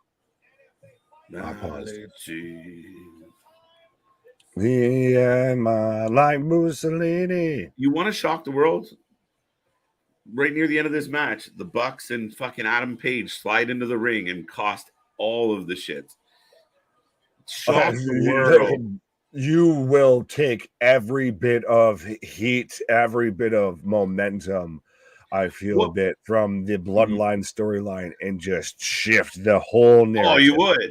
Yeah, like Mussolini. You want to shock the world? Right near the end of this match, the Bucks and fucking Adam Page slide into the ring and cost all of the shit. Shock the world. You will take every bit of heat, every bit of momentum, I feel, a bit from the bloodline storyline and just shift the whole narrative. Oh,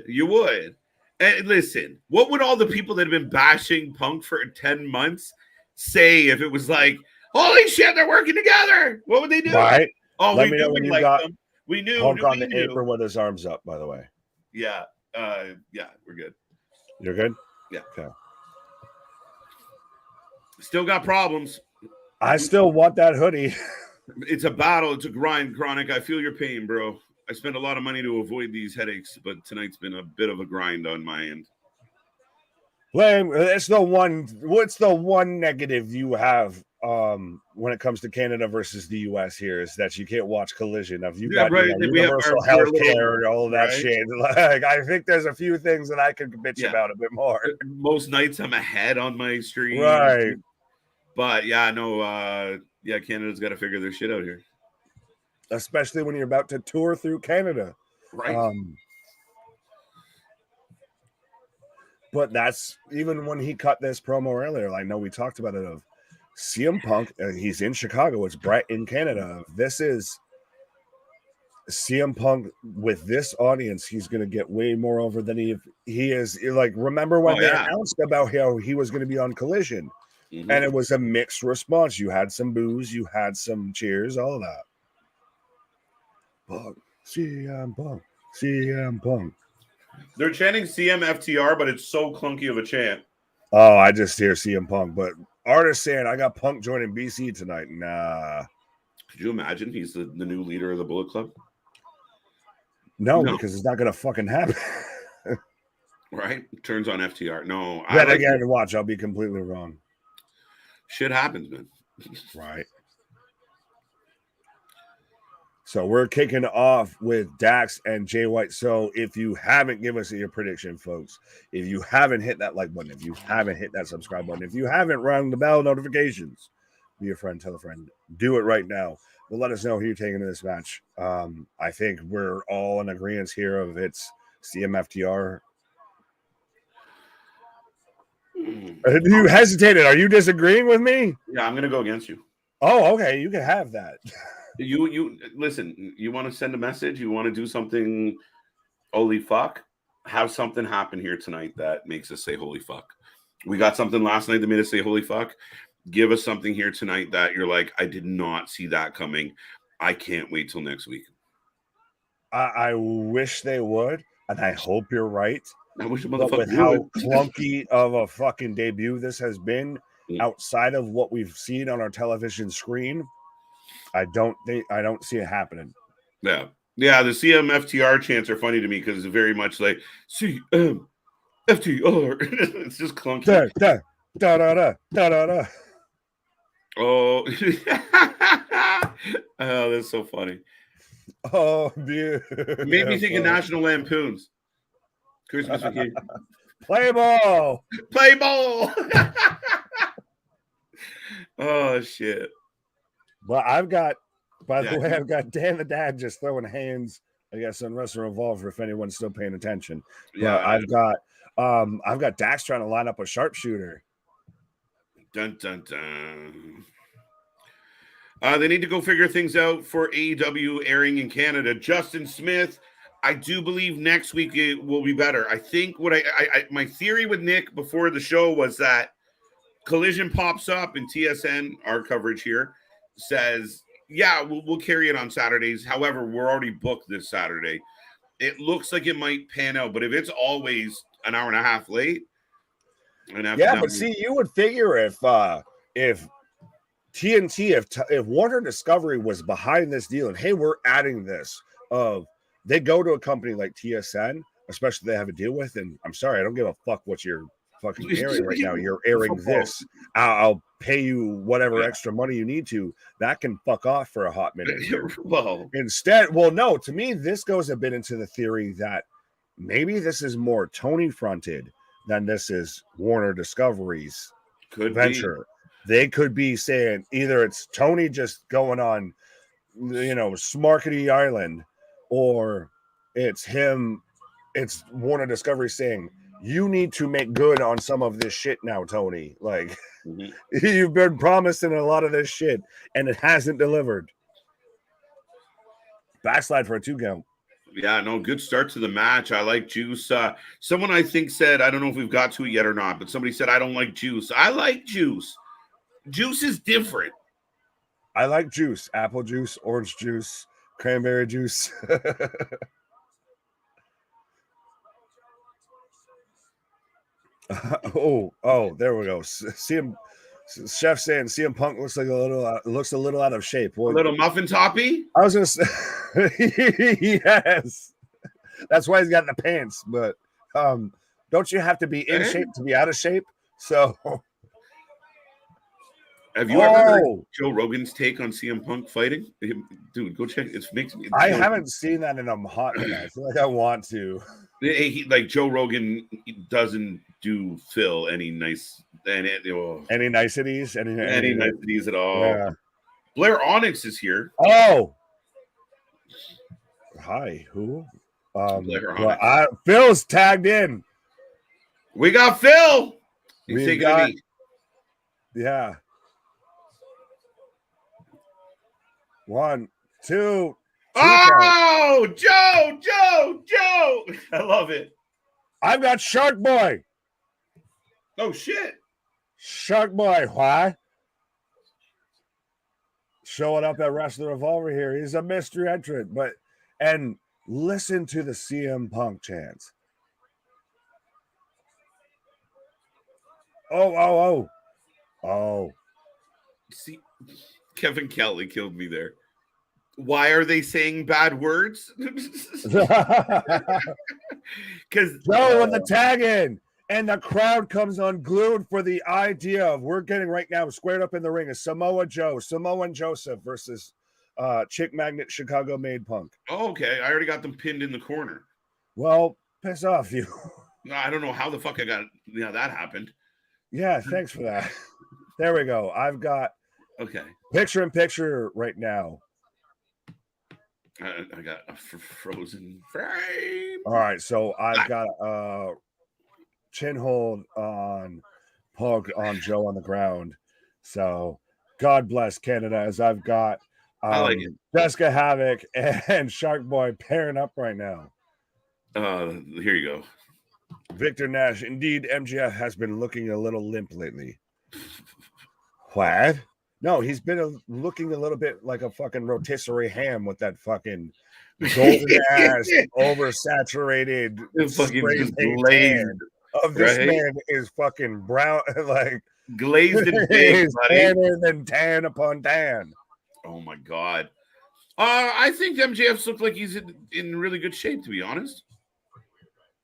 you would. And listen, what would all the people that have been bashing Punk for 10 months say if it was like, holy shit, they're working together? What would they do? Right. Oh, let me know when you got them. We knew Punk on the apron with his arms up, by the way. Yeah. Yeah, we're good. You're good? Yeah. Okay. Still got problems. I still want that hoodie. It's a battle. It's a grind, Chronic. I feel your pain, bro. I spent a lot of money to avoid these headaches, but tonight's been a bit of a grind on my end. Blame. It's the one. What's the one negative you have when it comes to Canada versus the US here is that you can't watch Collision. If you got universal health care, all of that shit. Like, I think there's a few things that I could bitch about a bit more. Most nights I'm ahead on my stream. Right. But yeah, no, Canada's got to figure their shit out here. Especially when you're about to tour through Canada. Right. But that's even when he cut this promo earlier. I know we talked about it of CM Punk. He's in Chicago. It's Bret in Canada. This is CM Punk with this audience. He's going to get way more over than he is. Like, remember when they announced about how he was going to be on Collision, and it was a mixed response. You had some boos, you had some cheers, all of that. Punk, CM Punk, CM Punk. They're chanting CM FTR, but it's so clunky of a chant. Oh, I just hear CM Punk. But artists saying, I got Punk joining BC tonight. Nah. Could you imagine he's the new leader of the Bullet Club? No, because it's not going to fucking happen. Right? Turns on FTR. No, I Then like again, watch, I'll be completely wrong. shit happens, man. Right. So we're kicking off with Dax and Jay White. So if you haven't given us your prediction, folks, if you haven't hit that like button, if you haven't hit that subscribe button, if you haven't rung the bell notifications, be a friend, tell a friend, do it right now. But let us know who you're taking to this match. I think we're all in agreement here of it's CMFTR. You hesitated. Are you disagreeing with me? Yeah, I'm gonna go against you. Oh, okay. You can have that. You listen. You want to send a message? You want to do something? Holy fuck! Have something happen here tonight that makes us say holy fuck. We got something last night that made us say holy fuck. Give us something here tonight that you're like, I did not see that coming. I can't wait till next week. I wish they would, and I hope you're right. I wish the But motherfucker with how would. clunky of a fucking debut this has been, outside of what we've seen on our television screen, I don't see it happening. Yeah. Yeah, the CMFTR chants are funny to me because it's very much like CMFTR. It's just clunky. Da, da, da, da, da, da, da, da. Oh. Oh, that's so funny. Oh, dude. Made me think of National Lampoons. Christmas Vacation. Play ball. Play ball. Oh, shit. But I've got, by the way, I've got Dan the Dad just throwing hands, I guess, on Wrestling Revolver if anyone's still paying attention. Yeah, but I've got Dax trying to line up a sharpshooter. Dun dun dun. They need to go figure things out for AEW airing in Canada. Justin Smith, I do believe next week it will be better. I think what my theory with Nick before the show was that Collision pops up and TSN, our coverage here, says, yeah, we'll carry it on Saturdays. However, we're already booked this Saturday. It looks like it might pan out, but if it's always an hour and a half late, but see, you would figure if TNT, if Warner Discovery was behind this deal and hey, we're adding this, they go to a company like TSN, especially they have a deal with, and I'm sorry, I don't give a fuck what you're fucking airing right now. You're airing this. I'll pay you whatever extra money you need to. That can fuck off for a hot minute. Instead, no, to me, this goes a bit into the theory that maybe this is more Tony fronted than this is Warner Discovery's venture. They could be saying either it's Tony just going on, Smarkety Island, or it's him, it's Warner Discovery saying, you need to make good on some of this shit now, Tony. Like, you've been promising a lot of this shit, and it hasn't delivered. Backslide for a 2 count. Yeah, no, good start to the match. I like Juice. Someone I think said, I don't know if we've got to it yet or not, but somebody said, I don't like Juice. I like Juice. Juice is different. I like juice. Apple juice, orange juice, cranberry juice. There we go. Chef saying CM Punk looks a little out of shape. Boy, a little muffin toppy? I was gonna say yes. That's why he's got the pants, but don't you have to be in shape to be out of shape? So have you ever heard Joe Rogan's take on CM Punk fighting? Dude, go check. I haven't seen that in a hot minute. I feel like I want to. Like Joe Rogan doesn't do Phil any niceties, any niceties at all. Yeah. Blair Onyx is here. Oh, hi. Who? Phil's tagged in. We got Phil. He's taking a knee. Yeah. 1, 2. Oh, Joe. I love it. I've got Shark Boy. Oh, shit. Shark Boy, why? Showing up at Wrestling Revolver here. He's a mystery entrant, and listen to the CM Punk chants. Oh. See, Kevin Kelly killed me there. Why are they saying bad words? Because Joe on the tag in, and the crowd comes unglued for the idea of we're getting right now squared up in the ring is Samoa Joseph versus Chick Magnet Chicago Made Punk. okay, I already got them pinned in the corner. Well, piss off you. I don't know how the fuck I got that happened. Yeah, thanks for that. There we go. I've got picture in picture right now. I got a frozen frame. All right, so I've got a chin hold on Punk on Joe on the ground. So God bless Canada, as I've got I like it. Jessica Havoc and Shark Boy pairing up right now. Here you go. Victor Nash. Indeed, MJF has been looking a little limp lately. What? No, he's been looking a little bit like a fucking rotisserie ham with that fucking golden ass, oversaturated, fucking glazed. Of this man is fucking brown, like glazed and big, tanner than tan upon tan. Oh my god! I think MJF looks like he's in really good shape, to be honest.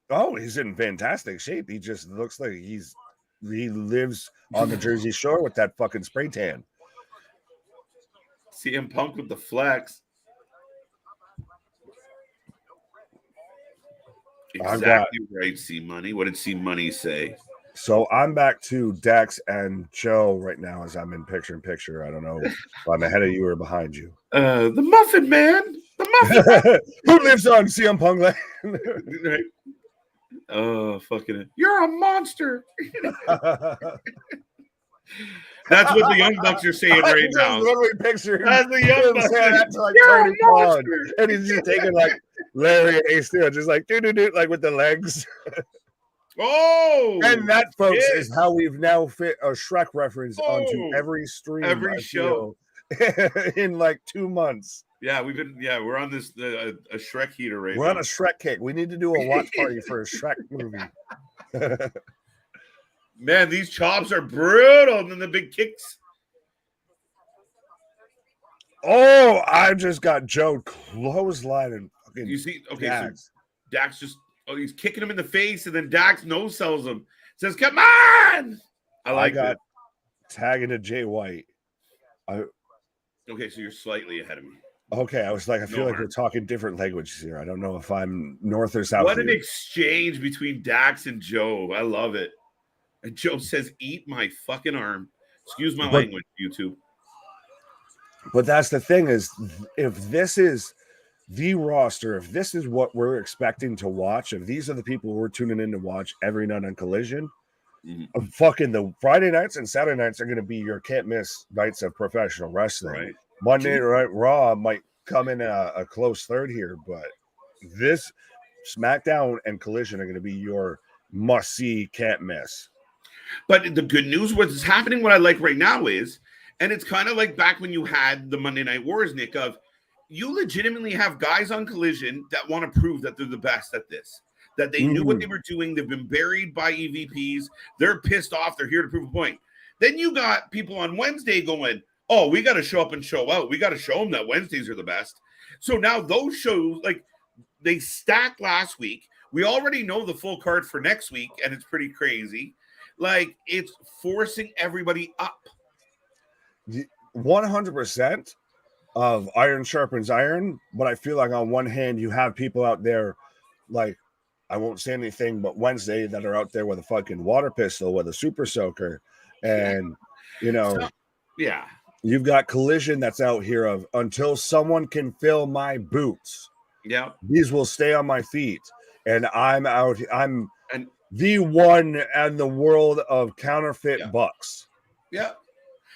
Oh, he's in fantastic shape. He just looks like he lives on the Jersey Shore with that fucking spray tan. CM Punk with the flex. Exactly right, C Money. What did C Money say? So I'm back to Dax and Joe right now as I'm in picture. I don't know if I'm ahead of you or behind you. The Muffin Man. The Muffin Man. Who lives on CM Punk Land? Right. Oh, fucking it. You're a monster. That's what the Young Bucks are saying right now. Literally picture that's the Young Bucks. That to like Tony Khan, and he's just taking like Larry and Ace Steel, just like do like with the legs. Oh, and that, folks, is how we've now fit a Shrek reference onto every stream, every show in like 2 months. Yeah, we're on this a Shrek heater right now. We're on a Shrek kick. We need to do a watch party for a Shrek movie. Man, these chops are brutal, and then the big kicks. Oh, I just got Joe clothesline and fucking. You see, okay, Dax. So Dax just he's kicking him in the face, and then Dax no sells him. Says, "Come on!" I got tagging to Jay White. Okay, so you're slightly ahead of me. Okay, I was like, I feel like we're talking different languages here. I don't know if I'm north or south. What an exchange between Dax and Joe. I love it. And Joe says, "Eat my fucking arm." Excuse my language, YouTube. But that's the thing is, if this is the roster, if this is what we're expecting to watch, if these are the people we're tuning in to watch every night on Collision, fucking the Friday nights and Saturday nights are going to be your can't miss nights of professional wrestling. Right. Monday Night Raw might come in a close third here, but this SmackDown and Collision are going to be your must-see, can't miss. But the good news, what's happening, what I like right now is, and it's kind of like back when you had the Monday Night Wars, Nick, of you legitimately have guys on Collision that want to prove that they're the best at this, that they knew what they were doing. They've been buried by EVPs. They're pissed off. They're here to prove a point. Then you got people on Wednesday going, oh, we got to show up and show out. We got to show them that Wednesdays are the best. So now those shows, like, they stacked last week. We already know the full card for next week, and it's pretty crazy. Like, it's forcing everybody up. 100% of iron sharpens iron, but I feel like on one hand, you have people out there, like, I won't say anything, but Wednesday that are out there with a fucking water pistol, with a super soaker, and, you know. So, yeah. You've got Collision that's out here of until someone can fill my boots. Yeah. These will stay on my feet. And I'm out. I'm the one in the world of counterfeit bucks. Yeah.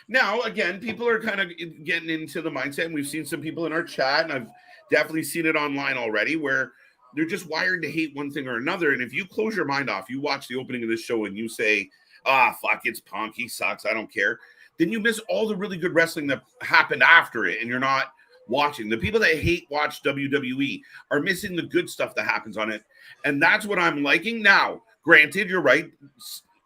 Now, again, people are kind of getting into the mindset, and we've seen some people in our chat, and I've definitely seen it online already, where they're just wired to hate one thing or another. And if you close your mind off, you watch the opening of this show and you say, fuck, it's Punk, he sucks, I don't care, then you miss all the really good wrestling that happened after it, and you're not watching. The people that hate watch WWE are missing the good stuff that happens on it, and that's what I'm liking. Now, granted, you're right.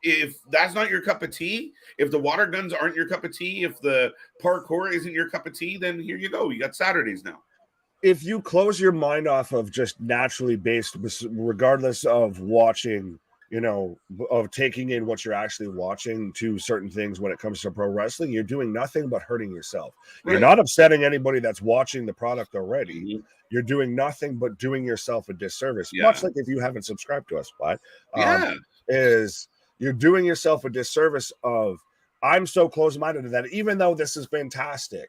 If that's not your cup of tea, if the water guns aren't your cup of tea, if the parkour isn't your cup of tea, then here you go. You got Saturdays now. if you close your mind off of just naturally based, regardless of watching, of taking in what you're actually watching to certain things when it comes to pro wrestling, you're doing nothing but hurting yourself. Right. You're not upsetting anybody that's watching the product already. Mm-hmm. You're doing nothing but doing yourself a disservice. Yeah. Much like if you haven't subscribed to us, but is you're doing yourself a disservice of, I'm so close-minded to that, even though this is fantastic,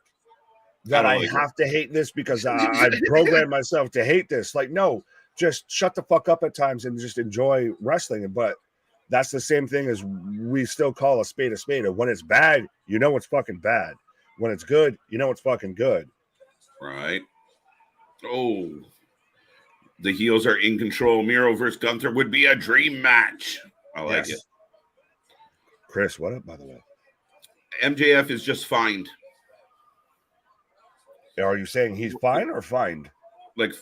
that I have to hate this because I programmed myself to hate this. Like, no, just shut the fuck up at times and just enjoy wrestling. But that's the same thing as we still call a spade a spade. When it's bad, it's fucking bad. When it's good, it's fucking good. Right. Oh, the heels are in control. Miro versus Gunther would be a dream match. I like it. Chris, what up, by the way? MJF is just fined. Are you saying he's fine or fined? Like,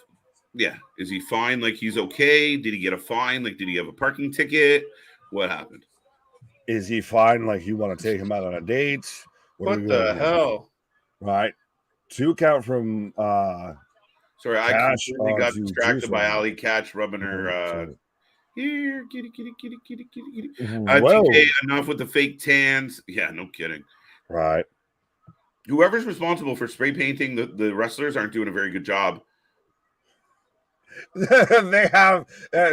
yeah. Is he fine? Like, he's okay? Did he get a fine? Like, did he have a parking ticket? What happened? Is he fine? Like, you want to take him out on a date? What the hell? Right. 2 count from sorry, I completely got distracted by Alley Catch rubbing her here, kitty. TK, enough with the fake tans. Yeah, no kidding. Right. Whoever's responsible for spray painting the wrestlers aren't doing a very good job. They have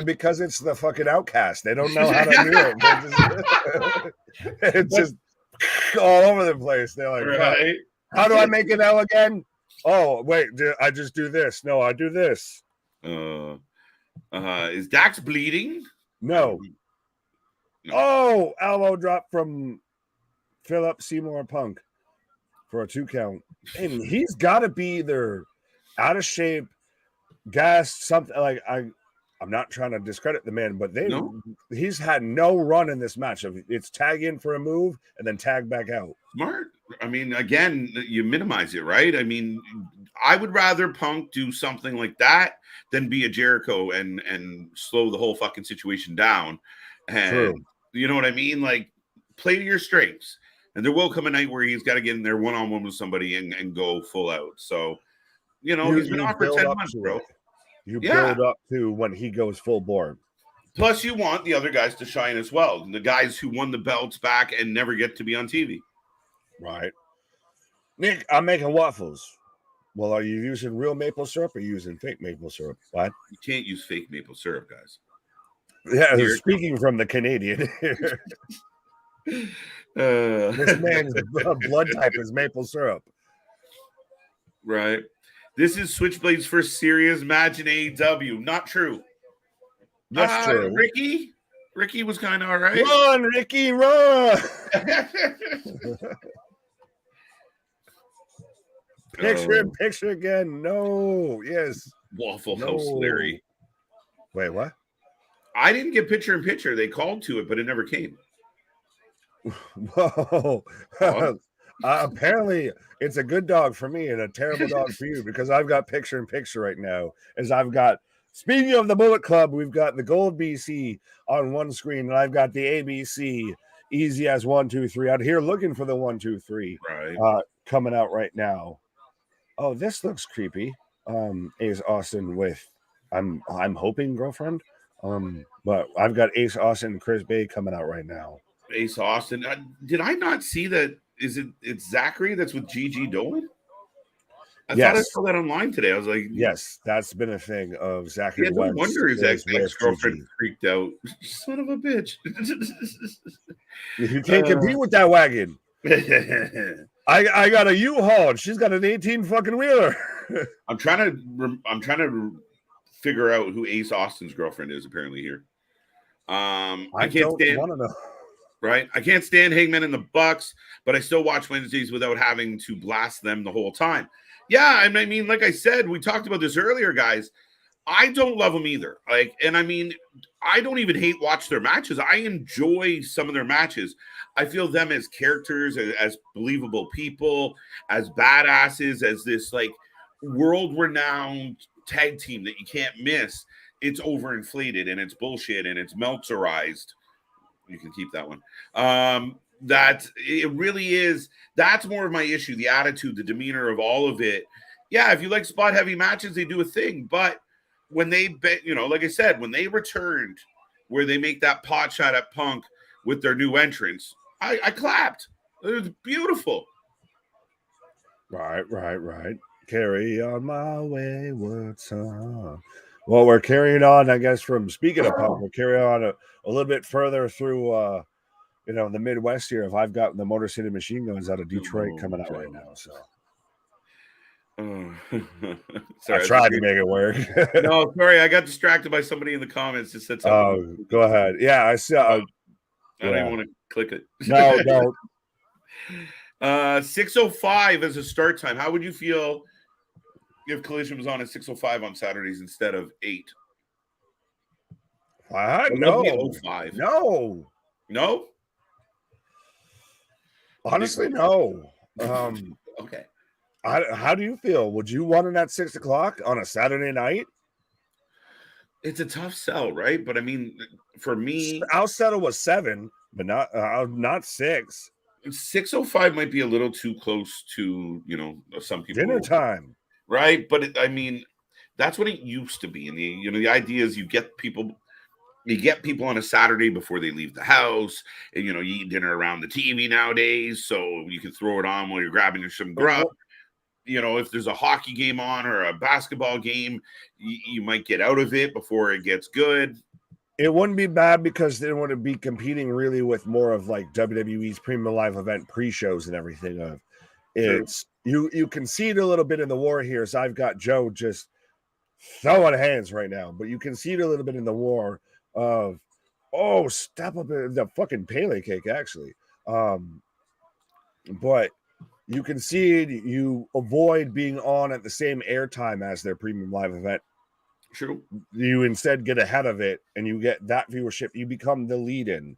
because it's the fucking Outcast. They don't know how to do it. It's just all over the place. They're like, right. How do I make an L again? Oh, wait, I just do this. No, I do this. Is Dax bleeding? No. Oh, elbow drop from Philip Seymour Punk for a 2 count. And he's got to be either out of shape, gassed, something like I'm not trying to discredit the man, but he's had no run in this match. It's tag in for a move and then tag back out. Smart. I mean, again, you minimize it, right? I mean, I would rather Punk do something like that than be a Jericho and slow the whole fucking situation down. And True. You know what I mean? Like, play to your strengths. And there will come a night where he's got to get in there one-on-one with somebody and go full out. So, he's been off for 10 months, bro. You build up to when he goes full bore. Plus, you want the other guys to shine as well. The guys who won the belts back and never get to be on TV. Right. Nick, I'm making waffles. Well, are you using real maple syrup or using fake maple syrup? What? You can't use fake maple syrup, guys. Yeah, speaking from the Canadian here. This man's blood type is maple syrup. Right. This is Switchblade's first serious match in AEW. Not true. That's true. Ricky was kind of all right. Run, Ricky, run. Picture again. No. Yes. Waffle House Larry. Wait, what? I didn't get picture in picture. They called to it, but it never came. Whoa. Apparently, it's a good dog for me and a terrible dog for you because I've got picture in picture right now. Speaking of the Bullet Club, we've got the Gold BC on one screen, and I've got the ABC easy as 1, 2, 3 out here looking for the 1, 2, 3 coming out right now. Oh, this looks creepy. Ace Austin with I'm hoping girlfriend. But I've got Ace Austin and Chris Bay coming out right now. Ace Austin. Did I not see that? It's Zachary that's with Gigi Dolan? I thought I saw that online today. I was like, yes, that's been a thing of Zachary. Yeah, no wonder his ex-girlfriend freaked out. Son of a bitch. You can't compete with that wagon. I got a U-Haul. She's got an 18 fucking wheeler. I'm trying to figure out who Ace Austin's girlfriend is apparently here. I can't want to know. Right? I can't stand Hangman and the Bucks, but I still watch Wednesdays without having to blast them the whole time. Yeah, I mean, like I said, we talked about this earlier, guys. I don't love them either. I don't even watch their matches. I enjoy some of their matches. I feel them as characters, as believable people, as badasses, as this like world-renowned tag team that you can't miss. It's overinflated and it's bullshit and it's Meltzerized. You can keep that one. That it really is. That's more of my issue. The attitude, the demeanor of all of it yeah, if you like spot heavy matches, they do a thing. But when they, like I said, when they returned, where they make that pot shot at Punk with their new entrance, I clapped. It was beautiful. Right. Carry on my wayward son. Well, we're carrying on, I guess, from speaking of Punk, we'll carry on a little bit further through, the Midwest here. If I've got the Motor City Machine Guns out of Detroit coming out right now, so. Sorry, I tried to make it work. No, sorry, I got distracted by somebody in the comments that said something. Oh, go ahead. Yeah, I see. I don't even want to click it. No, don't. 6:05 as a start time. How would you feel if Collision was on at 6:05 on Saturdays instead of 8? No. 05. No. Honestly, no. Okay. How do you feel? Would you want it at 6 o'clock on a Saturday night? It's a tough sell, right? But I mean, for me, I'll settle with 7, but not 6. 6:05 might be a little too close to some people. Dinner time, right? But I mean, that's what it used to be. And the idea is you get people on a Saturday before they leave the house, and you eat dinner around the TV nowadays, so you can throw it on while you're grabbing some grub. If there's a hockey game on or a basketball game, you might get out of it before it gets good. It wouldn't be bad because they wouldn't be competing really with more of like WWE's premium live event pre-shows and everything. It's you concede a little bit in the war here. So I've got Joe just throwing hands right now, but you concede a little bit in the war of step up in the fucking Pele cake actually. But you concede, you avoid being on at the same airtime as their premium live event. True. You instead get ahead of it and you get that viewership. You become the lead-in.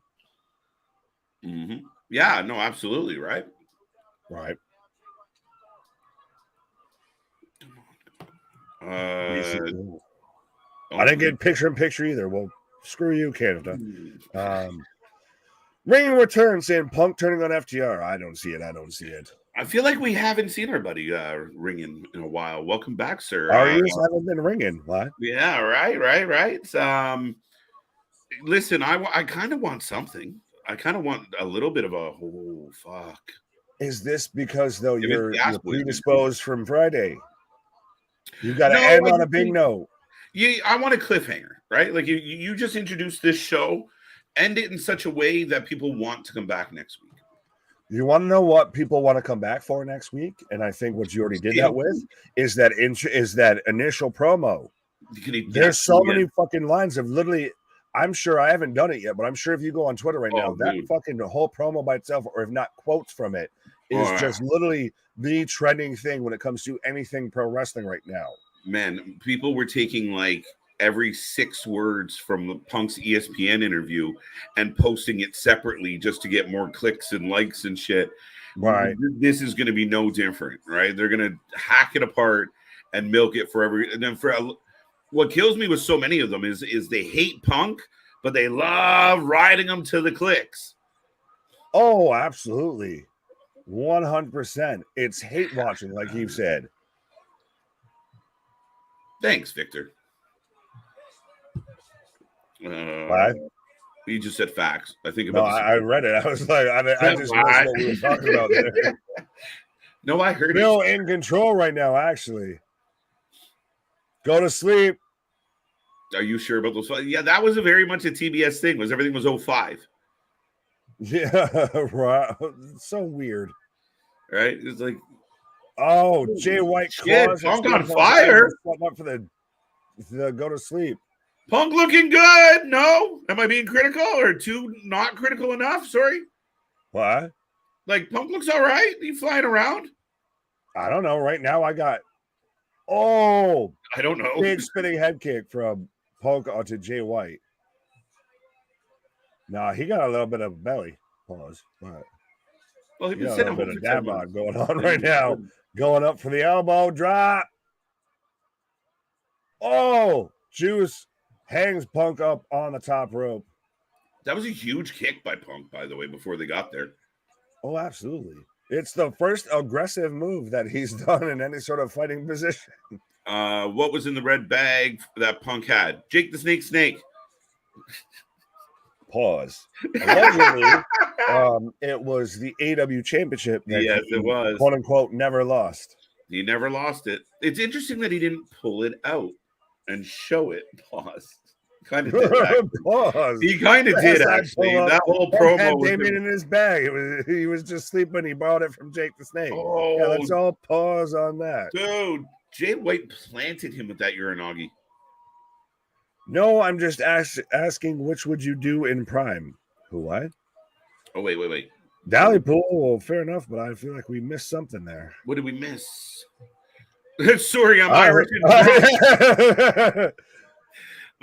Mm-hmm. Yeah, no, absolutely, right? Right. I didn't get picture-in-picture either. Well, screw you, Canada. Ringing return saying Punk turning on FTR. I don't see it. I feel like we haven't seen our buddy ringing in a while. Welcome back, sir. Our ears haven't been ringing. What? Yeah, right. Listen, I kind of want something. I kind of want a little bit of a fuck. Is this because though you're predisposed from Friday? You got to end on a big note. I want a cliffhanger, right? Like you just introduced this show, end it in such a way that people want to come back next week. You want to know what people want to come back for next week? And I think what you already did that with is that initial promo. There's so many fucking lines of literally. I'm sure I haven't done it yet, but I'm sure if you go on Twitter right now, that fucking whole promo by itself, or if not quotes from it, is just literally the trending thing when it comes to anything pro wrestling right now. Man, people were taking like every 6 words from Punk's ESPN interview and posting it separately just to get more clicks and likes and shit. Right. This is going to be no different, right? They're going to hack it apart and milk it for every. And then what kills me with so many of them is they hate Punk, but they love riding him to the clicks. Oh, absolutely. 100%. It's hate watching, like you've said. Thanks, Victor. What? You just said facts. I think about. No, I read it. I was like, I just missed what we were talking about there. No, I heard Bill in control right now. Actually, go to sleep. Are you sure about those? Yeah, that was very much a TBS thing. Everything was 05. Yeah, right. It's so weird, right? It's like, Jay White. Punk on fire. Up for the go to sleep. Punk looking good. No, am I being critical or too not critical enough? Sorry. What? Like Punk looks all right. You flying around? I don't know. Right now, I got. I don't know. Big spinning head kick from Punk onto Jay White. No, he got a little bit of belly pause, but he got a little bit of dab on going on right now. Going up for the elbow drop. Juice hangs Punk up on the top rope. That was a huge kick by Punk, by the way, before they got there. Oh, absolutely. It's the first aggressive move that he's done in any sort of fighting position. What was in the red bag that Punk had? Jake the Snake. Pause. Allegedly, it was the AEW championship that it was, quote unquote, never lost. He never lost it. It's interesting that he didn't pull it out and show it. Pause. Kind of did. Pause. He kind of did actually. That whole promo had Damien in his bag. He was just sleeping. He borrowed it from Jake the Snake. Oh, yeah, let's all pause on that. Dude, Jay White planted him with that Uranagi. No, I'm just asking which would you do in Prime? Who, what? Oh, wait. Dally-Pool, well, fair enough, but I feel like we missed something there. What did we miss? Sorry, I'm Irish.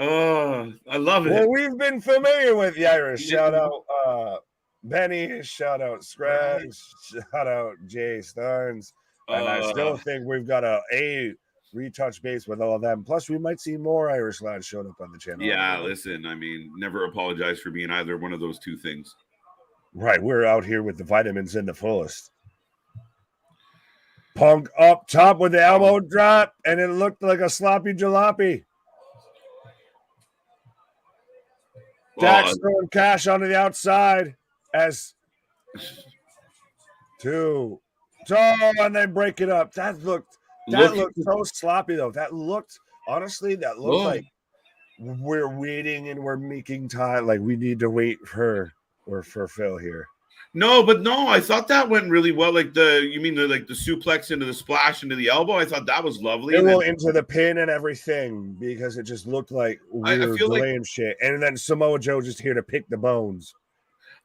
Oh, I love it. Well, we've been familiar with the Irish. Shout out Benny, shout out Scrags, shout out Jay Starnes. And I still think we've got a retouch base with all of them. Plus, we might see more Irish lads showing up on the channel. Yeah, listen, I mean, never apologize for being either one of those two things. Right, we're out here with the vitamins in the fullest. Punk up top with the elbow drop, and it looked like a sloppy jalopy. Dax throwing Cash onto the outside as 2, and they break it up. That looked so sloppy though. That looked like we're waiting and we're making time. Like we need to wait for Phil here. No, I thought that went really well. Like you mean the suplex into the splash into the elbow? I thought that was lovely. It went into the pin and everything because it just looked like we were delaying shit. And then Samoa Joe just here to pick the bones.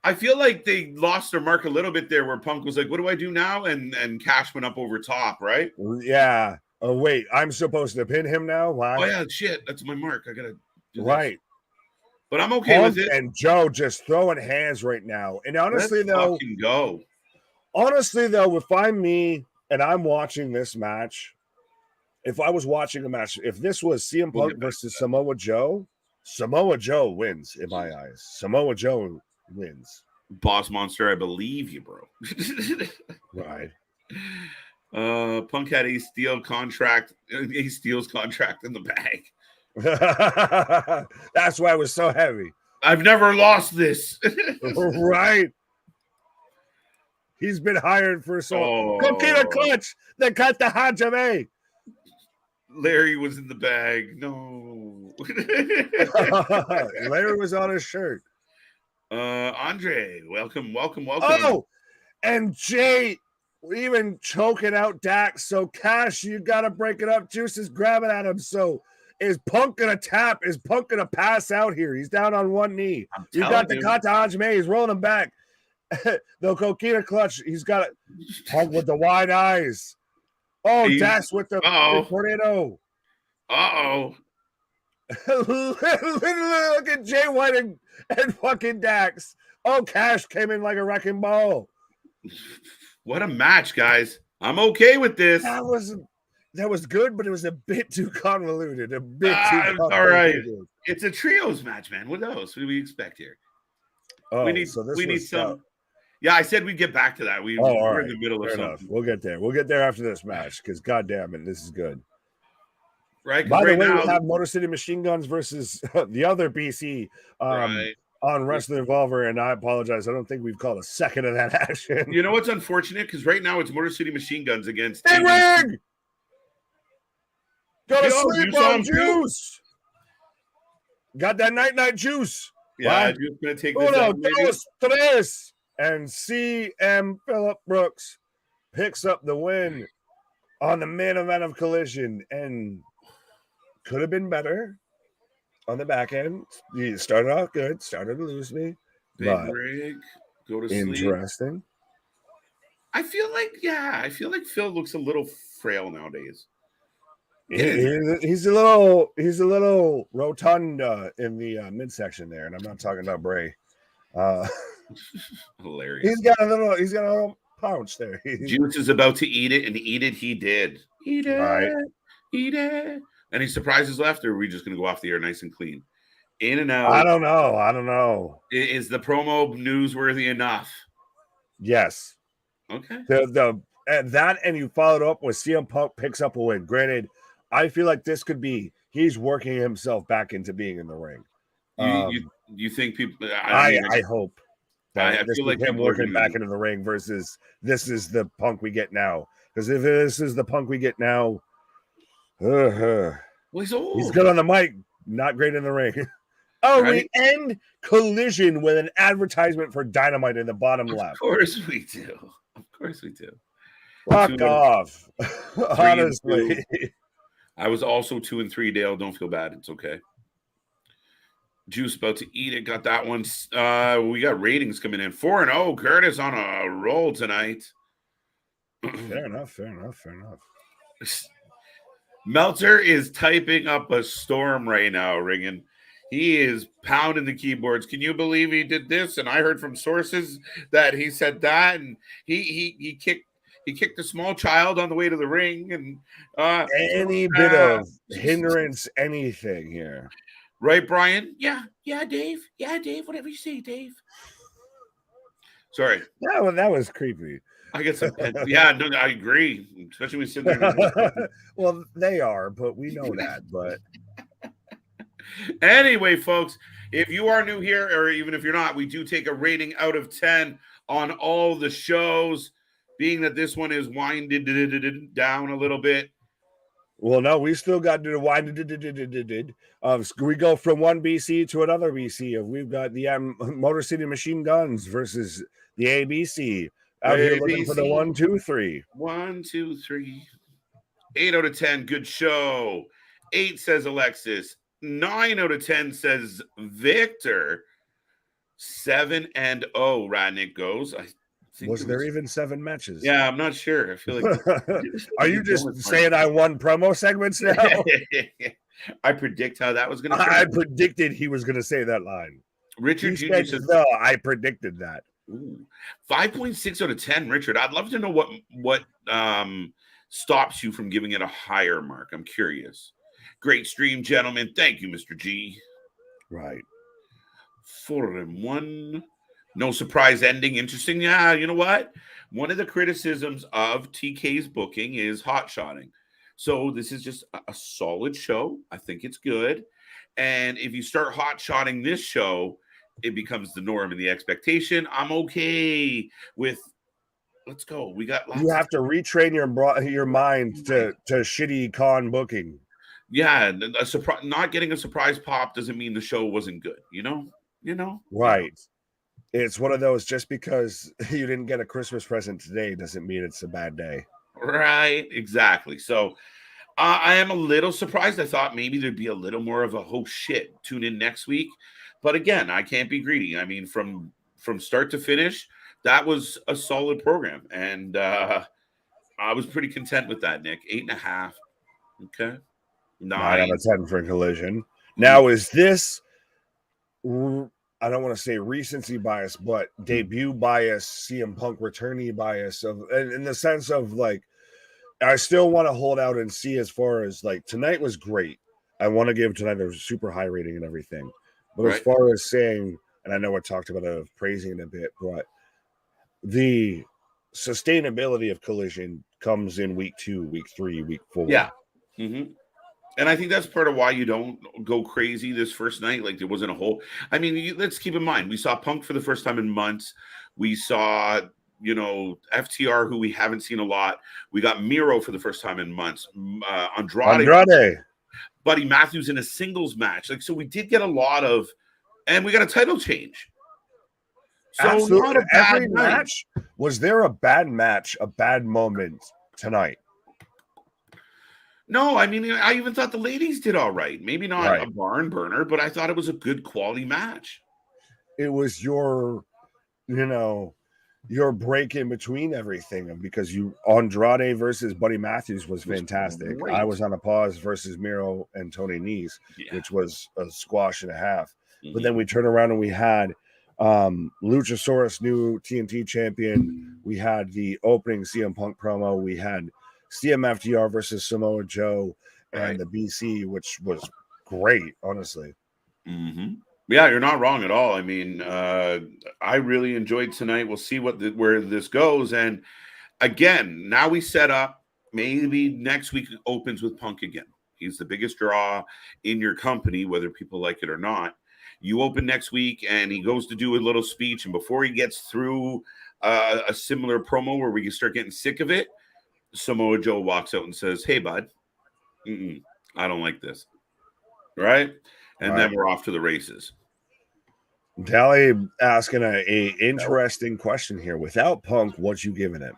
I feel like they lost their mark a little bit there where Punk was like, what do I do now? And Cash went up over top, right? Yeah. Oh, wait, I'm supposed to pin him now? Why? Oh, yeah, shit. That's my mark. I got to do right. This. But I'm okay with it. And Joe just throwing hands right now. And honestly, if I'm me and I'm watching this match, if I was watching a match, if this was CM Punk versus Samoa Joe wins in my eyes. Samoa Joe wins. Boss Monster, I believe you, bro. Right. Punk had a steel's contract in the bag. That's why it was so heavy. I've never lost this. Right. He's been hired for Coquina Clutch that cut the Hajime. Larry was in the bag. No. Larry was on his shirt. Andrade, welcome. Oh, and Jay even choking out Dax. So Cash, you gotta break it up. Juice is grabbing at him. So is Punk gonna tap? Is Punk gonna pass out here? He's down on one knee. You got the Kata Hajime. He's rolling him back. The Coquina Clutch. He's got it. Punk with the wide eyes. Oh, Dax with the tornado. Look at Jay White and fucking Dax. Oh, Cash came in like a wrecking ball. What a match, guys. I'm okay with this. That was good, but it was a bit too convoluted. All right. It's a trios match, man. What else do we expect here? Oh, we need some. Yeah, I said we'd get back to that. We're in the middle of something. Enough. We'll get there. We'll get there after this match because, goddamn it, this is good. Right. By the way, we have Motor City Machine Guns versus the other BC on Wrestling Revolver, and I apologize. I don't think we've called a second of that action. You know what's unfortunate? Because right now it's Motor City Machine Guns against Big Rig! Go to sleep on Juice! Got that night juice. Yeah, I'm just going to take this out. 1, 2, 3. And CM Phillip Brooks picks up the win on the main event of Collision, and could have been better on the back end. You started off good, started to lose me. Big Rig, go to sleep. Interesting. I feel like Phil looks a little frail nowadays. He's a little rotund in the midsection there, and I'm not talking about Bray. Hilarious. He's got a little pouch there. Juice is about to eat it, and eat it he did. Eat it. Right. Eat it. Any surprises left, or are we just going to go off the air nice and clean? In and out. I don't know. Is the promo newsworthy enough? Yes. Okay. And you followed up with CM Punk picks up a win. Granted, I feel like this could be he's working himself back into being in the ring. You think people? I hope that I this feel is like him people are working back into the ring versus this is the Punk we get now. Because if this is the Punk we get now, well, he's old. He's good on the mic, not great in the ring. Right? We end Collision with an advertisement for Dynamite in the bottom left. Of course we do. Of course we do. Fuck off. Honestly. I was also 2 and 3, Dale. Don't feel bad. It's okay. Juice about to eat it. Got that one. We got ratings coming in. 4-0. Curtis on a roll tonight. Fair enough. Meltzer is typing up a storm right now, Ringing. He is pounding the keyboards. Can you believe he did this? And I heard from sources that he said that, and he kicked a small child on the way to the ring, and any bit of hindrance, anything here, right, Brian? Yeah, Dave. Whatever you say, Dave. Sorry. That was creepy. I get some. Yeah, no, I agree. Especially when we sit there. Well, they are, but we know that. But anyway, folks, if you are new here, or even if you're not, we do take a rating out of 10 on all the shows. Being that this one is winded down a little bit. Well, no, we still got to wind. We go from one BC to another BC. We've got the Motor City Machine Guns versus the ABC. Out here looking for the 1, 2, 3. 1, 2, 3. 8 out of 10. Good show. 8 says Alexis. 9 out of 10 says Victor. 7-0. Radnick goes. Was there even 7 matches? Yeah, I'm not sure. I feel like. Are you just saying I won promo segments now? I predict how that was going to. I predicted he was going to say that line. Richard Jr. says, "No, I predicted that." 5.6 out of 10, Richard. I'd love to know what stops you from giving it a higher mark. I'm curious. Great stream, gentlemen. Thank you, Mr. G. Right. 4-1. No surprise ending. Interesting. Yeah, you know what? One of the criticisms of TK's booking is hot-shotting. So this is just a solid show. I think it's good. And if you start hot-shotting this show, it becomes the norm and the expectation. I'm okay with let's go. We got you have to retrain your mind to shitty con booking. Yeah, a surprise. Not getting a surprise pop doesn't mean the show wasn't good. You know. Right. It's one of those. Just because you didn't get a Christmas present today doesn't mean it's a bad day. Right. Exactly. So I am a little surprised. I thought maybe there'd be a little more of a oh shit. Tune in next week. But again, I can't be greedy. I mean, from start to finish, that was a solid program, and I was pretty content with that. Nick, 8.5. Okay, 9 out of 10 for Collision. Now, is this? I don't want to say recency bias, but debut bias, CM Punk returnee bias of, in the sense of like, I still want to hold out and see as far as like tonight was great. I want to give tonight a super high rating and everything. But as far as saying, and I know I talked about praising it a bit, but the sustainability of Collision comes in week 2, week 3, week 4. Yeah. Mm-hmm. And I think that's part of why you don't go crazy this first night. Like there wasn't a whole. I mean, let's keep in mind, we saw Punk for the first time in months. We saw, FTR, who we haven't seen a lot. We got Miro for the first time in months. Andrade. Buddy Matthews in a singles match. Like, so we did get a lot of, and we got a title change. So absolutely. Not a bad Every match. Was there a bad match, a bad moment tonight? No, I mean, I even thought the ladies did all right. Maybe not a barn burner, but I thought it was a good quality match. It was your break in between everything, because Andrade versus Buddy Matthews was fantastic. I was on a pause versus Miro and Tony Nese, which was a squash and a half. Mm-hmm. But then we turned around and we had Luchasaurus, new TNT champion. We had the opening CM Punk promo. We had CMFDR versus Samoa Joe and the BC, which was great, honestly. Mm-hmm. Yeah, you're not wrong at all. I mean, I really enjoyed tonight. We'll see where this goes. And again, now we set up. Maybe next week opens with Punk again. He's the biggest draw in your company, whether people like it or not. You open next week, and he goes to do a little speech, and before he gets through a similar promo where we can start getting sick of it, Samoa Joe walks out and says, "Hey, bud, I don't like this." Right? And then we're off to the races. Dally asking a interesting question here. Without Punk, what you giving him?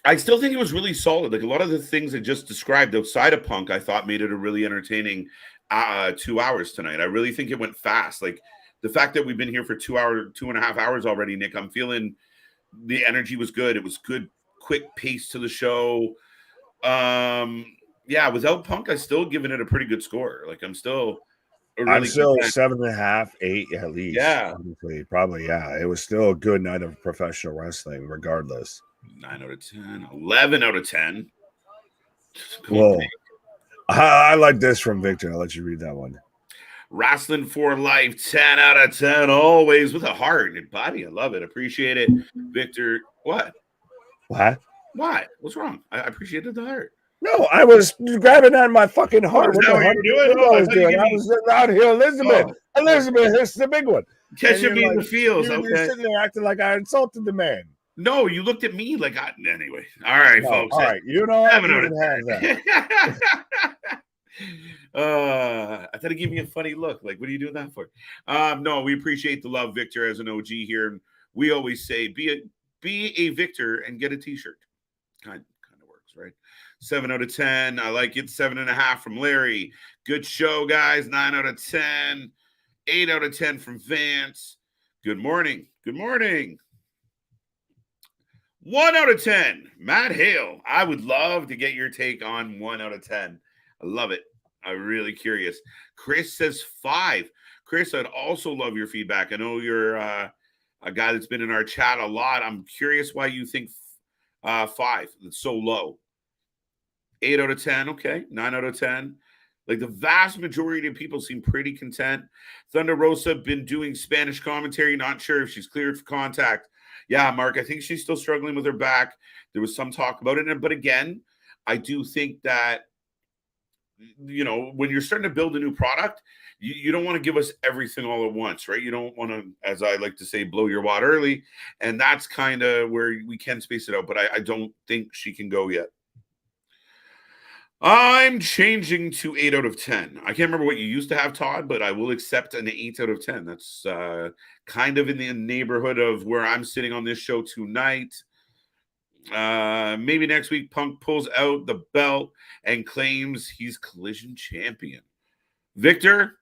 I still think it was really solid. Like a lot of the things I just described outside of Punk, I thought made it a really entertaining 2 hours tonight. I really think it went fast. Like the fact that we've been here for 2.5 hours already, Nick, I'm feeling the energy was good. It was good, quick pace to the show. Yeah, without Punk, I still giving it a pretty good score. Like I'm still 7.5, 8 at least. Yeah, probably. Yeah, it was still a good night of professional wrestling, regardless. 9 out of 10, 11 out of 10. Well, I like this from Victor. I'll let you read that one. Wrasslin for life, 10 out of 10, always with a heart and body. I love it. Appreciate it. Victor, what? What? Why? What's wrong? I appreciated the heart. No, I was grabbing at my fucking heart. What I was out here, Elizabeth. Oh. Elizabeth, this is the big one. Catching me in the feels. You're sitting there acting like I insulted the man. No, you looked at me like anyway. All right, folks. All right, you know what? I thought he'd give me a funny look. Like, what are you doing that for? No, we appreciate the love, Victor, as an OG here. And we always say, be a Victor and get a t-shirt. Kind of works, right? 7 out of 10. I like it. 7.5 from Larry. Good show, guys. 9 out of 10. 8 out of 10 from Vance. Good morning. Good morning. 1 out of 10. Matt Hale. I would love to get your take on 1 out of 10. I love it. I'm really curious. Chris says 5. Chris, I'd also love your feedback. I know you're a guy that's been in our chat a lot. I'm curious why you think 5. It's so low. 8 out of 10. Okay. 9 out of 10. Like the vast majority of people seem pretty content. Thunder Rosa been doing Spanish commentary. Not sure if she's cleared for contact. Yeah, Mark, I think she's still struggling with her back. There was some talk about it. But again, I do think that, you know, when you're starting to build a new product, you don't want to give us everything all at once, right? You don't want to, as I like to say, blow your wad early. And that's kind of where we can space it out. But I don't think she can go yet. I'm changing to 8 out of 10. I can't remember what you used to have, Todd, but I will accept an 8 out of 10. That's kind of in the neighborhood of where I'm sitting on this show tonight. Maybe next week, Punk pulls out the belt and claims he's Collision champion. Victor,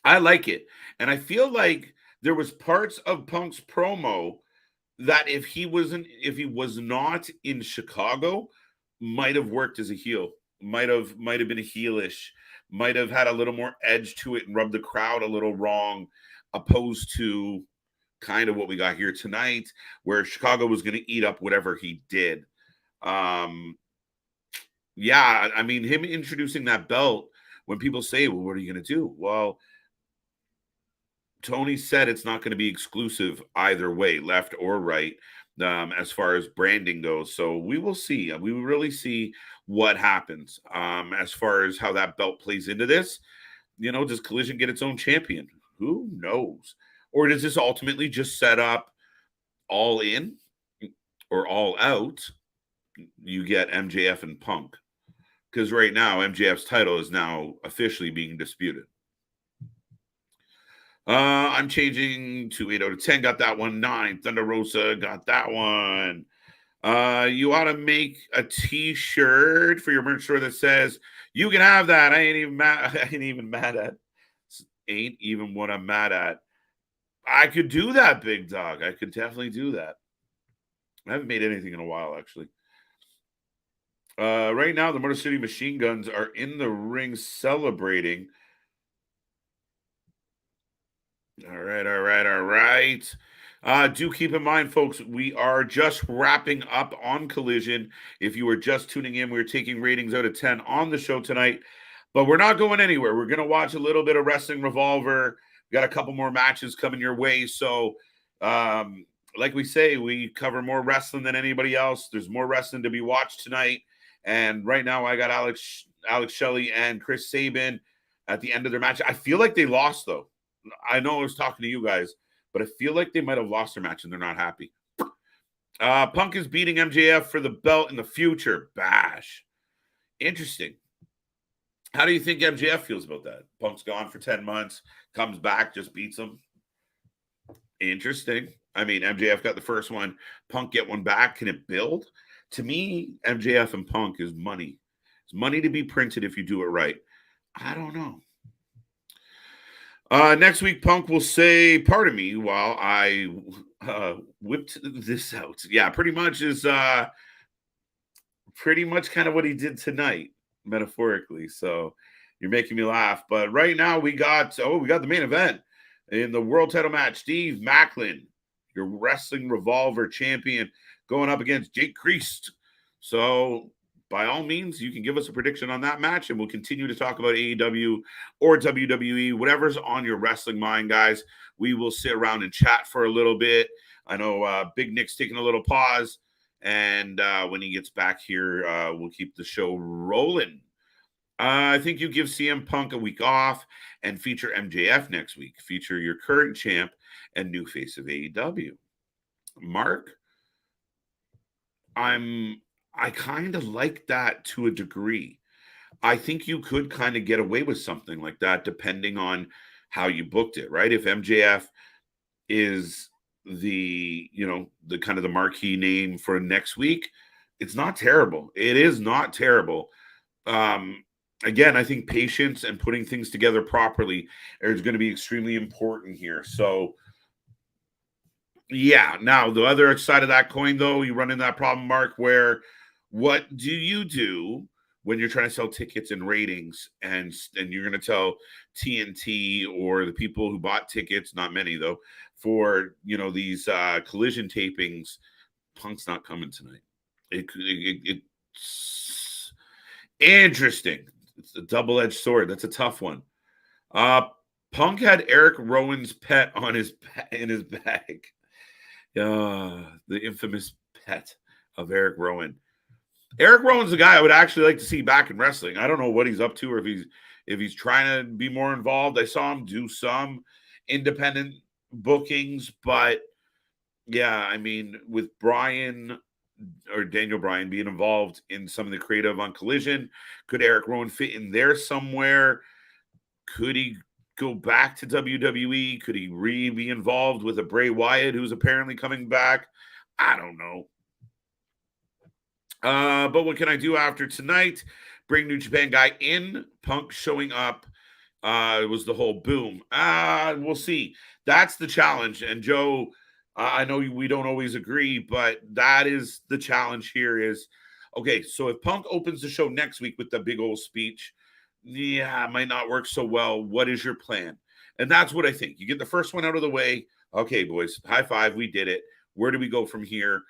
I like it. And I feel like there was parts of Punk's promo that if he was not in Chicago, might have worked as a heel, might have been a heelish, might have had a little more edge to it and rubbed the crowd a little wrong, opposed to kind of what we got here tonight, where Chicago was going to eat up whatever he did. Yeah, I mean, him introducing that belt, when people say, well, what are you going to do? Well, Tony said it's not going to be exclusive either way, left or right. As far as branding goes. So we will see. We will really see what happens as far as how that belt plays into this. You know, does Collision get its own champion? Who knows? Or does this ultimately just set up all in or all out? You get MJF and Punk. Because right now, MJF's title is now officially being disputed. I'm changing to 8 out of 10. Got that one. 9. Thunder Rosa got that one. You ought to make a t-shirt for your merch store that says, you can have that. I ain't even mad at. Ain't even what I'm mad at. I could do that, big dog. I could definitely do that. I haven't made anything in a while, actually. Right now, the Motor City Machine Guns are in the ring celebrating. All right. Do keep in mind, folks, we are just wrapping up on Collision. If you were just tuning in, we're taking ratings out of 10 on the show tonight, but we're not going anywhere. We're going to watch a little bit of Wrestling Revolver. got a couple more matches coming your way. So, like we say, we cover more wrestling than anybody else. There's more wrestling to be watched tonight. And right now I got Alex Shelley and Chris Sabin at the end of their match. I feel like they lost, though. I know I was talking to you guys, but I feel like they might have lost their match and they're not happy. Punk is beating MJF for the belt in the future. Bash. Interesting. How do you think MJF feels about that? Punk's gone for 10 months, comes back, just beats him. Interesting. I mean, MJF got the first one. Punk get one back. Can it build? To me, MJF and Punk is money. It's money to be printed if you do it right. I don't know. Next week, Punk will say, pardon me, while I whipped this out. Yeah, pretty much kind of what he did tonight, metaphorically. So you're making me laugh. But right now we got the main event in the world title match. Steve Macklin, your wrestling revolver champion, going up against Jake Priest. So by all means, you can give us a prediction on that match, and we'll continue to talk about AEW or WWE, whatever's on your wrestling mind, guys. We will sit around and chat for a little bit. I know Big Nick's taking a little pause, and when he gets back here, we'll keep the show rolling. I think you give CM Punk a week off and feature MJF next week. Feature your current champ and new face of AEW. Mark, I kind of like that to a degree. I think you could kind of get away with something like that depending on how you booked it, right? If MJF is the kind of the marquee name for next week, it's not terrible. It is not terrible. Again, I think patience and putting things together properly is going to be extremely important here. So, yeah. Now, the other side of that coin, though, you run into that problem, Mark, where what do you do when you're trying to sell tickets and ratings, and you're going to tell TNT or the people who bought tickets, not many though, for these Collision tapings, Punk's not coming tonight. It's interesting. It's a double-edged sword. That's a tough one. Punk had Eric Rowan's pet in his bag. The infamous pet of Eric Rowan. Eric Rowan's the guy I would actually like to see back in wrestling. I don't know what he's up to, or if he's trying to be more involved. I saw him do some independent bookings, but yeah, I mean, with Daniel Bryan being involved in some of the creative on Collision, could Eric Rowan fit in there somewhere? Could he go back to WWE? Could he be involved with a Bray Wyatt who's apparently coming back? I don't know. But what can I do after tonight? Bring New Japan guy in. Punk showing up. It was the whole boom. We'll see. That's the challenge. And Joe, I know we don't always agree, but that is the challenge here is, okay, so if Punk opens the show next week with the big old speech, yeah, it might not work so well. What is your plan? And that's what I think. You get the first one out of the way. Okay, boys, high five. We did it. Where do we go from here?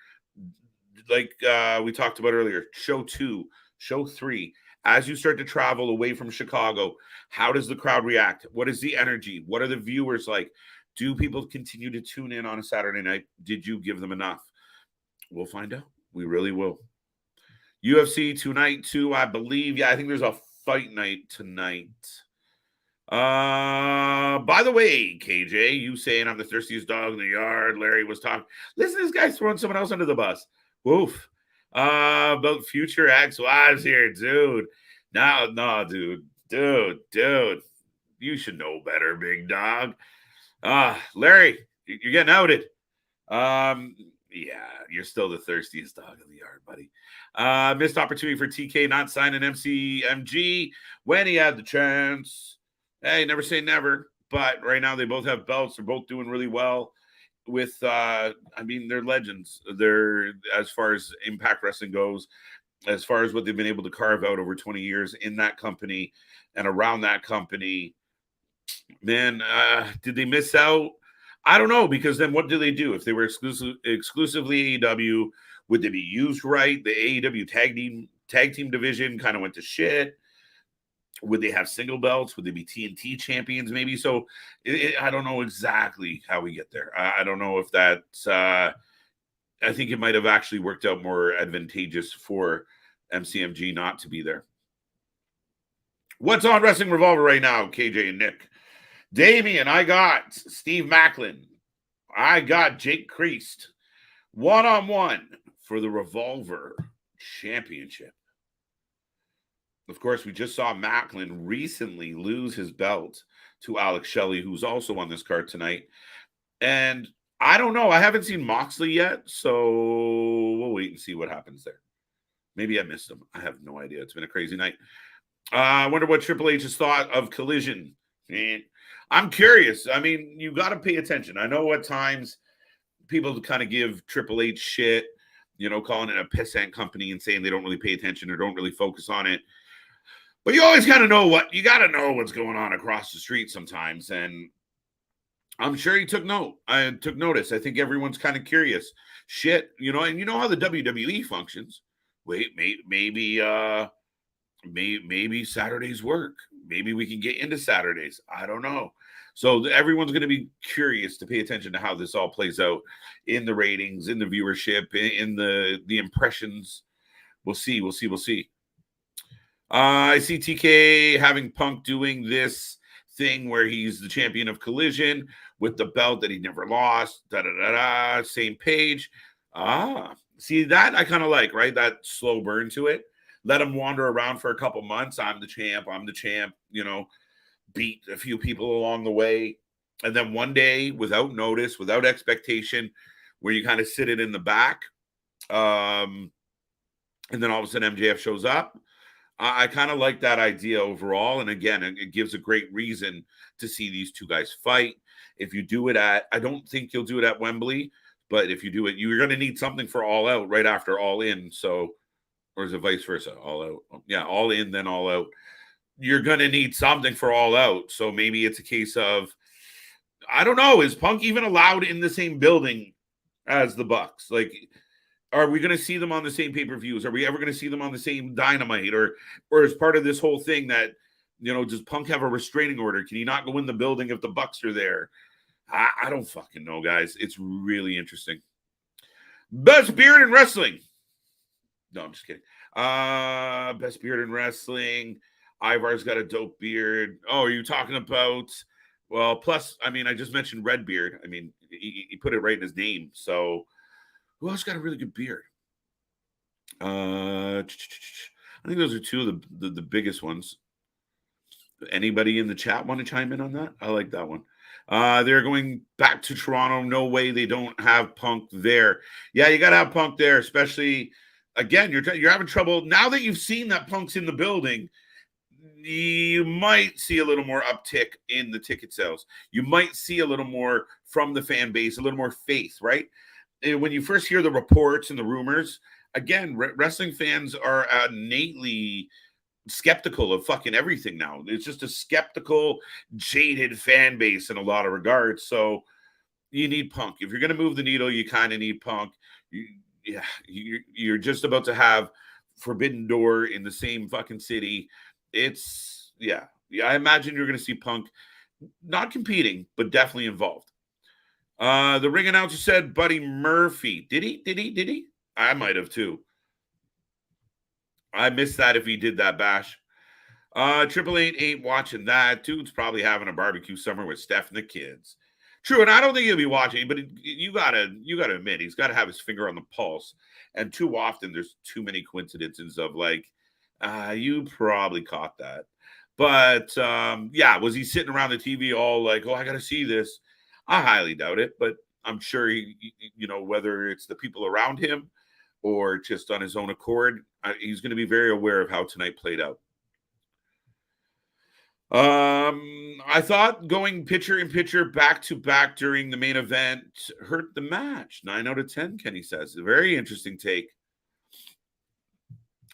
Like we talked about earlier, show 2, show 3. As you start to travel away from Chicago, how does the crowd react? What is the energy? What are the viewers like? Do people continue to tune in on a Saturday night? Did you give them enough? We'll find out. We really will. UFC tonight, too, I believe. Yeah, I think there's a fight night tonight. By the way, KJ, you saying I'm the thirstiest dog in the yard. Larry was talking. Listen, this guy's throwing someone else under the bus. Oof. About future ex-wives here, dude. No, dude. You should know better, big dog. Larry, you're getting outed. Yeah, you're still the thirstiest dog in the yard, buddy. Missed opportunity for TK not signing MCMG when he had the chance. Hey, never say never. But right now they both have belts. They're both doing really well. With they're legends. They're, as far as Impact Wrestling goes, as far as what they've been able to carve out over 20 years in that company and around that company. Man, did they miss out? I don't know, because then what do they do? If they were exclusively AEW, would they be used right? The AEW tag team division kind of went to shit. Would they have single belts? Would they be TNT champions maybe? So I don't know exactly how we get there. I don't know if that's I think it might have actually worked out more advantageous for MCMG not to be there. What's on Wrestling Revolver right now, KJ and Nick? Damien, I got Steve Macklin. I got Jake Priest. One-on-one for the Revolver Championship. Of course, we just saw Macklin recently lose his belt to Alex Shelley, who's also on this card tonight. And I don't know. I haven't seen Moxley yet, so we'll wait and see what happens there. Maybe I missed him. I have no idea. It's been a crazy night. I wonder what Triple H has thought of Collision. I'm curious. I mean, you got to pay attention. I know at times people kind of give Triple H shit, calling it a pissant company and saying they don't really pay attention or don't really focus on it. But you always got to know what's going on across the street sometimes. And I'm sure he took notice. I think everyone's kind of curious. Shit, and you know how the WWE functions. Wait, maybe Saturdays work. Maybe we can get into Saturdays. I don't know. So everyone's going to be curious to pay attention to how this all plays out in the ratings, in the viewership, in the impressions. We'll see. I see TK having Punk doing this thing where he's the champion of Collision with the belt that he never lost. Same page. See that I kind of like, right? That slow burn to it. Let him wander around for a couple months. I'm the champ. Beat a few people along the way. And then one day, without notice, without expectation, where you kind of sit it in the back. And then all of a sudden MJF shows up. I kind of like that idea overall. And again, it gives a great reason to see these two guys fight. If you do it I don't think you'll do it at Wembley, but if you do it, you're going to need something for All Out right after All In. So, or is it vice versa? All Out. Yeah, All In, then All Out. You're going to need something for All Out. So maybe it's a case of, I don't know, is Punk even allowed in the same building as the Bucks? Like, are we going to see them on the same pay-per-views? Are we ever going to see them on the same Dynamite? Or is part of this whole thing that, does Punk have a restraining order? Can he not go in the building if the Bucks are there? I don't fucking know, guys. It's really interesting. Best beard in wrestling. No, I'm just kidding. Best beard in wrestling. Ivar's got a dope beard. Oh, are you talking about? Well, plus, I mean, I just mentioned Redbeard. I mean, he put it right in his name. So, who else got a really good beard? I think those are two of the biggest ones. Anybody in the chat want to chime in on that? I like that one. They're going back to Toronto. No way they don't have Punk there. Yeah, you got to have Punk there, especially, again, you're having trouble. Now that you've seen that Punk's in the building, you might see a little more uptick in the ticket sales. You might see a little more from the fan base, a little more faith, right? And when you first hear the reports and the rumors, again, wrestling fans are innately skeptical of fucking everything now. It's just a skeptical, jaded fan base in a lot of regards. So you need Punk. If you're going to move the needle, you kind of need Punk. You're just about to have Forbidden Door in the same fucking city. It's, I imagine you're going to see Punk not competing, but definitely involved. The ring announcer said Buddy Murphy. Did he? I might have too. I missed that if he did that, Bash. Triple H ain't watching that. Dude's probably having a barbecue somewhere with Steph and the kids. True, and I don't think he'll be watching, but you gotta admit he's got to have his finger on the pulse. And too often there's too many coincidences of like, you probably caught that. But was he sitting around the TV all like, oh, I got to see this? I highly doubt it, but I'm sure he, whether it's the people around him or just on his own accord, he's going to be very aware of how tonight played out. I thought going pitcher in pitcher back to back during the main event hurt the match. 9 out of 10, Kenny says. A very interesting take.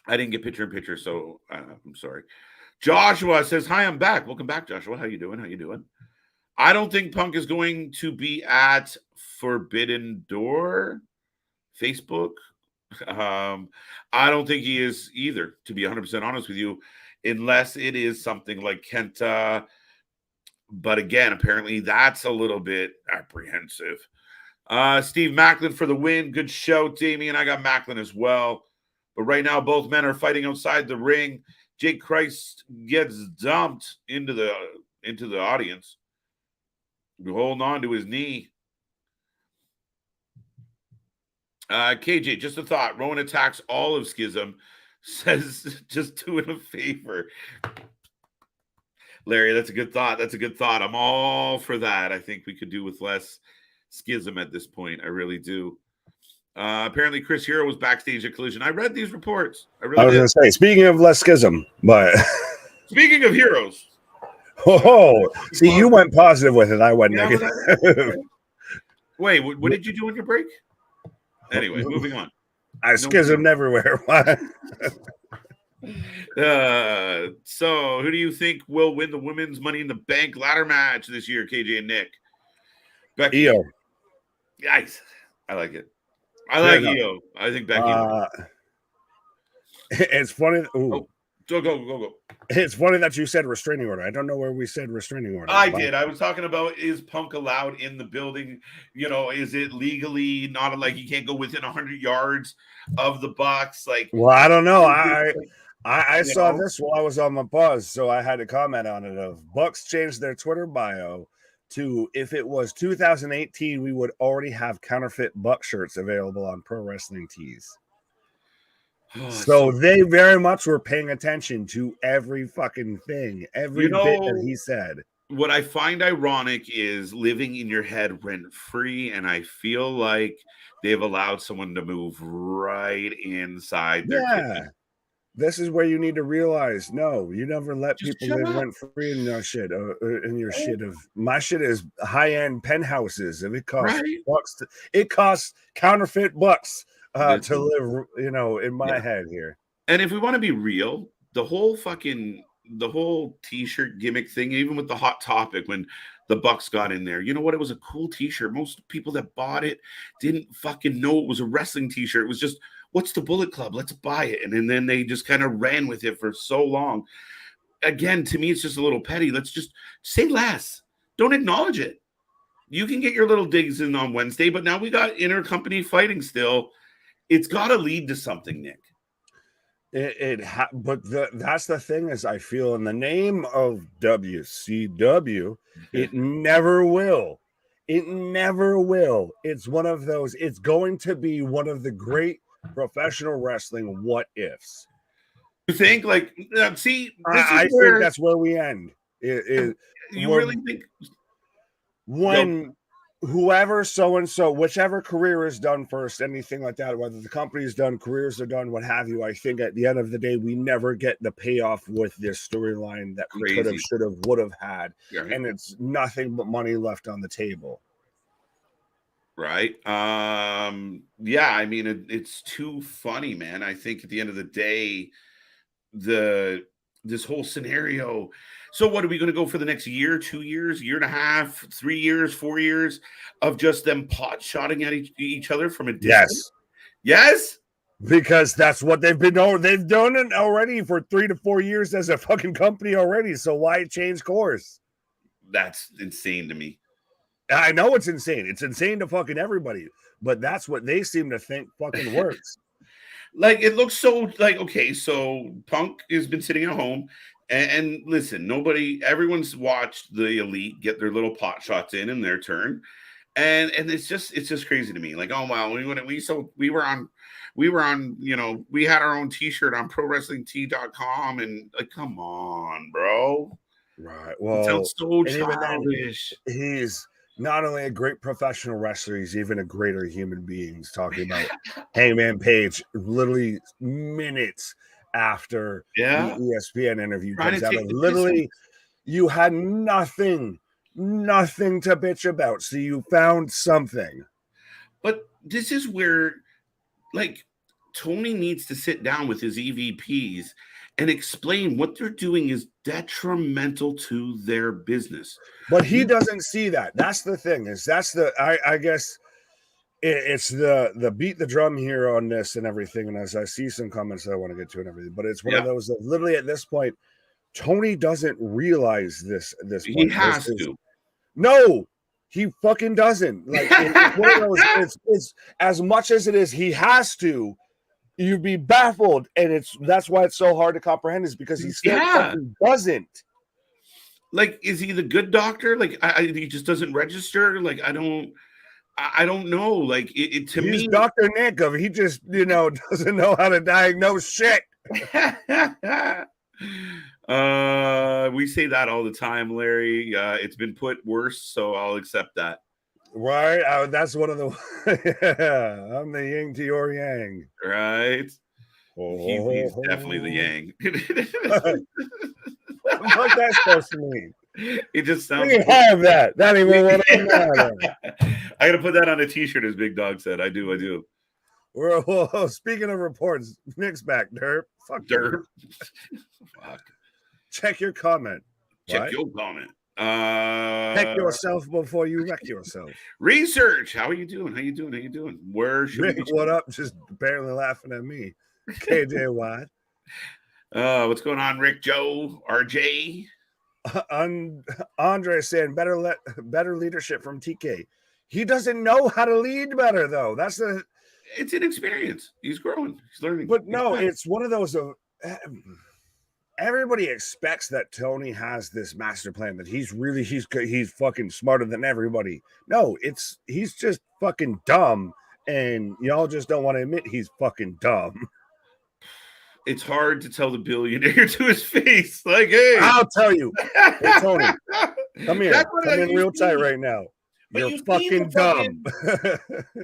I didn't get pitcher in pitcher, so I'm sorry. Joshua says, hi, I'm back. Welcome back, Joshua. How you doing? I don't think Punk is going to be at Forbidden Door Facebook. I don't think he is either, to be 100% honest with you. unless it is something like Kenta. But again, apparently that's a little bit apprehensive. Steve Macklin for the win. Good show, Damien. I got Macklin as well. But right now, both men are fighting outside the ring. Jake Christ gets dumped into the audience. Holding on to his knee. KJ, just a thought. Rowan attacks all of Schism. Says, just doing a favor. Larry, that's a good thought. That's a good thought. I'm all for that. I think we could do with less Schism at this point. I really do. Apparently, Chris Hero was backstage at Collision. I read these reports. I was going to say, speaking of less Schism, but speaking of heroes. Oh, see, you went positive with it. I went negative. Wait, what did you do on your break? Anyway, moving on. Schism everywhere. So who do you think will win the women's Money in the Bank ladder match this year, KJ and Nick? Becky. Io. Yikes. I like it. I like Io. I think Becky. It's funny. Oh, go. It's funny that you said restraining order. I don't know where we said restraining order. I did. I was talking about, is Punk allowed in the building? You know, is it legally not like you can't go within 100 yards of the Bucks? Like, well, I don't know. I saw this while I was on my pause, so I had to comment on it. Of Bucks changed their Twitter bio to, if it was 2018, we would already have counterfeit Buck shirts available on Pro Wrestling Tees. So they very much were paying attention to every fucking thing, every bit that he said. What I find ironic is living in your head rent free, and I feel like they've allowed someone to move right inside their kitchen. This is where you need to realize, no, you never let people live rent free in your shit. My shit is high end penthouses. If it costs bucks, it costs counterfeit bucks to live, in my head here. And if we want to be real, the whole t-shirt gimmick thing, even with the Hot Topic when the Bucks got in there, you know what? It was a cool t-shirt. Most people that bought it didn't fucking know it was a wrestling t-shirt. It was just, what's the Bullet Club? Let's buy it. And then they just kind of ran with it for so long. Again, to me, it's just a little petty. Let's just say less. Don't acknowledge it. You can get your little digs in on Wednesday, but now we got intercompany fighting still. It's got to lead to something, Nick. That's the thing is, I feel in the name of WCW, it never will. It never will. It's one of those. It's going to be one of the great professional wrestling what ifs. You think? Like, see, I think that's where we end. You really think when whoever so-and-so, whichever career is done first, anything like that, whether the company is done, careers are done, what have you, I think at the end of the day, we never get the payoff with this storyline that we could have, should have, would have had. And it's nothing but money left on the table. Right. Yeah, I mean, it's too funny, man. I think at the end of the day, this whole scenario. So what are we going to go for the next year, 2 years, year and a half, 3 years, 4 years of just them pot shotting at each other from a distance? Yes. Because that's what they've been doing. They've done it already for 3 to 4 years as a fucking company already. So why change course? That's insane to me. I know it's insane. It's insane to fucking everybody, but that's what they seem to think fucking works. Like, it looks so like, okay, so Punk has been sitting at home and listen, everyone's watched the Elite get their little pot shots in their turn. And it's just crazy to me. Like, oh, wow, we were on, we had our own t-shirt on ProWrestlingTee.com and like, come on, bro. Right. Well, it sounds so childish. He's not only a great professional wrestler, he's even a greater human being. He's talking about Hangman Page literally minutes after the ESPN interview comes out. Literally, you had nothing to bitch about. So you found something. But this is where, like, Tony needs to sit down with his EVPs and explain what they're doing is detrimental to their business. But he doesn't see that. That's the thing. I guess it's the beat the drum here on this and everything. And as I see some comments that I want to get to and everything, but it's one of those that literally at this point, Tony doesn't realize this. He has to. No, he fucking doesn't. Like it's one of those. It's as much as it is. He has to. You'd be baffled, and that's why it's so hard to comprehend. Is because he still fucking doesn't. Like, is he the good doctor? Like, he just doesn't register. Like, I don't know. Like, to me, he's Dr. Nick. He just doesn't know how to diagnose shit. We say that all the time, Larry. It's been put worse, so I'll accept that. Right? That's one of the. Yeah, I'm the yin to your yang. Right? He's definitely the yang. What's that supposed to mean? It just sounds. We have that. That ain't what I'm at. I gotta put that on a T-shirt, as Big Dog said. I do. Well, speaking of reports, Nick's back, Derp. Fuck Derp. Fuck. Check your comment. Check your comment. Check yourself before you wreck yourself. Research. How are you doing? Where should Rick, what up? Just barely laughing at me. KJ Watt. What's going on, Rick, Joe, RJ? Andre saying better leadership from TK. He doesn't know how to lead better, though. It's inexperience. He's growing. He's learning. But no, it's one of those of everybody expects that Tony has this master plan, that he's fucking smarter than everybody. No, he's just fucking dumb, and y'all just don't want to admit he's fucking dumb. It's hard to tell the billionaire to his face. Like, hey, I'll tell you. Hey, Tony, come here. Come in real tight right now. You're fucking dumb.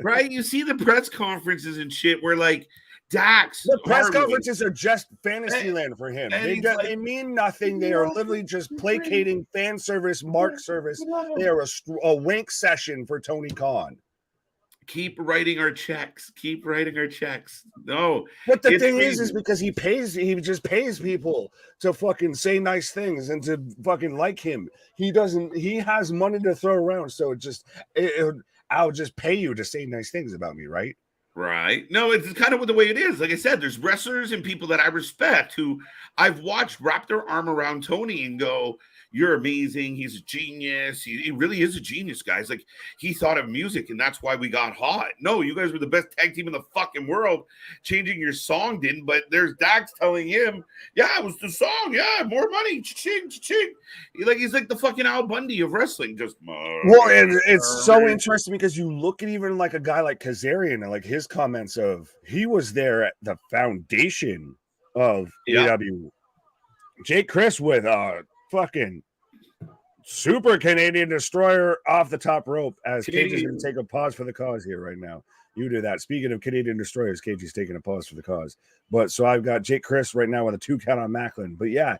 Right? You see the press conferences and shit where, like, Dax. The press conferences are just fantasy land for him. They mean nothing. They are literally just placating fan service, mark service. They are a wink session for Tony Khan. Keep writing our checks. No. But the thing is because he just pays people to fucking say nice things and to fucking like him. He has money to throw around. So I'll just pay you to say nice things about me, right? Right. No, it's kind of the way it is. Like I said, there's wrestlers and people that I respect who I've watched wrap their arm around Tony and go, you're amazing. He's a genius. He really is a genius, guys. Like, he thought of music, and that's why we got hot. No, you guys were the best tag team in the fucking world. Changing your song didn't, but there's Dax telling him, yeah, it was the song. Yeah, more money. Cha-ching, cha-ching. He's like the fucking Al Bundy of wrestling. Just well, and it's so interesting because you look at even like a guy like Kazarian and like his comments of he was there at the foundation of AEW. Jake Chris with fucking super Canadian destroyer off the top rope as Cage is going to take a pause for the cause here right now. You do that. Speaking of Canadian destroyers, Cage is taking a pause for the cause. But so I've got Jake Chris right now with a 2 count on Macklin. But yeah,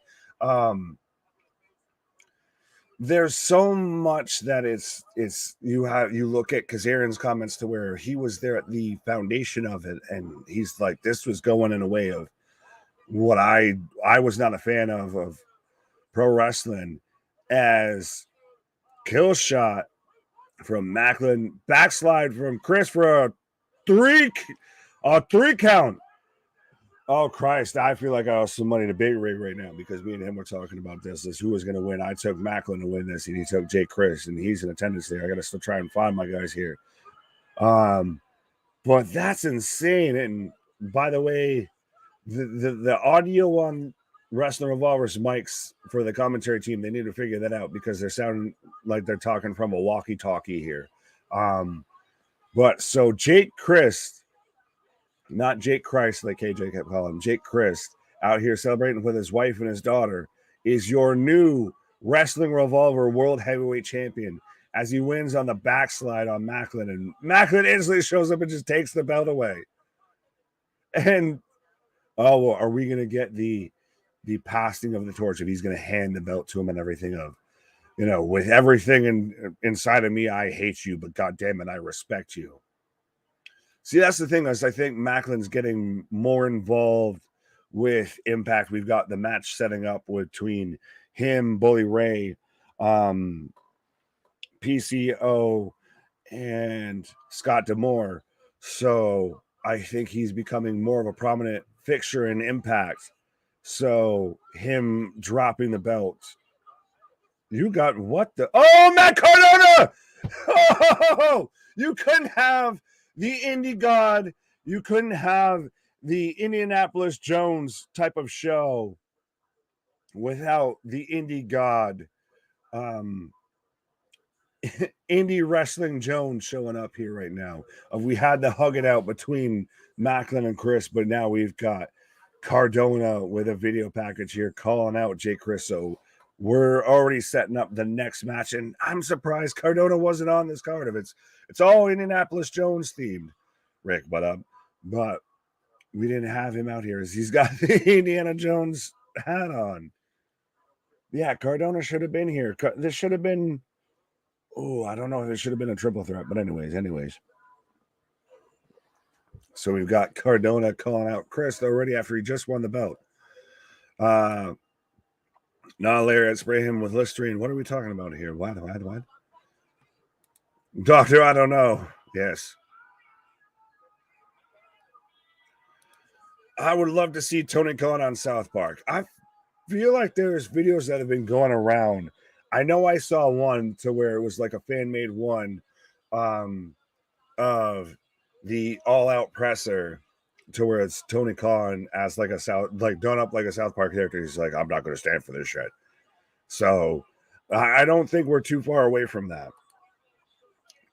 there's so much that it's you look at Kazarian's comments to where he was there at the foundation of it, and he's like, this was going in a way of what I was not a fan of pro wrestling, as kill shot from Macklin, backslide from Chris for a three count. Oh Christ, I feel like I owe some money to Big Rig right now because me and him were talking about this who was going to win. I took Macklin to win this, and he took Jake Chris, and he's in attendance there. I got to still try and find my guys here. But that's insane. And by the way, the audio on Wrestling Revolver's mics for the commentary team, they need to figure that out because they're sounding like they're talking from a walkie-talkie here. But so Jake Christ, not Jake Christ like KJ kept calling him, Jake Christ, out here celebrating with his wife and his daughter, is your new Wrestling Revolver World Heavyweight Champion as he wins on the backslide on Macklin, and Macklin instantly shows up and just takes the belt away. And are we going to get the passing of the torch if he's going to hand the belt to him and everything of, with everything inside of me, I hate you, but God damn it, I respect you. See, that's the thing is I think Macklin's getting more involved with Impact. We've got the match setting up between him, Bully Ray, PCO, and Scott D'Amore. So I think he's becoming more of a prominent fixture in Impact So him dropping the belt. You got what the? Oh, Matt Cardona! Oh, you couldn't have the indie god. You couldn't have the Indianapolis Jones type of show without the indie god, indie wrestling Jones showing up here right now. We had to hug it out between Macklin and Chris, but now we've got Cardona with a video package here calling out Jay Chris. So we're already setting up the next match, and I'm surprised Cardona wasn't on this card. If it's all Indianapolis Jones themed, Rick, but we didn't have him out here. He's got the Indiana Jones hat on. Yeah, Cardona should have been here. This should have been. Oh, I don't know if it should have been a triple threat, but anyways. So we've got Cardona calling out Chris already after he just won the belt. Now Larry, spray him with Listerine. What are we talking about here? What? Doctor, I don't know. Yes. I would love to see Tony Khan on South Park. I feel like there's videos that have been going around. I know I saw one to where it was like a fan-made one of the all-out presser to where it's Tony Khan as like done up like a South Park character. He's like, I'm not going to stand for this shit. So I don't think we're too far away from that.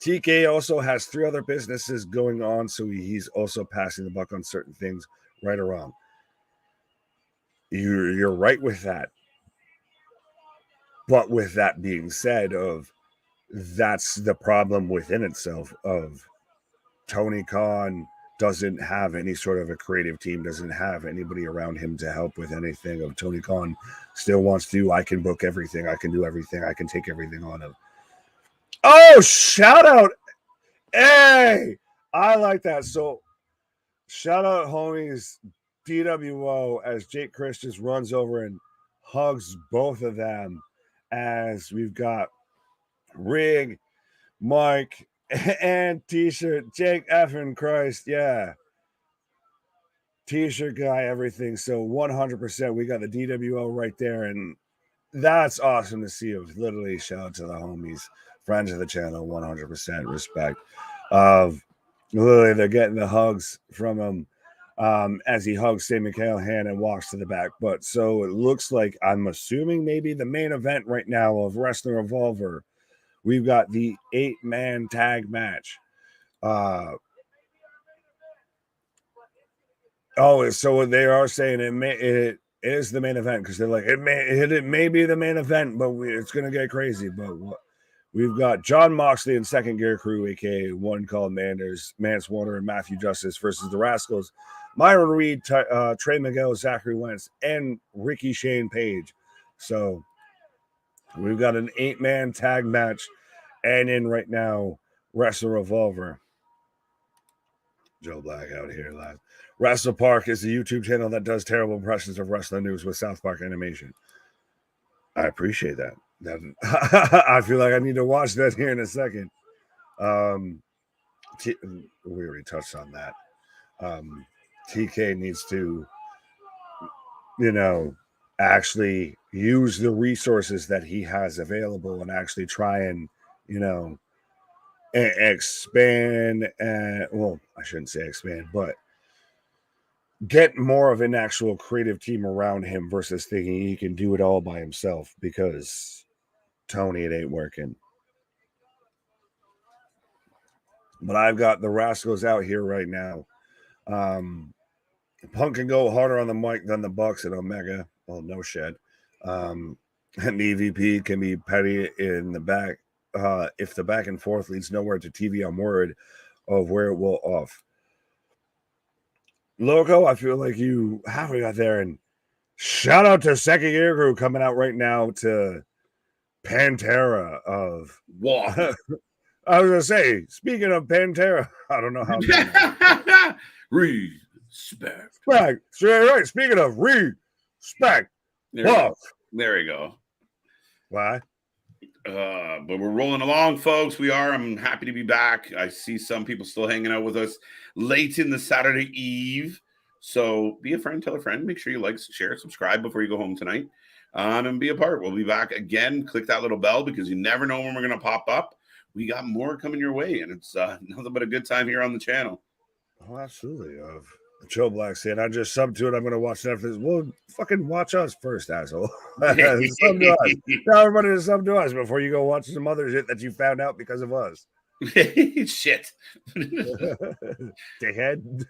TK also has 3 other businesses going on, so he's also passing the buck on certain things, right or wrong. You're right with that. But with that being said, that's the problem within itself of Tony Khan doesn't have any sort of a creative team, doesn't have anybody around him to help with anything. Of Tony Khan still wants to, I can book everything, I can do everything, I can take everything on him. Oh, shout out. Hey, I like that. So shout out homies DWO as Jake Chris just runs over and hugs both of them as we've got Rig, Mike, and T-shirt. Jake effing Christ, yeah. T-shirt guy, everything. So 100%, we got the DWO right there, and that's awesome to see. Literally, shout out to the homies, friends of the channel, 100% respect. Literally, they're getting the hugs from him as he hugs Sam McCallaghan and walks to the back. But so it looks like, I'm assuming maybe the main event right now of Wrestling Revolver. We've got the 8-man tag match. So they are saying it is the main event because they're like, it may be the main event, but it's going to get crazy. But we've got John Moxley and Second Gear Crew, aka One Called Manders, Mance Warner, and Matthew Justice versus the Rascals, Myron Reed, Trey Miguel, Zachary Wentz, and Ricky Shane Page. So we've got an 8-man tag match. And in right now, Wrestle Revolver. Joe Black out here live. Wrestle Park is a YouTube channel that does terrible impressions of wrestling news with South Park animation. I appreciate that. I feel like I need to watch that here in a second. We already touched on that. TK needs to, actually use the resources that he has available and actually try and, expand. Well, I shouldn't say expand, but get more of an actual creative team around him versus thinking he can do it all by himself, because Tony, it ain't working. But I've got the Rascals out here right now. Punk can go harder on the mic than the Bucks at Omega. Well, no shit. And the EVP can be petty in the back. If the back and forth leads nowhere to TV, I'm worried of where it will off. Loco, I feel like you halfway got there. And shout out to Second Gear Crew coming out right now to Pantera of what? I was gonna say, speaking of Pantera, I don't know how. Respect. Right. Speaking of respect. There we go. Why? But we're rolling along, folks. I'm happy to be back. I see some people still hanging out with us late in the Saturday Eve. So be a friend, tell a friend. Make sure you like, share, subscribe before you go home tonight, and be a part. We'll be back again. Click that little bell because you never know when we're going to pop up. We got more coming your way, and it's nothing but a good time here on the channel. Oh, absolutely. Joe Black said, I just subbed to it. I'm going to watch Netflix. Well, fucking watch us first, asshole. Sub to us. Tell everybody to sub to us before you go watch some other shit that you found out because of us. Shit. Dickhead.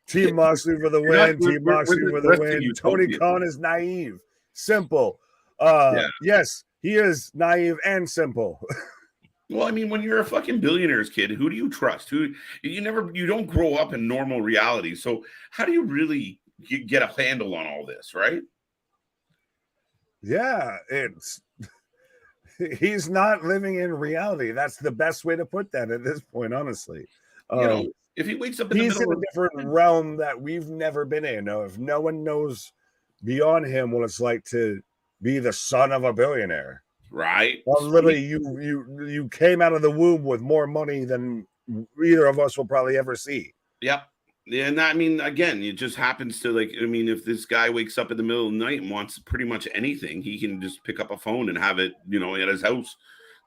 Team Moxley for the win. Team Moxley for the win. Tony Khan is naive. Simple. Yes, he is naive and simple. Well, I mean, when you're a fucking billionaire's kid, who do you trust? You don't grow up in normal reality. So how do you really get a handle on all this, right? Yeah, he's not living in reality. That's the best way to put that at this point, honestly. If he wakes up he's in a different realm that we've never been in. If no one knows beyond him what it's like to be the son of a billionaire. Right. Well, literally, you came out of the womb with more money than either of us will probably ever see. Yep. Yeah, and I mean, again, it just happens to if this guy wakes up in the middle of the night and wants pretty much anything, he can just pick up a phone and have it, at his house.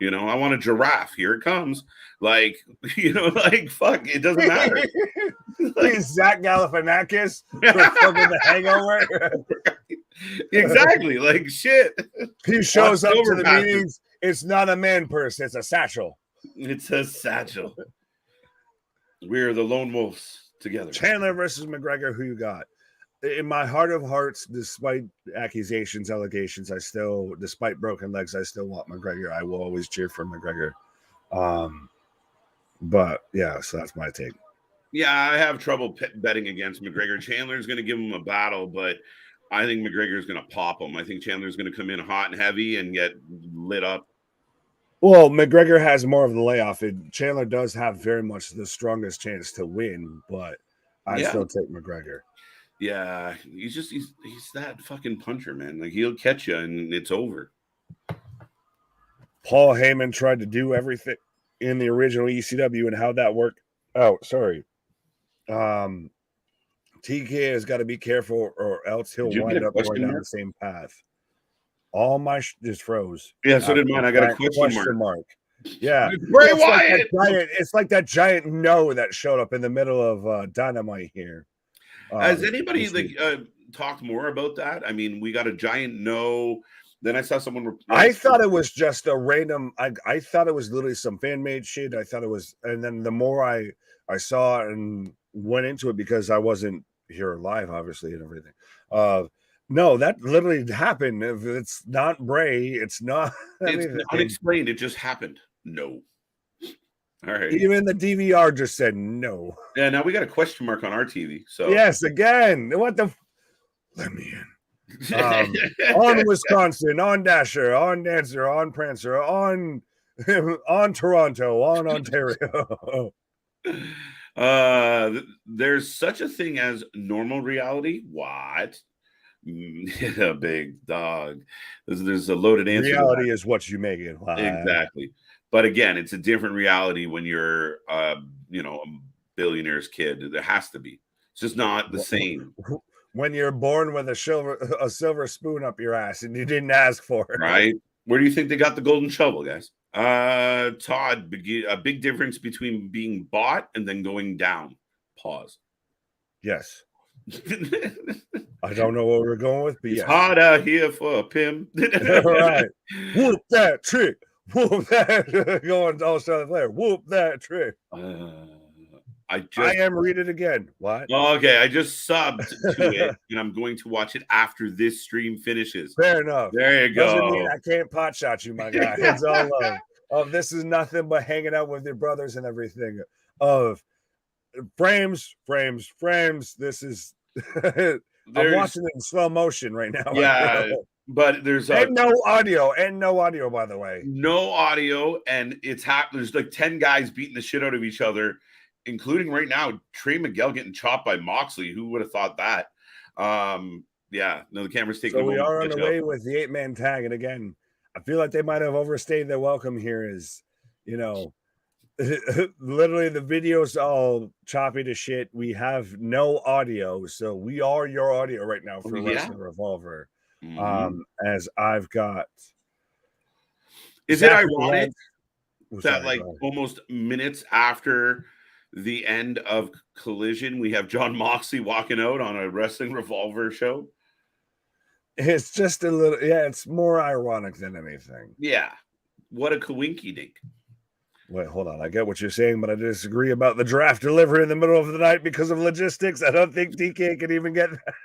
I want a giraffe. Here it comes. Fuck, it doesn't matter. He's Zach Galifianakis for fucking The Hangover. Exactly. Shit. He shows up to the meetings. It's not a man purse. It's a satchel. It's a satchel. We're the lone wolves together. Chandler versus McGregor. Who you got? In my heart of hearts, despite allegations, despite broken legs, I still want McGregor. I will always cheer for McGregor. But yeah, so that's my take. Yeah, I have trouble betting against McGregor. Chandler's going to give him a battle, but I think McGregor's going to pop him. I think Chandler's going to come in hot and heavy and get lit up. Well, McGregor has more of the layoff. Chandler does have very much the strongest chance to win, but I still take McGregor. Yeah, he's that fucking puncher, man. He'll catch you and it's over. Paul Heyman tried to do everything in the original ECW and how that worked out. Sorry. TK has got to be careful or else he'll wind up going down the same path. All my just froze. Yeah, so did mine. I got a question mark. Yeah. Bray Wyatt. It's like that giant no that showed up in the middle of Dynamite here. Has anybody talked more about that? I mean, we got a giant no. Then I saw someone. I thought it was just a random. I thought it was literally some fan made shit. I thought it was, and then the more I saw and went into it because I wasn't here live, obviously, and everything. No, that literally happened. If it's not Bray, it's not. It's unexplained. It just happened. No. All right. Even the DVR just said no. Yeah, now we got a question mark on our TV. So yes, again. What the? Let me in. On Wisconsin, on Dasher, on Dancer, on Prancer, on Toronto, on Ontario. There's such a thing as normal reality. What? A big dog. There's a loaded answer. Reality is what you make it. Exactly. But again, it's a different reality when you're, a billionaire's kid. There has to be. It's just not the same. When you're born with a silver spoon up your ass and you didn't ask for it. Right? Where do you think they got the golden shovel, guys? Todd, a big difference between being bought and then going down. Pause. Yes. I don't know what we're going with, but it's hot out here for a pimp. All right. Whoop that trick. Whoop that. Going all Southern Flair. Whoop that trick. I am read it again. What? Okay, I just subbed to it, and I'm going to watch it after this stream finishes. Fair enough. There you go. Doesn't mean I can't pot shot you, my guy. It's all love. This is nothing but hanging out with your brothers and everything. Of frames. This is. I'm watching it in slow motion right now. Yeah, but there's no audio, by the way. No audio, and there's like 10 guys beating the shit out of each other, including right now Trey Miguel getting chopped by Moxley. Who would have thought that? The camera's taking. So we are on the way with the 8-man tag, and again, I feel like they might have overstayed their welcome here. Literally, the video's all choppy to shit. We have no audio, so we are your audio right now for Wrestling Revolver. As I've got. Is Zach it ironic that, sorry, almost minutes after the end of Collision, we have John Moxley walking out on a Wrestling Revolver show? It's just a little, it's more ironic than anything. Yeah. What a coinky dink. Wait, hold on. I get what you're saying, but I disagree about the draft delivery in the middle of the night because of logistics. I don't think DK can even get that.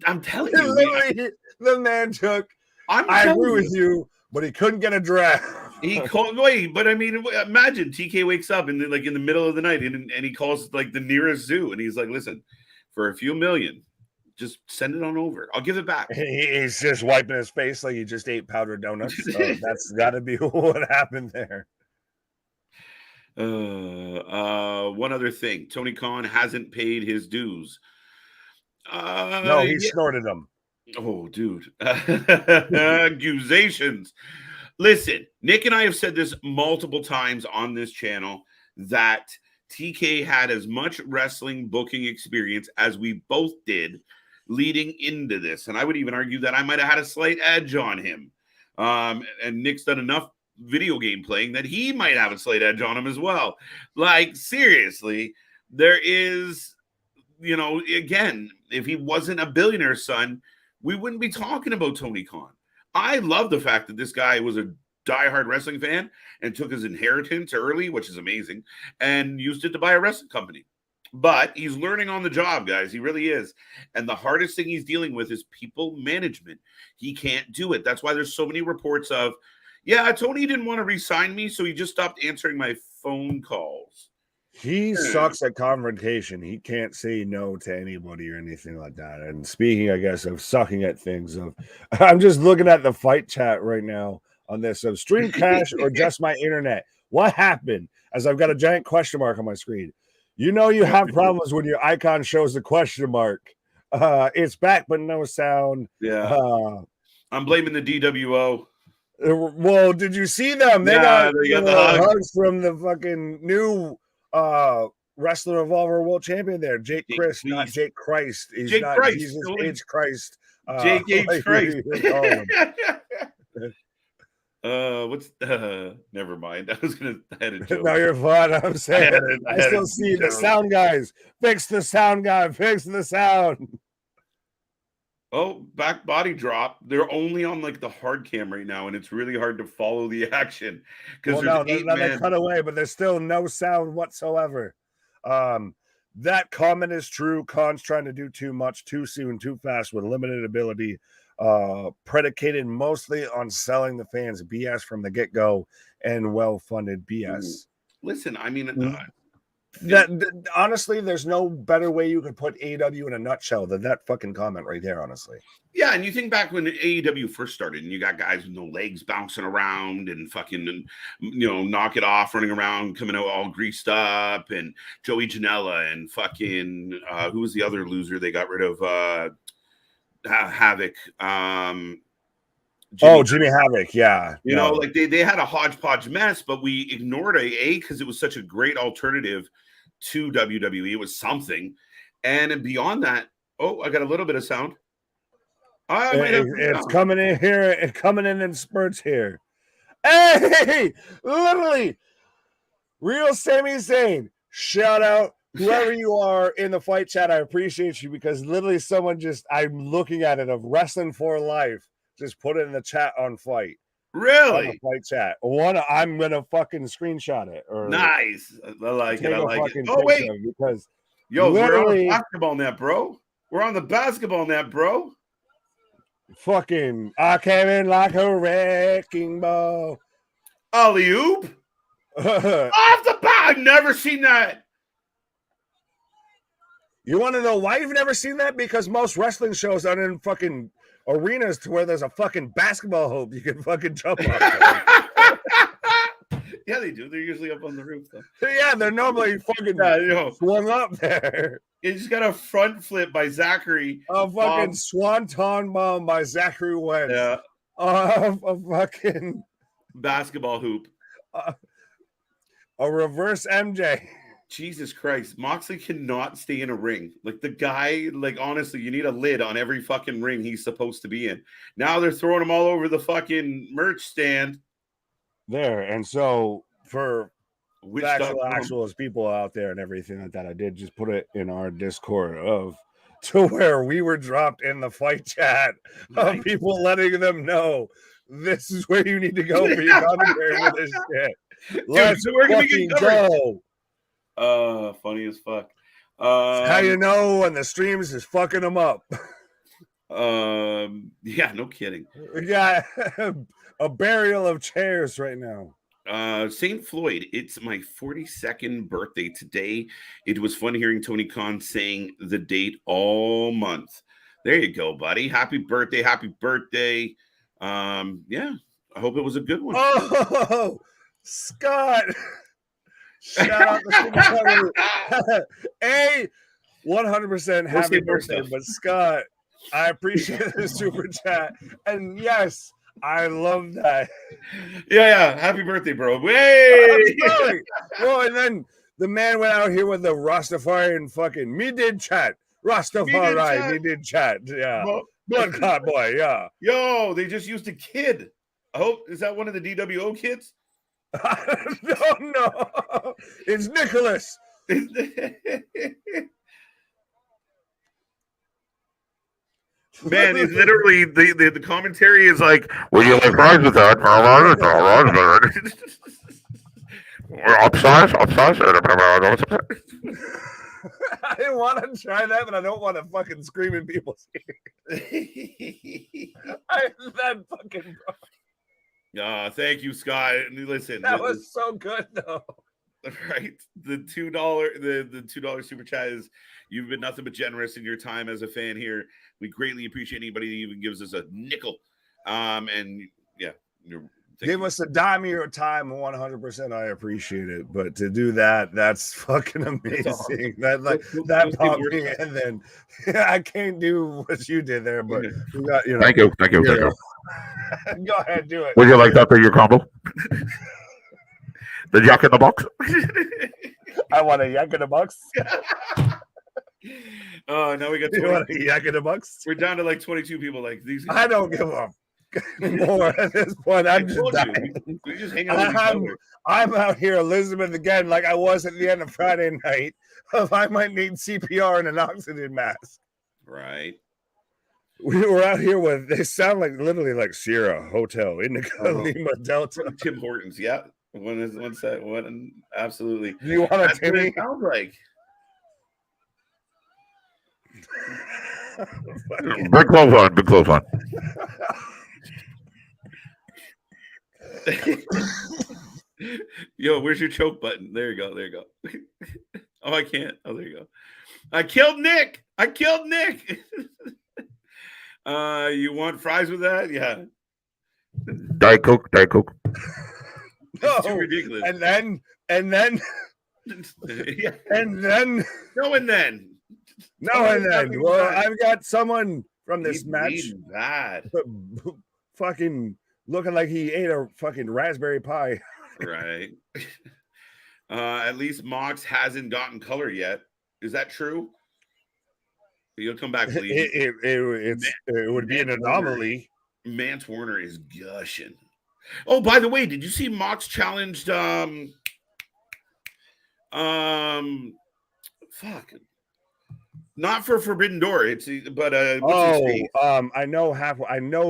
I'm telling you. Literally, the man took. I agree with you, but he couldn't get a draft. He called. Wait, but I mean, imagine TK wakes up and in the middle of the night and he calls the nearest zoo and he's like, "Listen, for a few million, just send it on over. I'll give it back." He's just wiping his face like he just ate powdered donuts. That's got to be what happened there. One other thing, Tony Khan hasn't paid his dues. No, he snorted them. Oh, dude. Accusations. Listen, Nick and I have said this multiple times on this channel that TK had as much wrestling booking experience as we both did leading into this. And I would even argue that I might have had a slight edge on him. And Nick's done enough video game playing that he might have a slight edge on him as well. Seriously, there is, again, if he wasn't a billionaire's son, we wouldn't be talking about Tony Khan. I love the fact that this guy was a diehard wrestling fan and took his inheritance early, which is amazing, and used it to buy a wrestling company. But he's learning on the job, guys. He really is. And the hardest thing he's dealing with is people management. He can't do it. That's why there's so many reports of, Tony didn't want to re-sign me, so he just stopped answering my phone calls. He sucks at confrontation. He can't say no to anybody or anything like that. And speaking, I guess, of sucking at things, I'm just looking at the fight chat right now on this. So stream cash or just my internet? What happened? As I've got a giant question mark on my screen. You have problems when your icon shows the question mark. It's back, but no sound. Yeah. I'm blaming the DWO. Well, did you see them? They got the hugs from the fucking new Wrestling Revolver World Champion there. Jake Christ, not Jake Christ. He's Jake not Christ. Jesus H. Christ. Jake H. Christ. Never mind. I was gonna head a joke. No, you're fine. I'm saying I still see the sound guys. Fix the sound guy. Fix the sound. Oh, back body drop. They're only on the hard cam right now, and it's really hard to follow the action because they cut away, but there's still no sound whatsoever. That comment is true. Khan's trying to do too much, too soon, too fast, with limited ability, predicated mostly on selling the fans BS from the get-go and well-funded BS. Listen, I mean, honestly, there's no better way you could put AEW in a nutshell than that fucking comment right there, honestly. Yeah, and you think back when AEW first started and you got guys with no legs bouncing around and fucking, knock it off, running around, coming out all greased up, and Joey Janela and fucking, who was the other loser they got rid of? Havoc. Jimmy Havoc, yeah. They had a hodgepodge mess, but we ignored A because it was such a great alternative to WWE. It was something. And beyond that, I got a little bit of sound. It's coming in here. It's coming in spurts here. Hey, literally, real Sami Zayn. Shout out whoever you are in the fight chat. I appreciate you because literally someone I'm looking at it of Wrestling for Life. Just put it in the chat on fight. Really? On the fight chat. I'm gonna fucking screenshot it. Nice. I like it. Oh wait, because we're on the basketball net, bro. We're on the basketball net, bro. Fucking, I came in like a wrecking ball. Alley-oop? Off the bat. I've never seen that. You want to know why you've never seen that? Because most wrestling shows are in fucking arenas to where there's a fucking basketball hoop you can fucking jump off. Yeah, they do. They're usually up on the roof, though. Yeah, they're normally fucking swung up there. You just got a front flip by Zachary. A fucking swanton bomb by Zachary Wentz. Yeah. A fucking basketball hoop. A reverse MJ. Jesus Christ. Moxley cannot stay in a ring. Like the guy, like honestly, you need a lid on every fucking ring he's supposed to be in. Now they're throwing him all over the fucking merch stand. There. And so for Which actual people out there and everything like that, I did just put it in our Discord to where we were dropped in the fight chat of people letting them know this is where you need to go for your commentary with this shit. Let's fucking go. Funny as fuck. How you know when the streams is fucking them up. Yeah, no kidding. We got a burial of chairs right now. St. Floyd, it's my 42nd birthday today. It was fun hearing Tony Khan saying the date all month. There you go, buddy. Happy birthday. Happy birthday. Yeah, I hope it was a good one. Oh, Scott. Shout out to 100% happy birthday. But Scott, I appreciate the super chat. And yes, I love that. Yeah. Happy birthday, bro. Way! Well, and then the man went out here with the Rastafarian fucking me did chat. Rastafari, me did chat. Yeah. Blood clot boy, yeah. Yo, they just used a kid. I hope, is that one of the DWO kids? No. It's Nicholas. Man, it's literally the commentary is like, would you like fries with that? Upsize. I didn't want to try that, but I don't want to fucking scream in people's ears. That fucking bro. Thank you, Scott. Listen, that was so good though. Right, the $2 super chat is, you've been nothing but generous in your time as a fan here. We greatly appreciate anybody that even gives us a nickel. And yeah, give us a dime of your time, 100%. I appreciate it, but to do that, that's fucking amazing. That popped me, and then I can't do what you did there, but we got, Thank you. Go ahead, do it. Would you like that for your combo? The Jack in the Box. I want a yak in the box. Oh, now we got. You want a yak in the box? We're down to like 22 people. Like these. I don't give up anymore at this point. I'm just dying. We just hang out. I'm out here, Elizabeth, again, like I was at the end of Friday night. I might need CPR and an oxygen mask. Right. We were out here with. They sound like literally like Sierra Hotel Indigo Lima Delta. Tim Hortons, yeah. One absolutely. Do you want a Timmy? What it sounds like. Big close on. Yo, where's your choke button? There you go. Oh, I can't. Oh, there you go. I killed Nick. You want fries with that? Yeah. Diet Coke. No, too ridiculous. And then yeah. and then well, I've got someone from this match fucking looking like he ate a fucking raspberry pie. Right. At least Mox hasn't gotten color yet. Is that true? You'll come back, please. It would be an anomaly. Mance Warner is gushing. Oh, by the way, did you see Mox challenged not for Forbidden Door, I know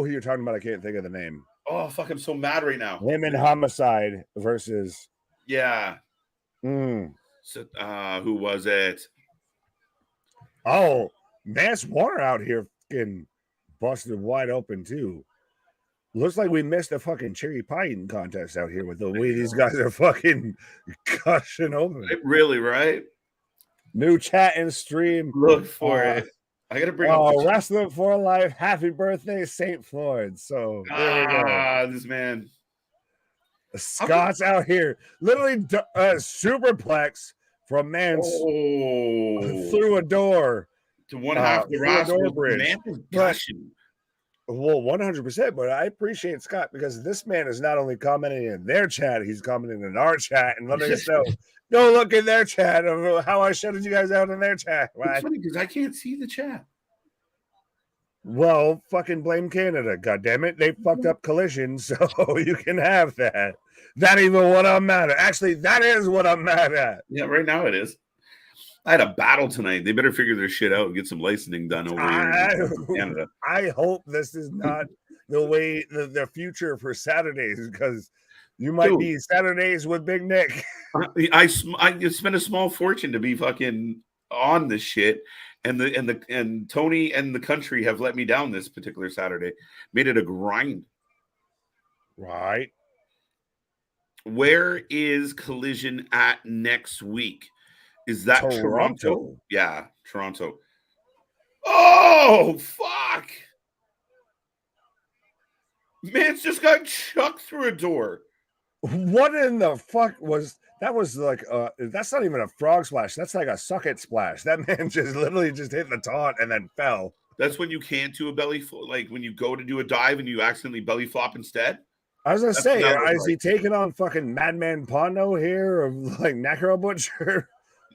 who you're talking about. I can't think of the name. Oh, fuck, I'm so mad right now. Him and Homicide versus So who was it? Oh, Mance Warner out here fucking busted wide open too. Looks like we missed a fucking cherry pie eating contest out here with the way these guys are fucking gushing open. Really, right? New chat and stream. Look for it. I gotta bring up Wrestling for Life. Happy birthday, St. Floyd. So there we go. This man. Scott's out here. Literally superplex from Mance through a door. To one half the roster. Bridge. Well, 100%. But I appreciate Scott because this man is not only commenting in their chat, he's commenting in our chat and letting us know. Go look in their chat of how I shutted you guys out in their chat. It's funny because I can't see the chat. Well, fucking blame Canada. God damn it. They fucked up Collision, so you can have that. That even what I'm mad at. Actually, that is what I'm mad at. Yeah, right now it is. I had a battle tonight. They better figure their shit out and get some licensing done over here in Canada. I hope this is not the way the future for Saturdays, because you might be Saturdays with Big Nick. I spent a small fortune to be fucking on this shit, and Tony and the country have let me down this particular Saturday. Made it a grind. Right. Where is Collision at next week? Is that Toronto? Yeah, Toronto. Oh, fuck. Man's just got chucked through a door. What in the fuck was that? Was like that's not even a frog splash. That's like a suck it splash. That man just literally just hit the taunt and then fell. That's when you can't do a belly flop, like when you go to do a dive and you accidentally belly flop instead. I was gonna say, is he taking on fucking Madman Pondo here of like Necro Butcher?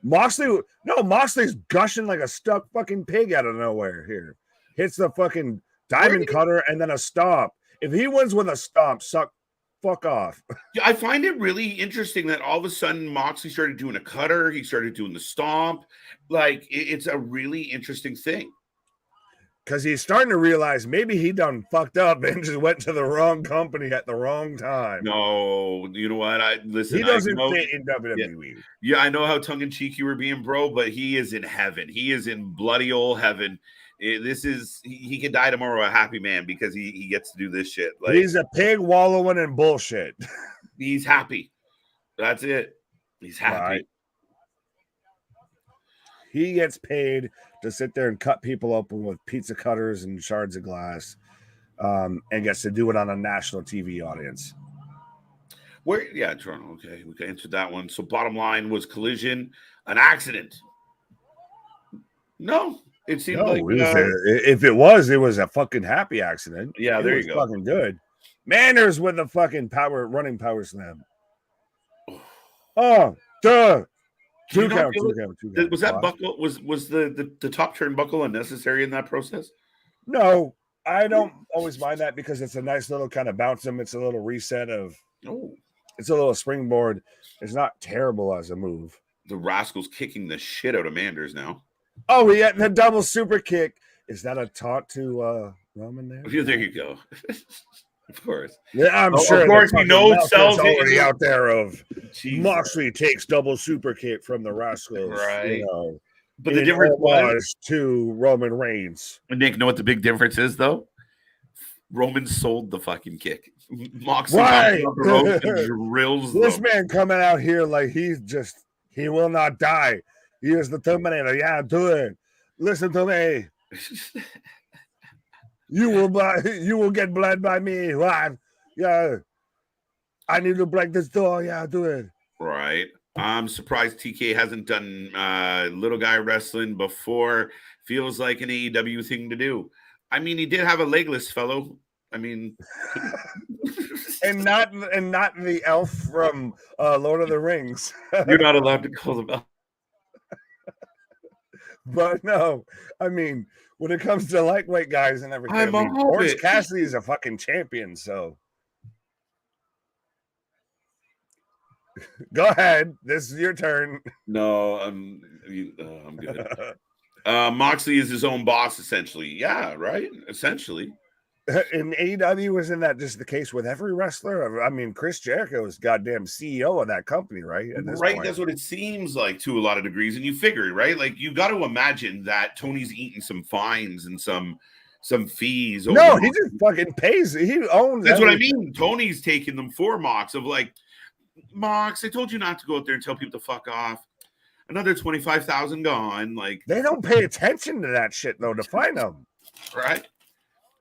Moxley's gushing like a stuck fucking pig out of nowhere here. Hits the fucking diamond cutter and then a stomp. If he wins with a stomp, fuck off. I find it really interesting that all of a sudden Moxley started doing a cutter. He started doing the stomp. Like, it's a really interesting thing. Because he's starting to realize maybe he done fucked up and just went to the wrong company at the wrong time. No, you know what? He doesn't fit in WWE. Yeah, I know how tongue-in-cheek you were being, bro, but he is in heaven. He is in bloody old heaven. He could die tomorrow a happy man because he gets to do this shit. Like, he's a pig wallowing in bullshit. He's happy. That's it. He's happy. Right. He gets paid to sit there and cut people open with pizza cutters and shards of glass, and gets to do it on a national TV audience. Yeah, Toronto. Okay, we can answer that one. So, bottom line, was Collision an accident? No, it seemed like if it was a fucking happy accident. Yeah, there you go. Fucking good. Manners with the fucking running power slam. Oh, duh. Two count. Was that buckle? Was the top turnbuckle unnecessary in that process? No, I don't always mind that because it's a nice little kind of bounce him. It's a little reset of. Oh, it's a little springboard. It's not terrible as a move. The Rascals kicking the shit out of Manders now. Oh, yeah, the double super kick. Is that a taunt to Roman there? Yeah, there you go. Of course. Yeah, I'm sure. Of course, we know Cell's already out there of Moxley takes double super kick from the Rascals. Right. You know, but the difference was to Roman Reigns. Nick, know what the big difference is, though? Roman sold the fucking kick. Moxley drills this man coming out here like he will not die. He is the Terminator. Yeah, do it. Listen to me. You will get bled by me. What? Yeah. I need to break this door. Yeah, do it. Right. I'm surprised TK hasn't done little guy wrestling before. Feels like an AEW thing to do. I mean, he did have a legless fellow. I mean, and not the elf from Lord of the Rings. You're not allowed to call them elf. But no, I mean, when it comes to lightweight guys and everything, Orange Cassidy is a fucking champion. So go ahead. This is your turn. No, I'm good. Moxley is his own boss, essentially. Yeah, right. Essentially. In AEW, wasn't that just the case with every wrestler? I mean, Chris Jericho is goddamn CEO of that company, right? Right, point. That's what it seems like to a lot of degrees. And you figure, right? Like you got to imagine that Tony's eating some fines and some fees. No, he just fucking pays. He owns. That's everything. What I mean. Tony's taking them for Mox of like, Mox, I told you not to go out there and tell people to fuck off. Another 25,000 gone. Like they don't pay attention to that shit though to find them, right?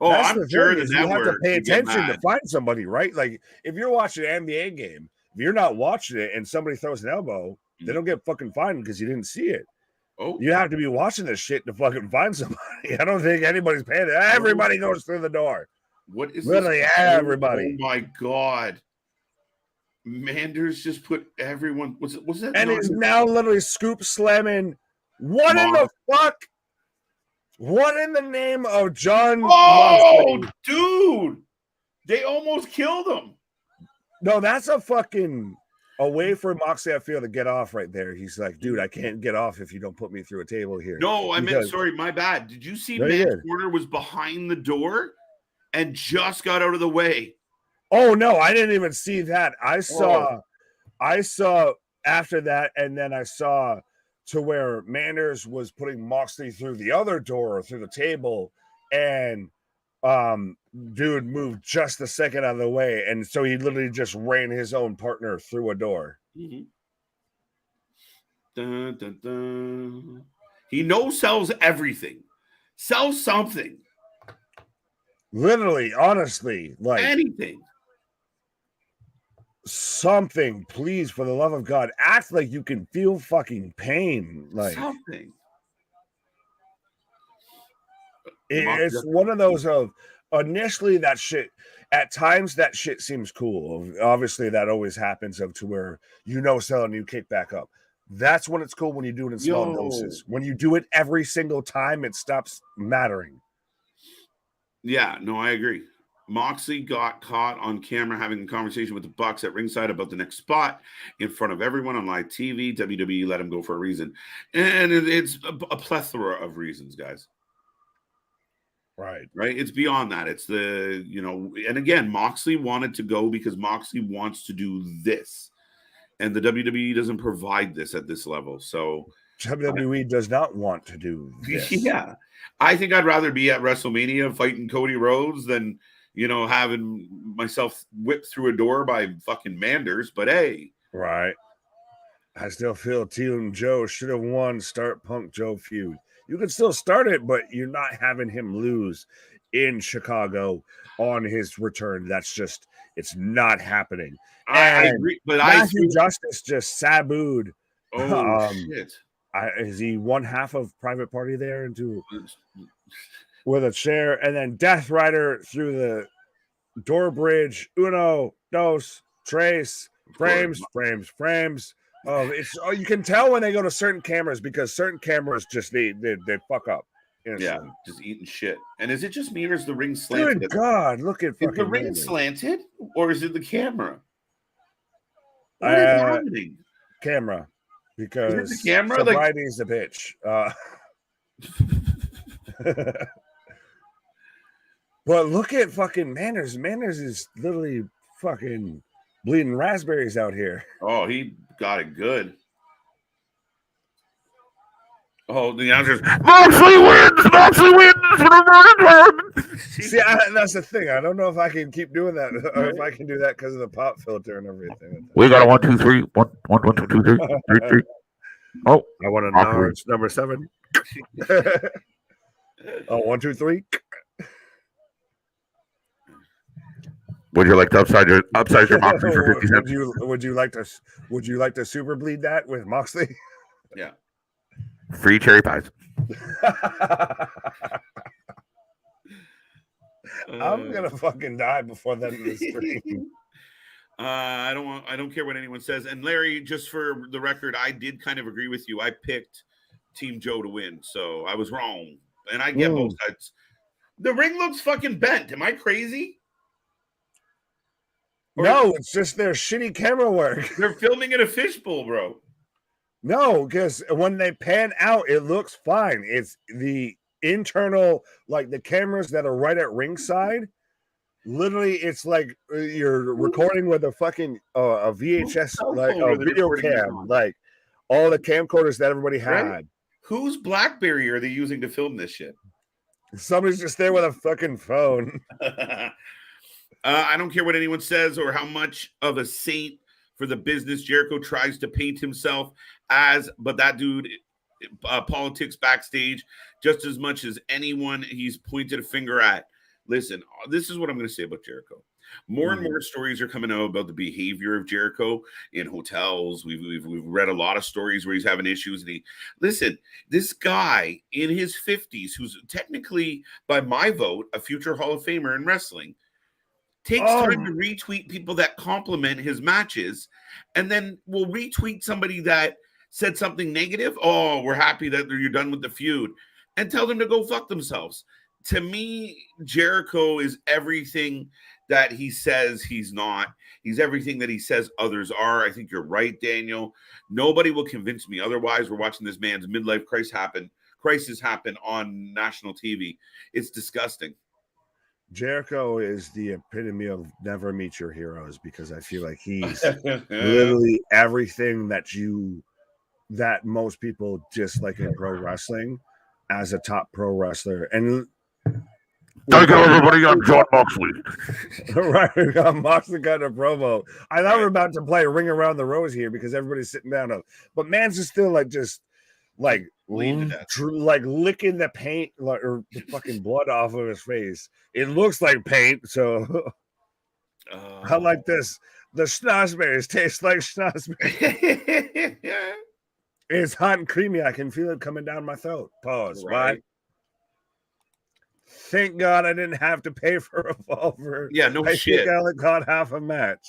Oh, I'm sure the network you have to pay attention to find somebody, right? Like if you're watching an NBA game, if you're not watching it and somebody throws an elbow, they don't get fucking fined because you didn't see it. Oh, You have to be watching this shit to fucking find somebody. I don't think anybody's paying it. Everybody goes through the door. what is Literally this? everybody. Oh my god. Manders just put everyone. Was that? And he's now literally scoop slamming. What in the fuck? What in the name of John? Oh, Moxley? dude. They almost killed him. No, that's a fucking a way for Moxley, I feel, to get off right there. He's like, dude, I can't get off if you don't put me through a table here. No, I meant, sorry, my bad. Did you see Matt Porter was behind the door and just got out of the way? Oh, no, I didn't even see that. I saw after that, and then I saw to where Manders was putting Moxley through the other door, through the table, and dude moved just a second out of the way, and so he literally just ran his own partner through a door. Mm-hmm. Dun, dun, dun. He sells everything. Sells something. Literally, honestly, like anything. Something, please, for the love of God. Act like you can feel fucking pain. Like something. It's one of those of initially that shit. At times that shit seems cool. Obviously, that always happens to where selling, you kick back up. That's when it's cool when you do it in small doses. When you do it every single time, it stops mattering. Yeah, no, I agree. Moxley got caught on camera having a conversation with the Bucks at ringside about the next spot in front of everyone on live TV. WWE let him go for a reason. And it's a plethora of reasons, guys. Right. It's beyond that. It's the, and again, Moxley wanted to go because Moxley wants to do this. And the WWE doesn't provide this at this level. So WWE does not want to do this. Yeah. I think I'd rather be at WrestleMania fighting Cody Rhodes than, having myself whipped through a door by fucking Manders. But hey. Right. I still feel Team Joe should have won Start Punk Joe feud. You can still start it, but you're not having him lose in Chicago on his return. That's just, it's not happening. I agree, but Matthew Justice just sabooed. Oh, shit. Is he one half of Private Party there into with a chair, and then Death Rider through the door bridge? Uno, dos, tres, frames. You can tell when they go to certain cameras because certain cameras just they fuck up. Instantly. Yeah, just eating shit. And is it just me or is the ring slanted? Good God, look at fucking. Is the ring slanted or is it the camera? What is happening? Camera, because the camera sobriety's a bitch. But look at fucking Manners. Manners is literally fucking bleeding raspberries out here. Oh, he got it good. Oh, the answer is Moxley wins. Moxley wins. See, that's the thing. I don't know if I can keep doing that, or if I can do that because of the pop filter and everything. We got a 1, 2, 3. 1, 2, 3, 3, 3. Oh, I want to know it's number 7. Oh, 1, 2, 3. Would you like to upsize your Moxley for 50 cents? Would you like to super bleed that with Moxley? Yeah. Free cherry pies. I'm gonna fucking die before that in the stream. I don't care what anyone says. And Larry, just for the record, I did kind of agree with you. I picked Team Joe to win, so I was wrong. And I get both sides. The ring looks fucking bent. Am I crazy? No, it's just their shitty camera work. They're filming in a fishbowl, bro. No, because when they pan out, it looks fine. It's the internal, like the cameras that are right at ringside. Literally, it's like you're recording with a fucking a VHS, like a video cam, like all the camcorders that everybody had. Right? Whose BlackBerry are they using to film this shit? Somebody's just there with a fucking phone. I don't care what anyone says or how much of a saint for the business Jericho tries to paint himself as, but that dude politics backstage just as much as anyone he's pointed a finger at. Listen, this is what I'm going to say about Jericho. More and more stories are coming out about the behavior of Jericho in hotels. We've read a lot of stories where he's having issues. And listen, this guy in his 50s, who's technically, by my vote, a future Hall of Famer in wrestling, takes time to retweet people that compliment his matches, and then will retweet somebody that said something negative. Oh, we're happy that you're done with the feud, and tell them to go fuck themselves. To me, Jericho is everything that he says he's not. He's everything that he says others are. I think you're right, Daniel. Nobody will convince me otherwise. We're watching this man's midlife crisis happen on national TV. It's disgusting. Jericho is the epitome of never meet your heroes, because I feel like he's literally everything that most people dislike in pro wrestling as a top pro wrestler. And thank you, everybody. I'm John Moxley. Right, we got Moxley got a promo. I thought we were about to play Ring Around the Rose here because everybody's sitting down. But man's is still like licking the paint or the fucking blood off of his face. It looks like paint, so I like this. The schnozberries taste like schnozberries. It's hot and creamy. I can feel it coming down my throat. Pause. Right. Thank God I didn't have to pay for a revolver. Yeah, no shit. I think I only got half a match.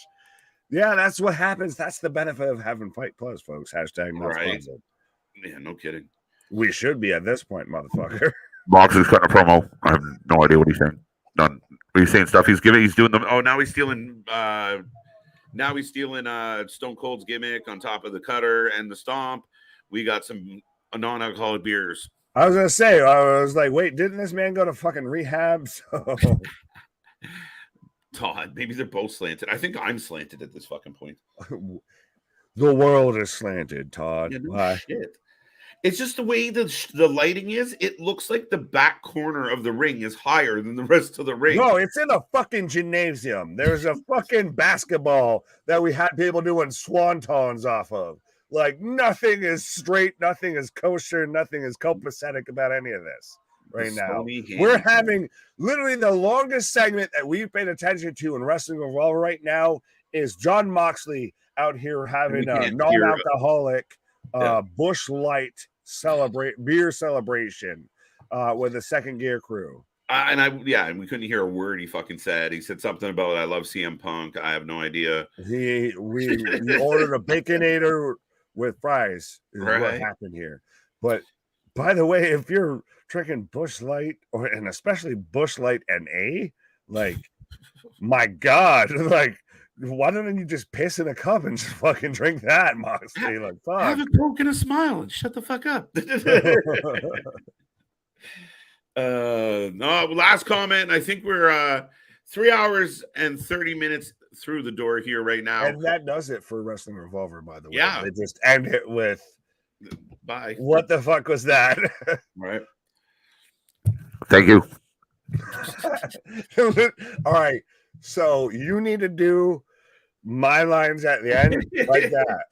Yeah, that's what happens. That's the benefit of having Fight Plus, folks. Hashtag not sponsored. Yeah, no kidding. We should be at this point, motherfucker. Moxley's cutting a promo. I have no idea what he's saying. None. He's saying stuff. He's doing them. Oh, now he's stealing. Now he's stealing Stone Cold's gimmick on top of the cutter and the stomp. We got some non-alcoholic beers. I was gonna say, I was like, wait, didn't this man go to fucking rehab? So... Todd, maybe they're both slanted. I think I'm slanted at this fucking point. The world is slanted, Todd. Yeah, no shit. It's just the way the lighting is. It looks like the back corner of the ring is higher than the rest of the ring. No, it's in a fucking gymnasium. There's a fucking basketball that we had people doing swantons off of. Like, nothing is straight, nothing is kosher, nothing is copacetic about any of this right now. We're having literally the longest segment that we've paid attention to in Wrestling Revolver right now is John Moxley out here having a non-alcoholic Busch Light beer celebration with the Second Gear crew. And we couldn't hear a word he fucking said. He said something about I love CM Punk. I have no idea. We ordered a Baconator with fries is what happened here. But by the way, if you're drinking Busch Light and especially Busch Light NA, like, my God, like, why don't you just piss in a cup and just fucking drink that, Moxley? Like, fuck. Have a Coke and a smile and shut the fuck up. No, last comment. I think we're 3 hours and 30 minutes through the door here right now. And that does it for Wrestling Revolver, by the way. Yeah. They just end it with bye. What the fuck was that? Right. Thank you. All right. So you need to do my lines at the end like that.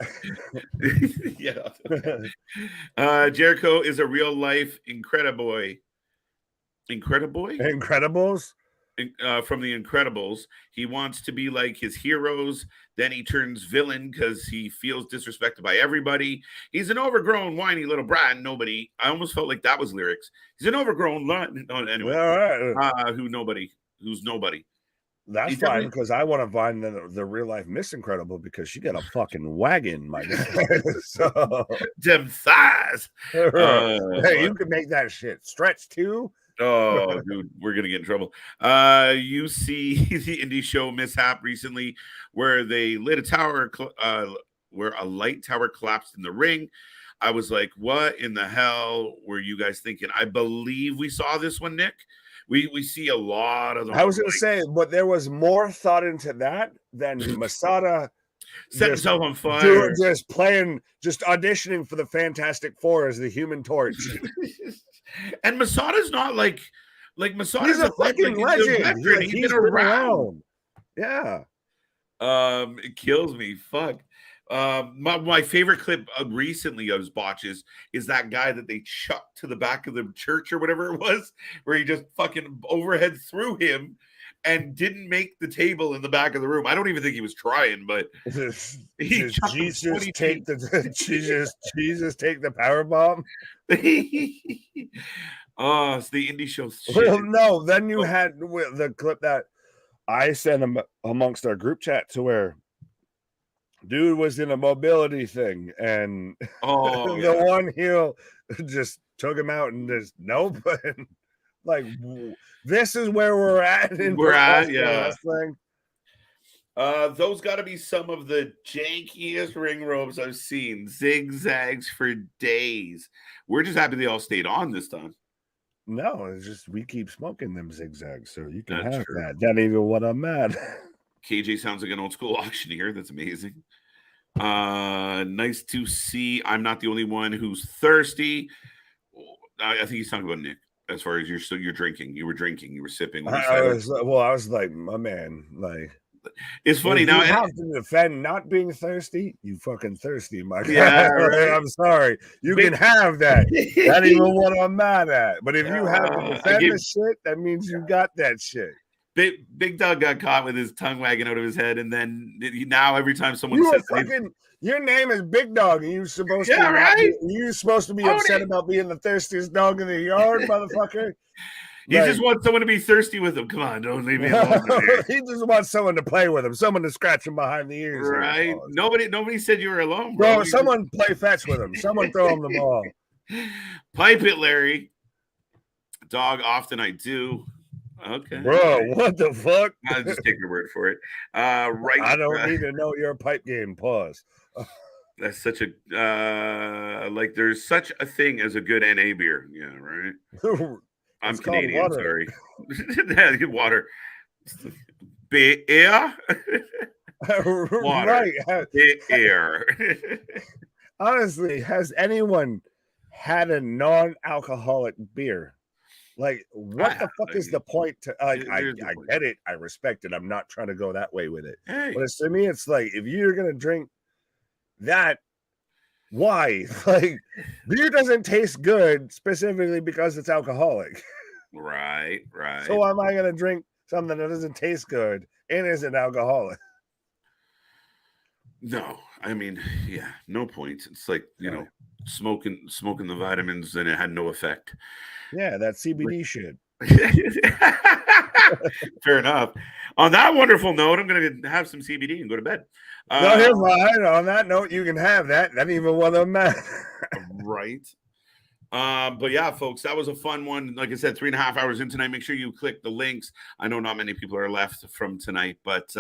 Yeah. Okay. Jericho is a real life Incrediboy. Incredibles? From the Incredibles. He wants to be like his heroes. Then he turns villain because he feels disrespected by everybody. He's an overgrown, whiny little brat. Nobody. I almost felt like that was lyrics. He's an overgrown. Anyway, right. Who's nobody. That's fine because I want to find the real life Miss Incredible because she got a fucking wagon, my guy. So them thighs. Hey, you can make that shit stretch too. Oh, dude, we're gonna get in trouble. You see the indie show mishap recently, where they lit a tower, where a light tower collapsed in the ring. I was like, "What in the hell were you guys thinking?" I believe we saw this one, Nick. We see a lot of them. I was gonna say, but there was more thought into that than Masada set himself on fire, just auditioning for the Fantastic Four as the Human Torch. And Masada's not like Masada's a fucking legend. He's been around. Yeah. It kills me. Fuck. My favorite clip recently of his botches is that guy that they chucked to the back of the church or whatever it was, where he just fucking overhead threw him and didn't make the table in the back of the room. I don't even think he was trying, but he Jesus take Jesus take the power bomb. Oh, it's the indie show shit. Well, no, then you had the clip that I sent him amongst our group chat to where dude was in a mobility thing, and the one heel just took him out and just nope. Like, this is where we're at in wrestling. Those got to be some of the jankiest ring ropes I've seen. Zigzags for days. We're just happy they all stayed on this time. No, it's just we keep smoking them zigzags, so you can have that. That ain't even what I'm at. KJ sounds like an old school auctioneer. That's amazing. Nice to see. I'm not the only one who's thirsty. I think he's talking about Nick. As far as you're drinking, you were sipping. I was like, my man, like, it's funny now. You have to defend not being thirsty. You fucking thirsty, my guy. Yeah, right. I'm sorry. You can have that. Not even what I'm mad at. But if you have to defend the shit, that means you got that shit. Big Dog got caught with his tongue wagging out of his head, and then now every time someone says your name is Big Dog, and you're supposed to be upset about being the thirstiest dog in the yard, motherfucker. He just wants someone to be thirsty with him. Come on, don't leave me alone. He just wants someone to play with him, someone to scratch him behind the ears. Right? Nobody said you were alone, bro. Someone play fetch with him. Someone throw him the ball. Pipe it, Larry. Dog, often I do. Okay, bro. What the fuck? I'll just take your word for it. Right. I don't need to know your pipe game. Pause. That's such a like. There's such a thing as a good NA beer. Yeah, right. I'm Canadian. Sorry. Water. Beer. Water. Right. Beer. Honestly, has anyone had a non-alcoholic beer? Like, what the fuck is the point to I get it, I respect it. I'm not trying to go that way with it. Hey. But to me, it's like, if you're gonna drink that, why? Like, beer doesn't taste good specifically because it's alcoholic. Right. So why am I gonna drink something that doesn't taste good and isn't alcoholic? No, I mean, yeah, no point. It's like, you know, smoking the vitamins and it had no effect. Yeah, that CBD shit. Fair enough. On that wonderful note, I'm going to have some CBD and go to bed. No, you're fine. On that note, you can have that. Not even one of them. Right. But yeah, folks, that was a fun one. Like I said, 3.5 hours in tonight. Make sure you click the links. I know not many people are left from tonight, but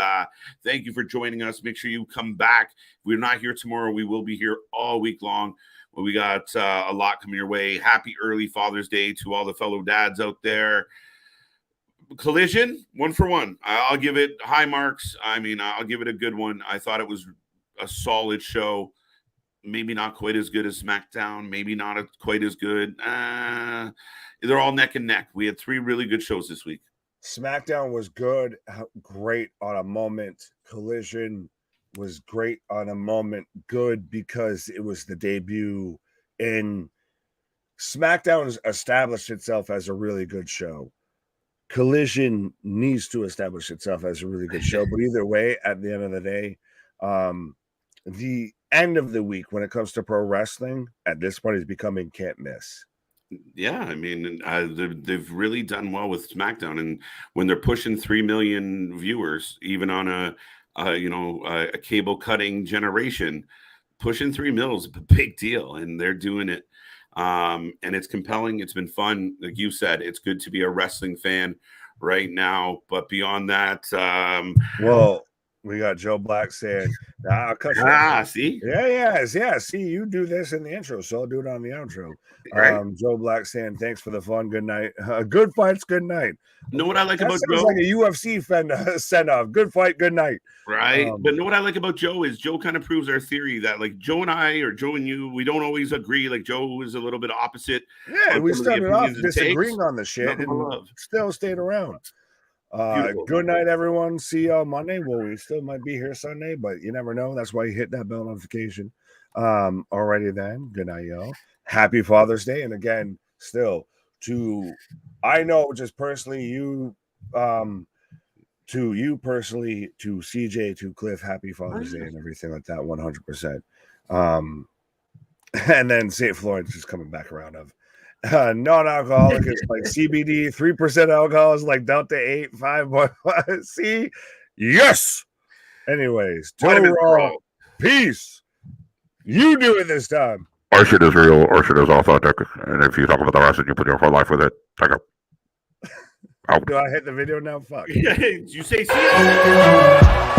thank you for joining us. Make sure you come back. If we're not here tomorrow, we will be here all week long. Well, we got a lot coming your way. Happy early Father's Day to all the fellow dads out there. Collision, 1 for 1. I'll give it high marks. I mean, I'll give it a good one. I thought it was a solid show. Maybe not quite as good as SmackDown. Maybe not quite as good. They're all neck and neck. We had 3 really good shows this week. SmackDown was good, great on a moment. Collision was great on a moment, good because it was the debut, and SmackDown has established itself as a really good show. Collision needs to establish itself as a really good show, but either way, at the end of the day, the end of the week when it comes to pro wrestling at this point is becoming can't miss. Yeah, I mean, they've really done well with SmackDown, and when they're pushing 3 million viewers, even on a cable cutting generation, pushing 3 mils is a big deal, and they're doing it. And it's compelling. It's been fun. Like you said, it's good to be a wrestling fan right now. But beyond that, well, we got Joe Black saying, I'll cut you. See? Yeah. See, you do this in the intro, so I'll do it on the outro. Right. Joe Black saying, thanks for the fun. Good night. Good fights. Good night. Know what I like about Joe? Like a UFC send off. Good fight. Good night. Right. But know what I like about Joe is Joe kind of proves our theory that, like, Joe and I, or Joe and you, we don't always agree. Like, Joe is a little bit opposite. Yeah, we started off disagreeing on the shit and still stayed around. Good night, everyone. See you on Monday. Well, we still might be here Sunday, but you never know. That's why you hit that bell notification. Alrighty then. Good night, y'all. Happy Father's Day. And again, still I know just personally you to you personally, to CJ, to Cliff, happy Father's Day and everything like that, 100%. And then St. Florence is coming back around of non-alcoholic is like CBD, 3% alcohol is like Delta 8, 5.5. See? Yes! Anyways, raw. Peace. You do it this time. Our shit is real. Our shit is authentic. And if you talk about the wrestling, you put your whole life with it. Take it. Do I hit the video now? Fuck. Did you say see?